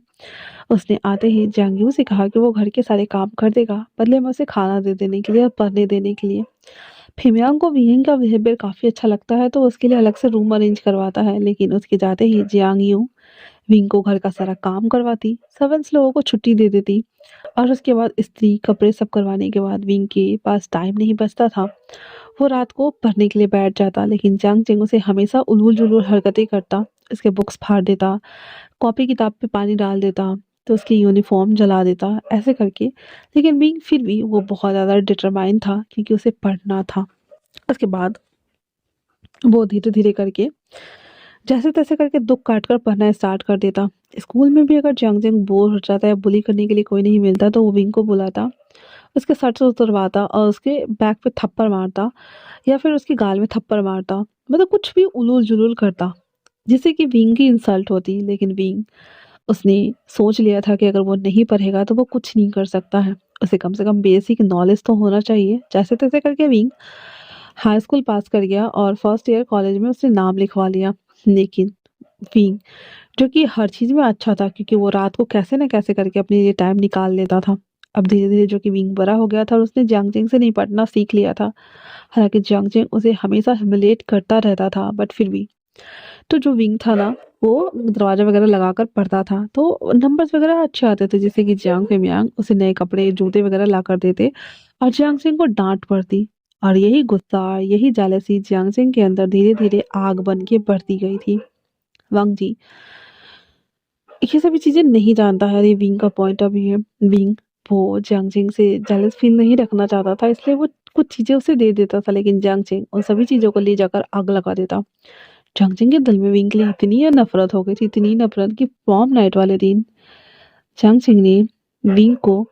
उसने आते ही जांगयू से कहा कि वो घर के सारे काम कर देगा, बदले में उसे खाना दे देने के लिए और पढ़ने देने के लिए। फेमियांग को विंग का बिहेवियर काफ़ी अच्छा लगता है, तो उसके लिए अलग से रूम अरेंज करवाता है, लेकिन उसके जाते ही जियांग यू विंग को घर का सारा काम करवाती, सर्वेंट्स लोगों को छुट्टी दे देती और उसके बाद इस्त्री, कपड़े सब करवाने के बाद विंग के पास टाइम नहीं बचता था। वो रात को पढ़ने के लिए बैठ जाता, लेकिन जांग चिंग उसे हमेशा उलूल-जुलूल हरकतें करता, उसके बुक्स फाड़ देता, कॉपी किताब पे पानी डाल देता, तो उसकी यूनिफ़ॉर्म जला देता, ऐसे करके। लेकिन विंग फिर भी वो बहुत ज़्यादा डिटरमाइन था क्योंकि उसे पढ़ना था। उसके बाद वो धीरे-धीरे करके जैसे-तैसे करके दुःख काट कर पढ़ना स्टार्ट कर देता। स्कूल में भी अगर जंग-जंग बोर हो जाता या बुली करने के लिए कोई नहीं मिलता तो वो विंग को बुलाता, उसके सर से उतरवाता और उसके बैक पे थप्पड़ मारता या फिर उसके गाल में थप्पड़ मारता। मतलब कुछ भी उलूल-जुलूल करता, जिससे कि विंग की इंसल्ट होती। लेकिन विंग उसने सोच लिया था कि अगर वो नहीं पढ़ेगा तो वो कुछ नहीं कर सकता है। उसे कम से कम बेसिक नॉलेज तो होना चाहिए। जैसे-तैसे करके विंग हाई स्कूल पास कर गया और फर्स्ट ईयर कॉलेज में उसने नाम लिखवा लिया। लेकिन विंग जो कि हर चीज़ में अच्छा था क्योंकि वो रात को कैसे न कैसे करके अपने लिए टाइम निकाल लेता था। अब धीरे-धीरे जो कि विंग बड़ा हो गया था और उसने जियांग से निपटना सीख लिया था। हालाँकि जियांग उसे हमेशा ह्यूमिलिएट करता रहता था, बट फिर भी तो जो विंग था ना, वो दरवाज़ा वगैरह लगाकर पढ़ता था, तो नंबर्स वगैरह अच्छे आते थे, जिससे कि जियांग फेमियांग उसे नए कपड़े, जूते वगैरह लाकर देते और जियांग को डाँट पड़ती। और यही गुस्सा, यही जेलसी जियांग के अंदर धीरे-धीरे आग बन के बढ़ती गई थी। वांग जी ये सभी चीज़ें नहीं जानता है, ये विंग का पॉइंट ऑफ व्यू है। विंग वो जियांग से जेलस फील नहीं रखना चाहता था, इसलिए वो कुछ चीज़ें उसे दे देता था, लेकिन जियांग उन सभी चीज़ों को ले जाकर आग लगा देता। जियांग के दिल में विंग के लिए इतनी नफ़रत हो गई थी, इतनी नफ़रत कि प्रॉम नाइट वाले दिन जियांग ने विंग को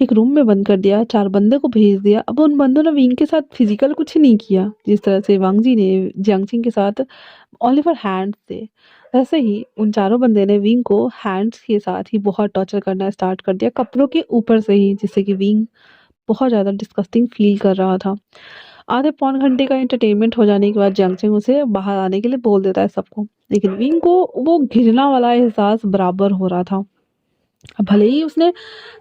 एक रूम में बंद कर दिया, 4 बंदे को भेज दिया। अब उन बंदों ने विंग के साथ फिज़िकल कुछ नहीं किया, जिस तरह से वांग जी ने जियांग के साथ ओलिवर हैंड्स थे। वैसे ही उन चारों बंदे ने विंग को हैंड्स के साथ ही बहुत टॉर्चर करना स्टार्ट कर दिया, कपड़ों के ऊपर से ही, जिससे कि विंग बहुत ज़्यादा डिस्गस्टिंग फ़ील कर रहा था। आधे पौन घंटे का एंटरटेनमेंट हो जाने के बाद जियांग उसे बाहर आने के लिए बोल देता है सबको। लेकिन विंग को वो घिरना वाला एहसास बराबर हो रहा था। अब भले ही उसने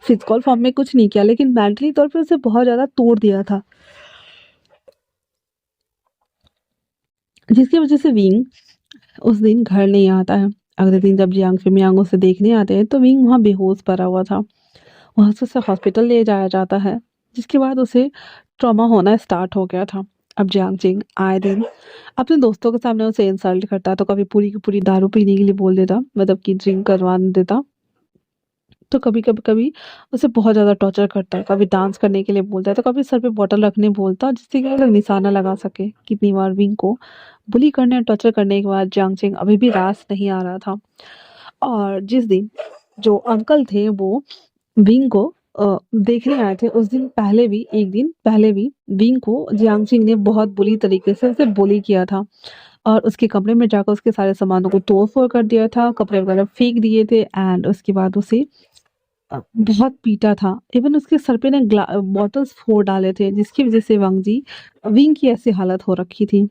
फिजिकल फॉर्म में कुछ नहीं किया, लेकिन मेंटली तौर पे उसे बहुत ज़्यादा तोड़ दिया था। जिसकी वज़ह से विंग उस दिन घर नहीं आता है। अगले दिन जब जियांग मियांग उसे देखने आते हैं तो विंग वहाँ बेहोश पड़ा हुआ था। वहाँ से उसे हॉस्पिटल ले जाया जाता है, जिसके बाद उसे ट्रॉमा होना स्टार्ट हो गया था। अब जियांग चिंग आए दिन अपने दोस्तों के सामने उसे इंसल्ट करता, तो कभी पूरी की पूरी दारू पीने के लिए बोल देता, मतलब कि ड्रिंक करवा देता। तो कभी उसे बहुत ज़्यादा टॉर्चर करता, कभी डांस करने के लिए बोलता है, तो कभी सर पे बॉटल रखने बोलता, जिससे कि वो लोग निशाना लगा सके। कितनी बार विंग को बुली करने और टॉर्चर करने के बाद जियांग चिंग अभी भी रास नहीं आ रहा था। और जिस दिन जो अंकल थे वो विंग को देखने आए थे, उस दिन पहले भी, एक दिन पहले भी विंग को जियांग चिंग ने बहुत बुरी तरीके से उसे बुली किया था और उसके कमरे में जाकर उसके सारे सामानों को तोड़-फोड़ कर दिया था, कपड़े वगैरह फेंक दिए थे एंड उसके बाद उसे बहुत पीटा था। इवन उसके सर पे ना बॉटल्स फोड़ डाले थे, जिसकी वज़ह से विंग की ऐसी हालत हो रखी थी।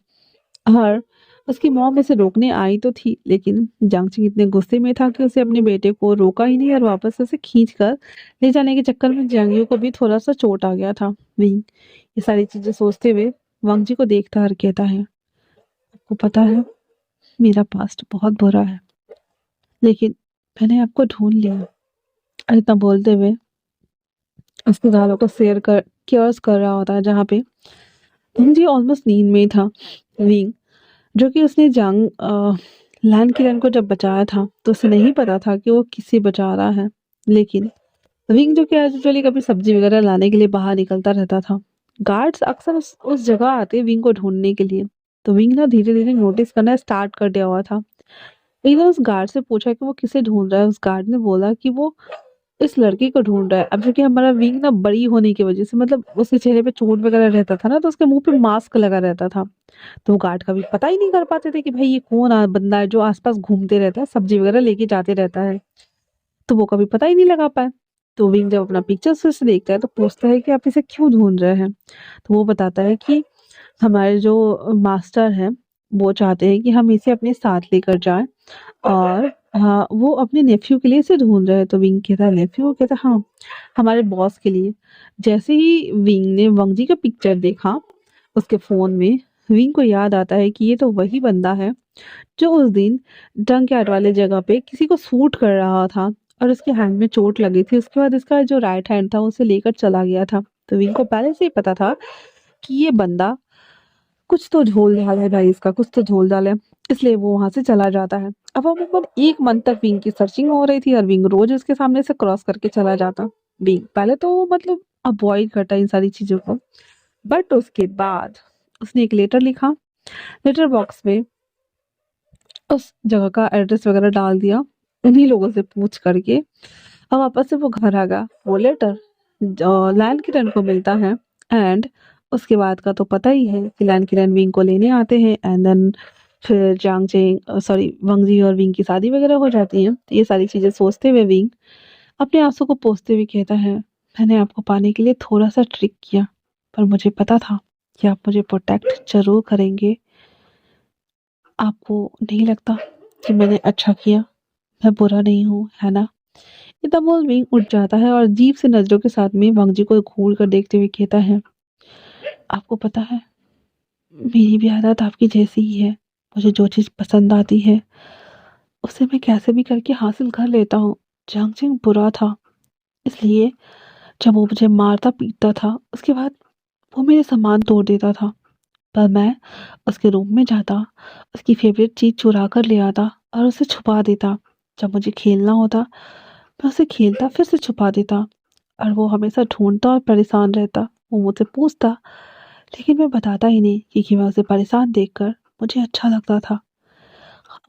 और उसकी मॉम उसे रोकने आई तो थी, लेकिन जांगची इतने गुस्से में था कि उसे अपने बेटे को रोका ही नहीं और वापस से उसे खींचकर ले जाने के चक्कर में जियांग को भी थोड़ा-सा चोट आ गया था। विंग ये सारी चीज़ें सोचते हुए वांग जी को देखता और कहता है, "आपको पता है, मेरा पास्ट बहुत बुरा है, लेकिन मैंने आपको ढूँढ लिया।" और इतना बोलते हुए उसके गालों को केयर्स कर रहा होता है, जहाँ पे वांग जी ऑलमोस्ट नींद में ही था। विंग जो कि उसने लैन किरण को जब बचाया था, तो उसे नहीं पता था कि वो किसे बचा रहा है। लेकिन विंग जो कि यूजुअली कभी सब्जी वगैरह लाने के लिए बाहर निकलता रहता था। गार्ड्स अक्सर उस जगह आते विंग को ढूँढने के लिए। तो विंग ना धीरे-धीरे नोटिस करना स्टार्ट कर दिया हुआ था। एक दिन उस गार्ड से पूछा कि वो किसे ढूँढ रहा है। उस गार्ड ने बोला कि वो इस लड़के को ढूँढ रहा है। अब चूँकि हमारा विंग ना बड़ी होने की वज़ह से, मतलब उसके चेहरे पे चोट वगैरह रहता था ना, तो उसके मुँह पे मास्क लगा रहता था। तो वो गार्ड कभी पता ही नहीं कर पाते थे कि भाई ये कौन बंदा है जो आस-पास घूमते रहता है, सब्जी वगैरह लेके जाते रहता है। तो वो कभी पता ही नहीं लगा पाए। तो विंग जब अपना पिक्चर्स फिर से देखता है तो पूछता है कि आप इसे क्यों ढूँढ रहे हैं? तो वो बताता है कि हमारे जो मास्टर हैं, वो चाहते हैं कि हम इसे अपने साथ लेकर जाएँ और हाँ, वो अपने नेफ्यू के लिए इसे ढूँढ रहे हैं। तो विंग कहता है, नेफ्यू? वो कहता है, हाँ, हमारे बॉस के लिए। जैसे ही विंग ने वांग जी का पिक्चर देखा, उसके फ़ोन में विंग को याद आता है कि ये तो वही बंदा है जो उस दिन डंकयार्ड वाले जगह पे किसी को शूट कर रहा था और उसके हैंड में चोट लगी थी। उसके बाद इसका जो राइट हैंड था उसे लेकर चला गया था। तो विंग को पहले से ही पता था कि ये बंदा कुछ तो झोल डाल है भाई, इसका कुछ तो झोल डाल है, इसलिए वो वहां से चला जाता है। अब अमूमन 1 मंथ तक विंग की सर्चिंग हो रही थी और विंग रोज उसके सामने से क्रॉस करके चला जाता। विंग पहले तो मतलब अवॉइड करता इन सारी चीजों को, बट उसके बाद उसने एक लेटर लिखा। लेटर बॉक्स में उस जगह का एड्रेस वगैरह डाल दिया, उन्हीं लोगों से पूछ करके। अब वापस से वो घर आ गया। वो लेटर लैन किरण को मिलता है। एंड उसके बाद का तो पता ही है कि लैन किरण विंग को लेने आते हैं। एंड देन फिर जांग चेंग सॉरी वंग जी और विंग की शादी वगैरह हो जाती है। तो ये सारी चीजें सोचते हुए विंग अपने आंसू को पोंछते हुए कहता है, मैंने आपको पाने के लिए थोड़ा सा ट्रिक किया, पर मुझे पता था कि आप मुझे प्रोटेक्ट जरूर करेंगे। आपको नहीं लगता कि मैंने अच्छा किया? मैं बुरा नहीं हूँ, है ना? इतना बोल विंग उठ जाता है और अजीब से नजरों के साथ में वांग जी को घूर कर देखते हुए कहता है, आपको पता है मेरी भी आदत आपकी जैसी ही है। मुझे जो चीज पसंद आती है उसे मैं कैसे भी करके हासिल कर लेता हूँ। जांग चिंग बुरा था, इसलिए जब वो मुझे मारता पीटता था उसके बाद वो मेरे सामान तोड़ देता था। पर मैं उसके रूम में जाता, उसकी फेवरेट चीज चुरा कर ले आता और उसे छुपा देता। जब मुझे खेलना होता मैं उसे खेलता फिर से छुपा देता, और वो हमेशा ढूंढता और परेशान रहता। वो मुझसे पूछता, लेकिन मैं बताता ही नहीं क्योंकि मैं उसे परेशान देखकर मुझे अच्छा लगता था।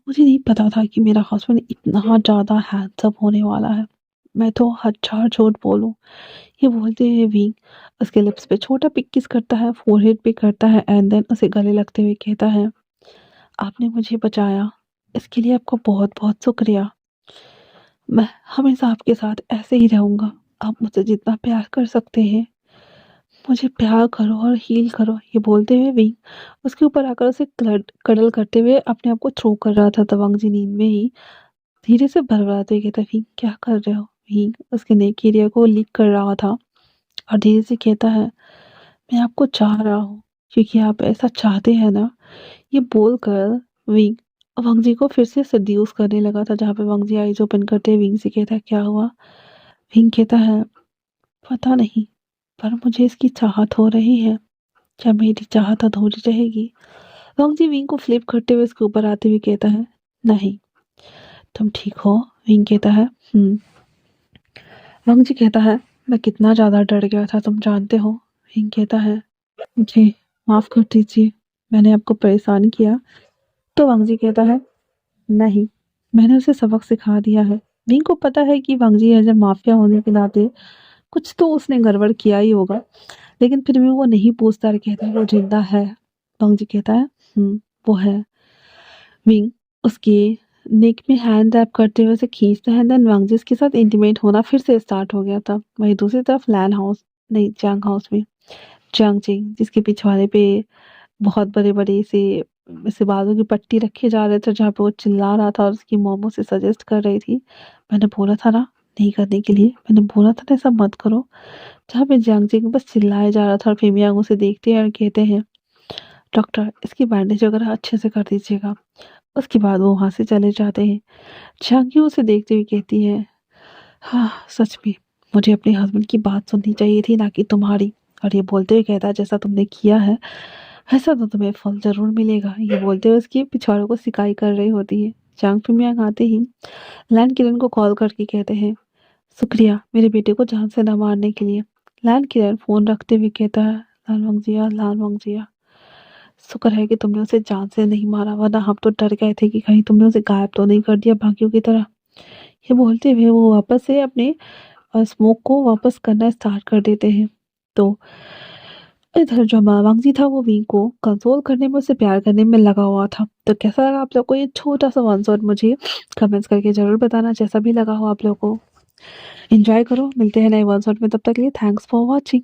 मुझे नहीं पता था कि मेरा हस्बैंड इतना ज़्यादा हैंडसम होने वाला है। मैं तो हजार झूठ बोलूं। ये बोलते हुए विंग उसके लिप्स पे छोटा पिक किस करता है, फोरहेड पे करता है एंड देन उसे गले लगते हुए कहता है, आपने मुझे बचाया, इसके लिए आपका बहुत बहुत शुक्रिया। मैं हमेशा आपके साथ ऐसे ही रहूंगा। आप मुझसे जितना प्यार कर सकते हैं मुझे प्यार करो और हील करो। ये बोलते हुए विंग उसके ऊपर आकर उसे कडल करते हुए अपने आप को थ्रो कर रहा था। तवांग जी नींद में ही धीरे से भरभराते हुए कहता, विंग क्या कर रहे हो? विंग उसके नेक एरिया को लीक कर रहा था और धीरे से कहता है, मैं आपको चाह रहा हूँ क्योंकि आप ऐसा चाहते हैं ना। ये बोलकर विंग वंग जी को फिर से सड्यूस करने लगा था, जहाँ पे वंग जी आईज ओपन करते विंग से कहता है, क्या हुआ? विंग कहता है, पता नहीं, पर मुझे इसकी चाहत हो रही है। क्या मेरी चाहत अधूरी रहेगी? वंग जी विंग को फ्लिप करते हुए उसके ऊपर आते हुए कहता है, नहीं तुम ठीक हो? विंग कहता है, वंग जी कहता है, मैं कितना ज्यादा डर गया था तुम जानते हो? विंग कहता है, मुझे माफ कर दीजिए, मैंने आपको परेशान किया। तो वंग जी कहता है, नहीं, मैंने उसे सबक सिखा दिया है। विंग को पता है कि वंग जी एज ए माफिया होने के नाते कुछ तो उसने गड़बड़ किया ही होगा, लेकिन फिर भी वो नहीं पूछता और कहता है, वो जिंदा है? वंग जी कहता है, वो है। विंग उसके नेक में हैंड रैप करते हुए उसे खींचता है। देन वांग जिसके साथ इंटीमेट होना फिर से स्टार्ट हो गया था। वहीं दूसरी तरफ लैन हाउस नहीं चांग हाउस में चांग चिंग जिसके पिछवाड़े पे बहुत बड़े बड़े से बालों की पट्टी रखे जा रहे थे, जहाँ पे वो चिल्ला रहा था और उसकी मोमो से सजेस्ट कर रही थी, मैंने बोला था ना नहीं करने के लिए, मैंने बोला था ना ऐसा मत करो। जहाँ पे जियांग चिंग बस चिल्लाया जा रहा था और फेमियांग उसे देखते हैं और कहते हैं, डॉक्टर इसकी बैंडेज वगैरह अच्छे से कर दीजिएगा। उसके बाद वो वहां से चले जाते हैं। झांकी उसे देखते हुए कहती है, हाँ सच में मुझे अपने हस्बैंड की बात सुननी चाहिए थी ना कि तुम्हारी। और ये बोलते हुए कहता है, जैसा तुमने किया है ऐसा तो तुम्हें फल जरूर मिलेगा। ये बोलते हुए उसकी पिछवाड़ों को सिकाई कर रही होती है। चांग पिमियांग आते ही लैन किरण को कॉल करके कहते हैं, शुक्रिया मेरे बेटे को जान से न मारने के लिए। लैन किरण फोन रखते हुए कहता है, लाल वंगजिया लाल वंगजिया, शुक्र है कि तुमने उसे जान से नहीं मारा, वरना हम तो डर गए थे कि कहीं तुमने उसे गायब तो नहीं कर दिया बाकियों की तरह। ये बोलते हुए वो वापस से अपने स्मोक को वापस करना स्टार्ट कर देते हैं। तो इधर जो वांगजी था वो विंग को कंसोल करने में, उसे प्यार करने में लगा हुआ था। तो कैसा लगा आप लोग को ये छोटा सा वन शॉट? मुझे कमेंट्स करके जरूर बताना जैसा भी लगा हो आप लोग को। एंजॉय करो, मिलते हैं नए वन शॉट में, तब तक के लिए थैंक्स फॉर वॉचिंग।